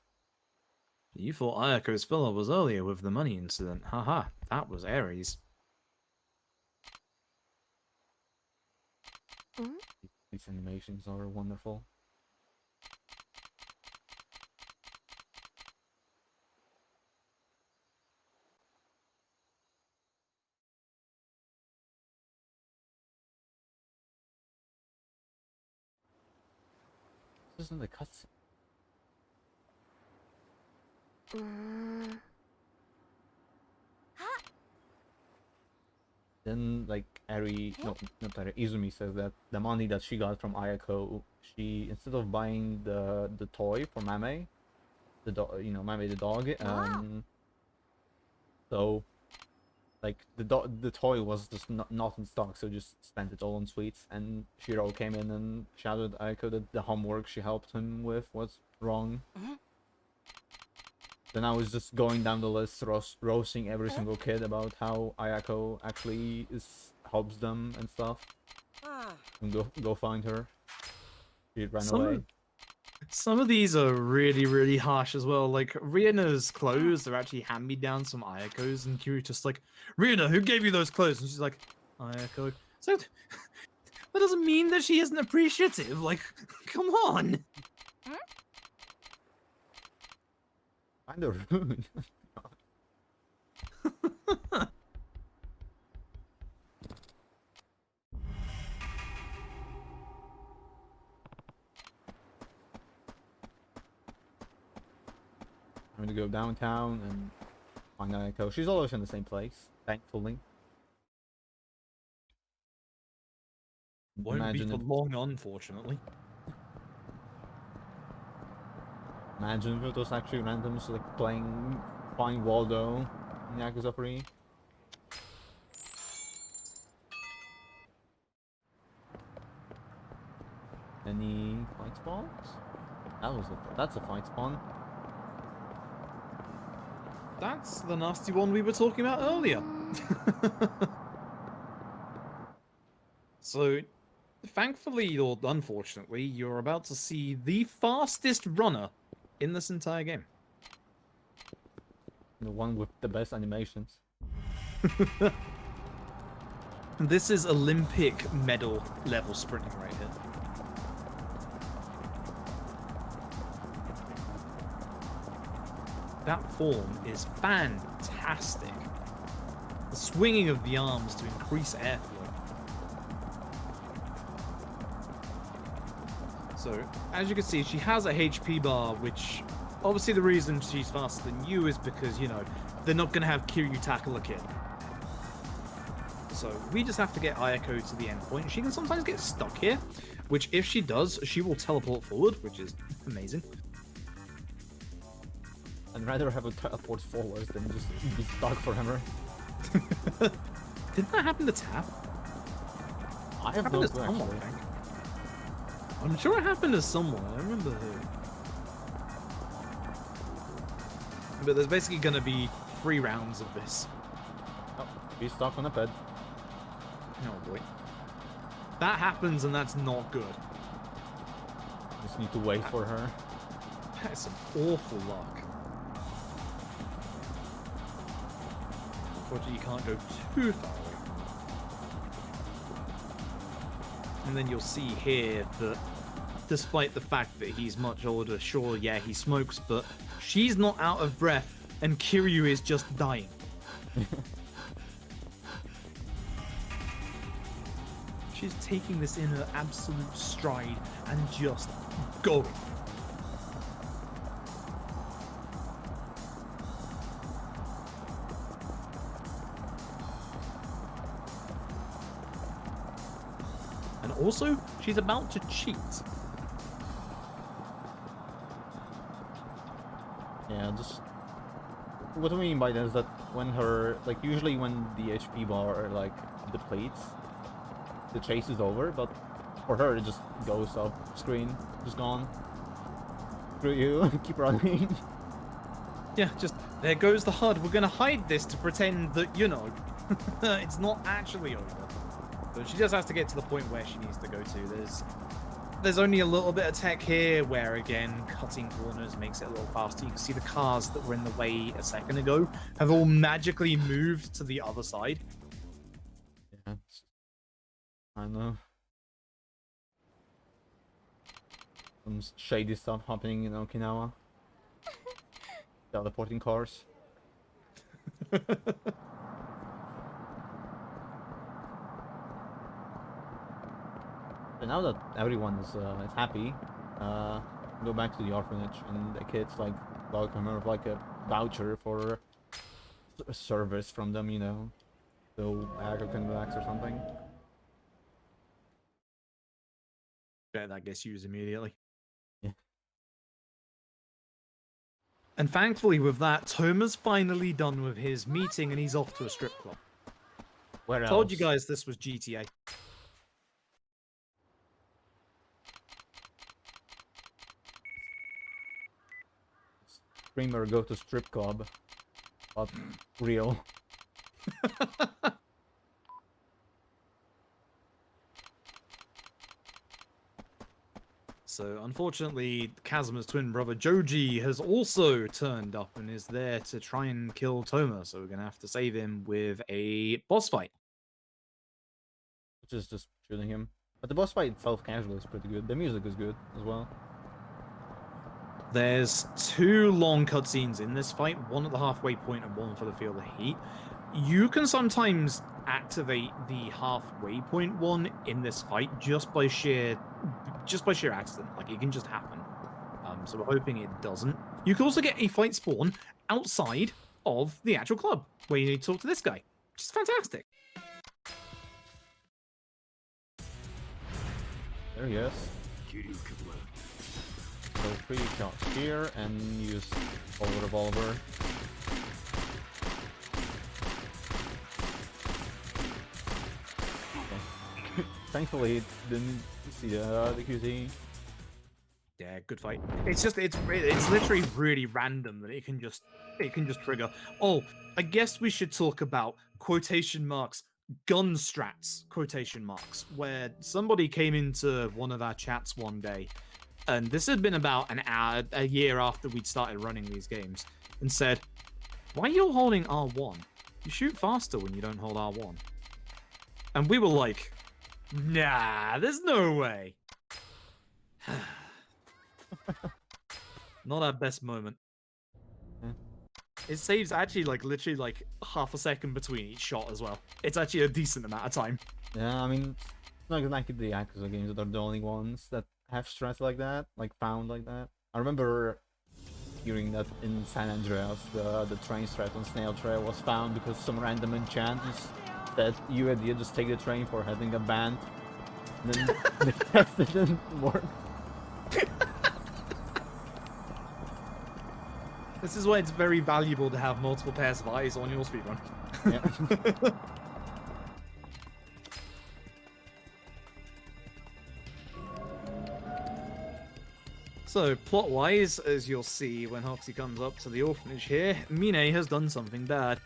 You thought Ayako's filler was earlier with the money incident. Haha, that was Ares. These animations are wonderful. This isn't the cutscene. うーん。 Then like not Ari, Izumi says that the money that she got from Ayako, she instead of buying the toy for Mame, the dog, Mame the dog, so like the toy was just not in stock, so just spent it all on sweets. And Shiro came in and shouted at Ayako that the homework she helped him with was wrong. Then I was just going down the list, roasting every single kid about how Ayako actually helps them and stuff. And go find her. She ran away. Some of these are really, really harsh as well. Like, Riena's clothes are actually hand-me-downs from Ayako's, and Kyuu's just like, Riena, who gave you those clothes? And she's like, Ayako. So, that doesn't mean that she isn't appreciative. Like, come on. Kind of rude. I'm gonna go downtown and find Ayako. She's always in the same place, thankfully. Won't be for long, unfortunately. Imagine if it was actually randoms like playing Find Waldo in Yakuza 3. Any fight spawns? That's a fight spawn. That's the nasty one we were talking about earlier. So, thankfully or unfortunately, you're about to see the fastest runner in this entire game. The one with the best animations. This is Olympic medal level sprinting right here. That form is fantastic. The swinging of the arms to increase airflow. So, as you can see, she has a HP bar, which obviously the reason she's faster than you is because, you know, they're not going to have Kiryu tackle a kid. So we just have to get Ayako to the end point. She can sometimes get stuck here, which if she does, she will teleport forward, which is amazing. I'd rather have a teleport forward than just be stuck forever. Didn't that happen to Tap? I have no clue, actually. I'm sure it happened to someone. I remember who. But there's basically going to be 3 rounds of this. Oh, he's stuck on a bed. Oh boy. That happens and that's not good. Just need to wait for her. That is some awful luck. Unfortunately, you can't go too far away from it. And then you'll see here that despite the fact that he's much older, sure, yeah, he smokes, but she's not out of breath and Kiryu is just dying. She's taking this in her absolute stride and just going. And also, she's about to cheat. Yeah, just... What I mean by that is that when her... Like, usually when the HP bar, like, depletes, the chase is over, but for her it just goes off screen, just gone. Screw you, keep running. Yeah, just, there goes the HUD. We're gonna hide this to pretend that, you know, it's not actually over. But she just has to get to the point where she needs to go to. There's only a little bit of tech here where, again, cutting corners makes it a little faster. You can see the cars that were in the way a second ago have all magically moved to the other side. Yeah, I know. Some shady stuff happening in Okinawa. Teleporting cars. So now that everyone is happy, go back to the orphanage, and the kids like welcome her with like a voucher for a service from them, you know, so Agro can relax or something. Yeah, that gets used immediately. Yeah. And thankfully with that, Toma's finally done with his meeting and he's off to a strip club. Where else? Told you guys this was GTA. Streamer go to strip club, but real. So unfortunately, Kazuma's twin brother Joji has also turned up and is there to try and kill Toma. So we're gonna have to save him with a boss fight. Which is just shooting him. But the boss fight itself casually is pretty good. The music is good as well. There's 2 long cutscenes in this fight, one at the halfway point and one for the Feel the Heat. You can sometimes activate the halfway point one in this fight just by sheer accident. Like, it can just happen. So we're hoping it doesn't. You can also get a fight spawn outside of the actual club, where you need to talk to this guy, which is fantastic. There he is. So 3 shots here and use all revolver. Okay. Thankfully, it didn't see the QC. Yeah, good fight. It's literally really random that it can just trigger. Oh, I guess we should talk about quotation marks gun strats quotation marks, where somebody came into one of our chats one day, and this had been about a year after we'd started running these games, and said, "Why are you holding R1?" You shoot faster when you don't hold R1. And we were like, nah, there's no way. Not our best moment. Yeah. It saves actually like literally like half a second between each shot as well. It's actually a decent amount of time. Yeah, I mean, it's not like the Yakuza games that are the only ones that have strats like that, like found like that. I remember hearing that in San Andreas, the train strat on Snail Trail was found because some random enchant just said, you idiot, just take the train for having a band. And then the test didn't work. This is why it's very valuable to have multiple pairs of eyes on your speedrun. Yeah. So, plot-wise, as you'll see when Hoxi comes up to the orphanage here, Mine has done something bad.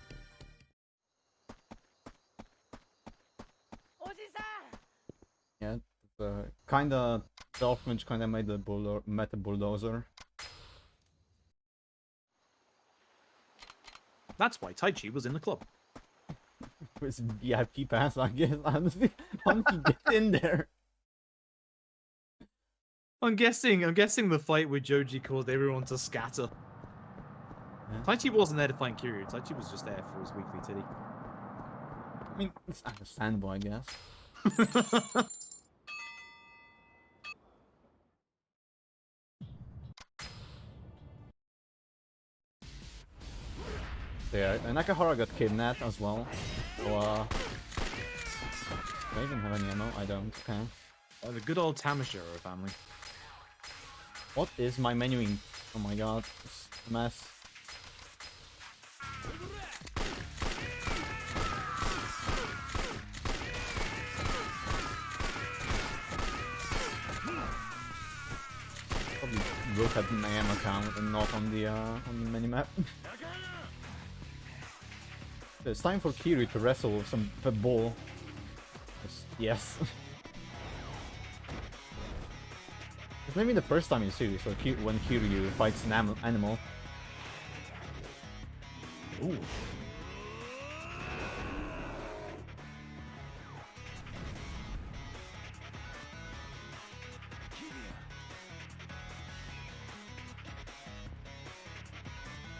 Yeah, kinda, the orphanage kinda made the meta bulldozer. That's why Taichi was in the club. With VIP pass, I guess. Honestly, how did he get in there? I'm guessing the fight with Joji caused everyone to scatter. Yeah. Taichi wasn't there to find Kiryu. Taichi was just there for his weekly titty. I mean, it's understandable, I guess. Yeah, and Nakahara got kidnapped as well. So, do I even have any ammo? I don't. Okay. The good old Tamashiro family. What is my menuing? Oh my god, it's a mess. Probably look at my ammo count and not on the minimap. So it's time for Kiryu to wrestle with the ball. Yes. It's maybe the first time in the series when Kiryu fights an animal. Ooh.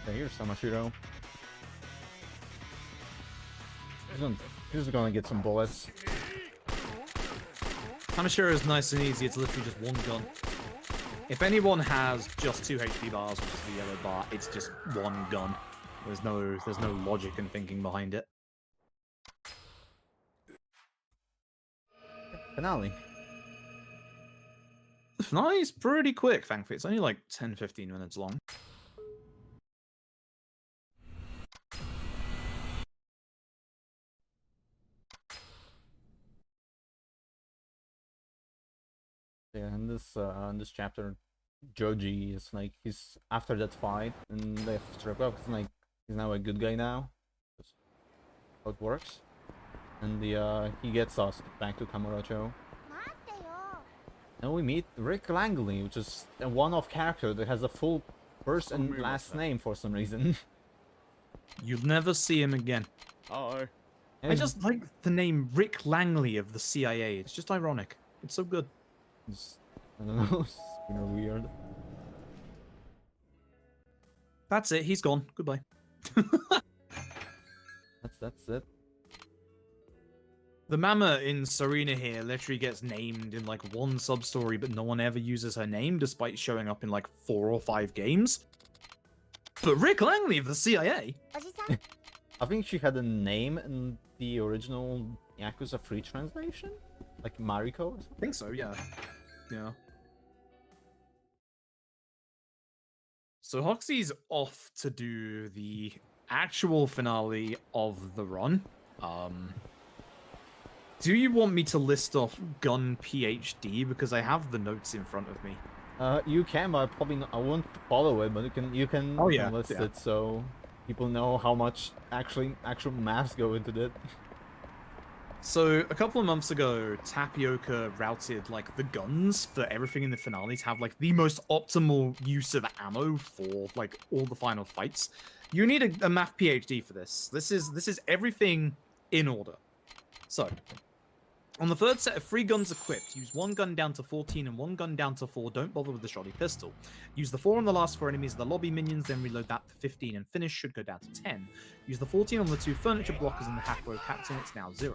Okay, here's Samashiro. He's gonna get some bullets. Tamashiro is nice and easy. It's literally just one gun. If anyone has just 2 HP bars, which is the yellow bar, it's just one gun. There's no logic and thinking behind it. Finale. The finale is pretty quick, thankfully. It's only like 10-15 minutes long. Yeah, in this chapter, Joji is like he's after that fight and they have struck up. It's like he's now a good guy now. That's how it works. And he gets us back to Kamurocho. And we meet Rick Langley, which is a one-off character that has a full first and last name for some reason. You'll never see him again. Uh-oh. I just like the name Rick Langley of the CIA. It's just ironic. It's so good. I don't know, it's kind of weird. That's it. He's gone. Goodbye. That's it. The Mama in Serena here literally gets named in like one sub-story, but no one ever uses her name despite showing up in like 4 or 5 games. But Rick Langley of the CIA? I think she had a name in the original Yakuza free translation? Like Mariko or something? I think so, yeah. Yeah. So Hoxi's off to do the actual finale of the run. Do you want me to list off Gun PhD? Because I have the notes in front of me. You can, but I won't follow it, but you can list it so people know how much actual maths go into it. So a couple of months ago, Tapioca routed like the guns for everything in the finale to have like the most optimal use of ammo for like all the final fights. You need a math PhD for this. This is everything in order. So on the third set of 3 guns equipped, use 1 gun down to 14 and 1 gun down to 4. Don't bother with the shoddy pistol. Use the 4 on the last 4 enemies of the lobby minions, then reload that to 15 and finish should go down to 10. Use the 14 on the 2 furniture blockers and the hack row captain, it's now 0.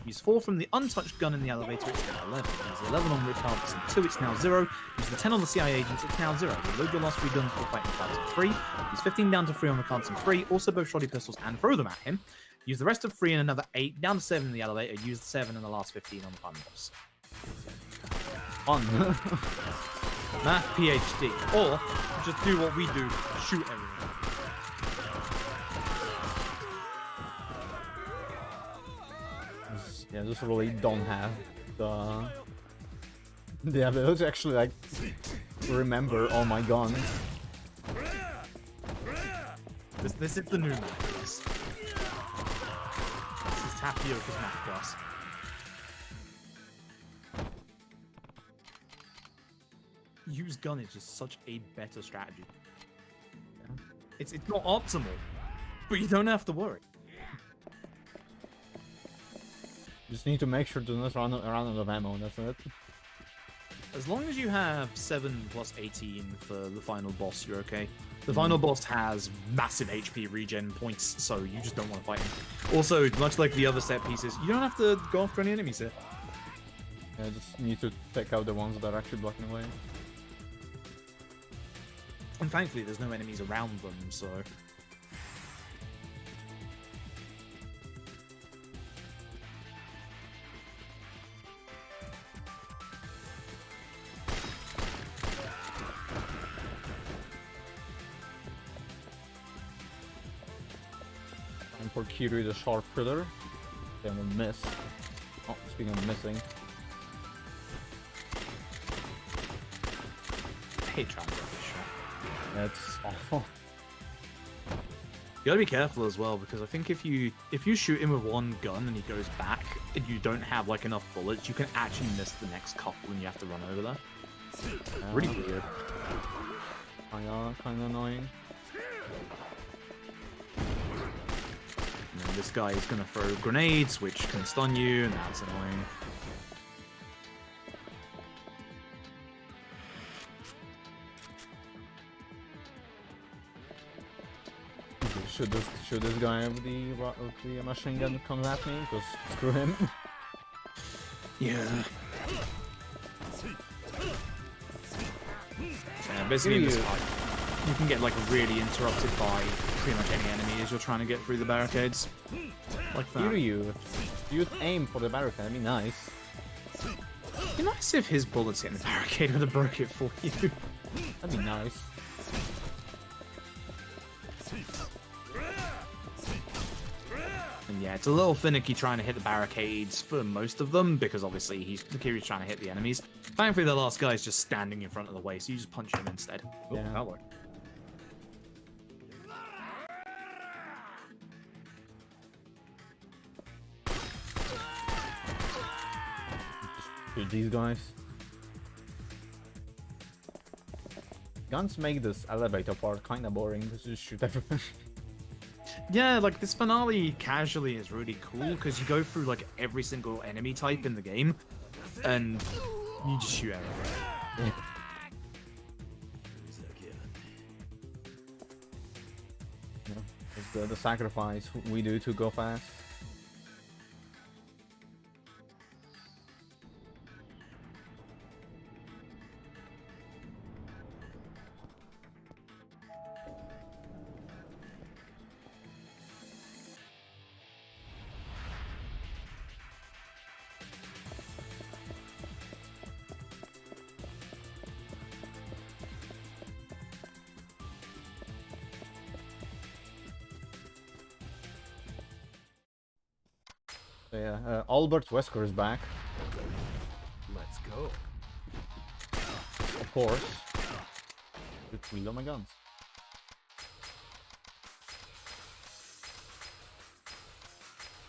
Use 4 from the untouched gun in the elevator, it's now 11. Use the 11 on Rich Harvest 2, it's now 0. Use the 10 on the CIA agents, it's now 0. Reload your last 3 guns before fighting cards in 3. Use 15 down to 3 on the cards in 3, also both shoddy pistols and throw them at him. Use the rest of 3 and another 8, down to 7 in the elevator. Use the 7 and the last 15 on the final boss. On. Math PhD. Or just do what we do, shoot everyone. Yeah, just really don't have the ability to actually like remember all my guns. This is the new math class. This is Tapioca's math class. Use gun is just such a better strategy. Yeah. It's not optimal, but you don't have to worry. Just need to make sure to not run out of ammo, that's it. As long as you have 7 plus 18 for the final boss, you're okay. The final boss has massive HP regen points, so you just don't want to fight him. Also, much like the other set pieces, you don't have to go after any enemies here. Yeah, just need to take out the ones that are actually blocking away. And thankfully, there's no enemies around them, so... And for Kiryu the sharp critter, they will miss. Oh, speaking of missing. I hate trying to get this shot. That's awful. You gotta be careful as well, because I think if you shoot him with one gun and he goes back, and you don't have like enough bullets, you can actually miss the next couple and you have to run over there. Really weird. Kinda annoying. And then this guy is gonna throw grenades, which can stun you, and that's annoying. Should this guy with the machine gun come at me? Because screw him. Yeah. Basically in this fight, you can get like really interrupted by pretty much any enemy as you're trying to get through the barricades. Like that. Kiryu, you'd aim for the barricade, that'd be nice. It'd be nice if his bullets hit the barricade would have broke it for you. That'd be nice. And yeah, it's a little finicky trying to hit the barricades for most of them, because obviously Kiryu's trying to hit the enemies. Thankfully, the last guy is just standing in front of the way, so you just punch him instead. Oh, Yeah. that worked. Shoot these guys. Guns make this elevator part kinda boring, just shoot everyone. Yeah, like this finale casually is really cool because you go through like every single enemy type in the game, and you just shoot everyone. Yeah, it's the sacrifice we do to go fast. So yeah, Albert Wesker is back, Let's go. of course. Let's reload my guns.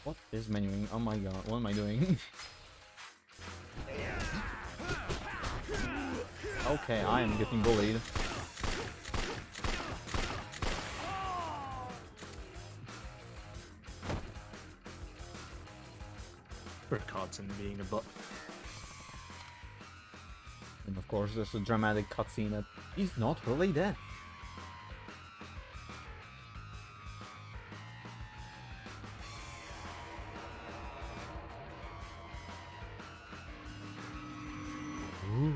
What is menuing? Oh my god, what am I doing? Okay, I am getting bullied. For Carton being a butt. And of course, there's a dramatic cutscene that he's not really dead. Ooh,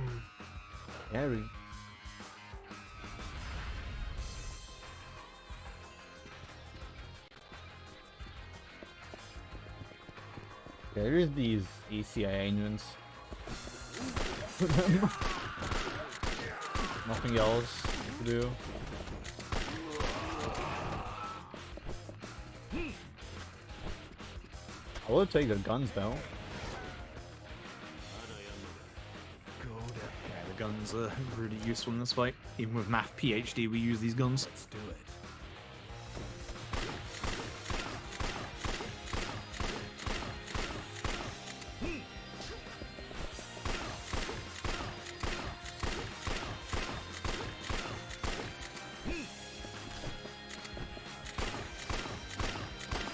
scary. There is these ACIA nuance. Nothing else to do. I would take their guns though. Yeah, the guns are really useful in this fight. Even with Math PhD, we use these guns. Let's do it.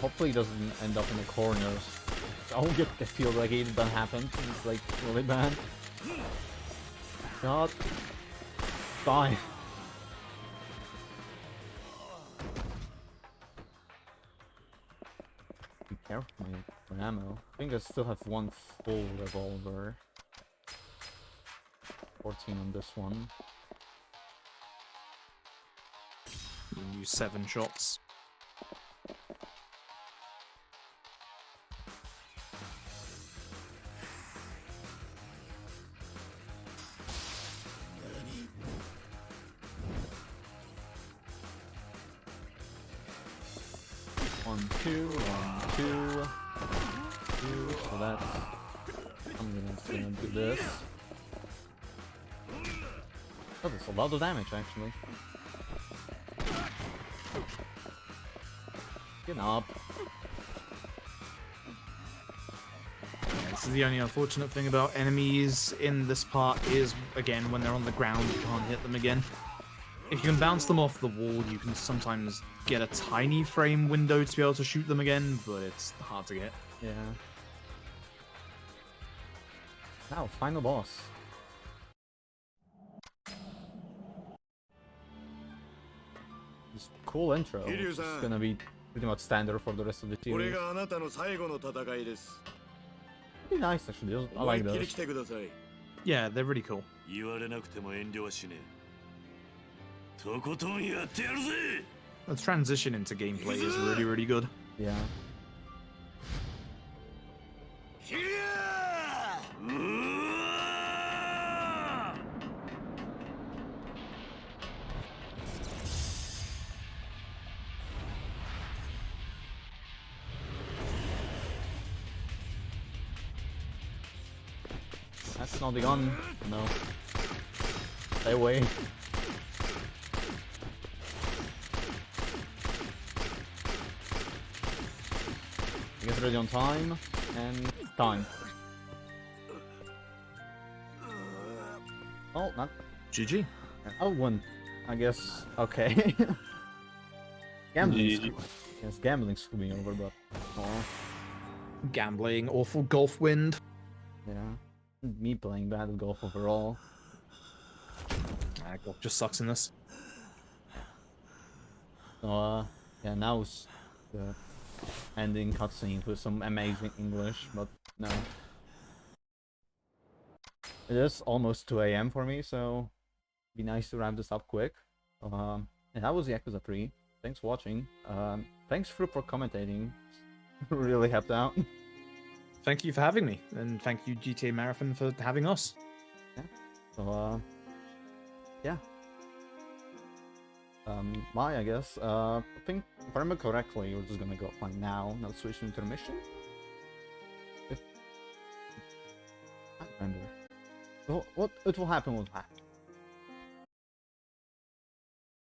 Hopefully he doesn't end up in the corners. I won't get the feel like it that happens. It's like really bad. God. Die. Be careful with ammo. I think I still have one full revolver. 14 on this one. You can use 7 shots. One, two, so that's... I'm gonna do this. Oh, that's a lot of damage, actually. Get up. This is the only unfortunate thing about enemies in this part is, again, when they're on the ground, you can't hit them again. If you can bounce them off the wall, you can sometimes get a tiny frame window to be able to shoot them again, but it's hard to get. Yeah. Now, final boss. This cool intro. It's gonna be pretty much standard for the rest of the series. これがあなたの最後の戦いです Pretty nice, actually. I 思い like っきり those. 来てください Yeah, they're really cool. 言われなくても遠慮はしねえとことんやってやるぜ The transition into gameplay is really, really good. Yeah. ひゃーうわ That's not the gun. No. Stay away. Get ready on time. And time. Oh, not. GG. Oh, one. I guess. Okay. Gambling. Yes, gambling's screwing me over, but. Oh. Gambling, awful golf wind. Yeah. Me playing bad at golf overall. Golf just sucks in this. So, yeah, now it's the ending cutscene with some amazing English, but no. It is almost 2 AM for me, so be nice to wrap this up quick. And that was Yakuza 3. Thanks for watching. Thanks for commentating. Really helped out. Thank you for having me, and thank you GTAMarathon for having us. Yeah. So, yeah. I guess. I think, if I remember correctly, we're just gonna go play now, not switch to intermission. If I don't remember. So, what it will happen will happen.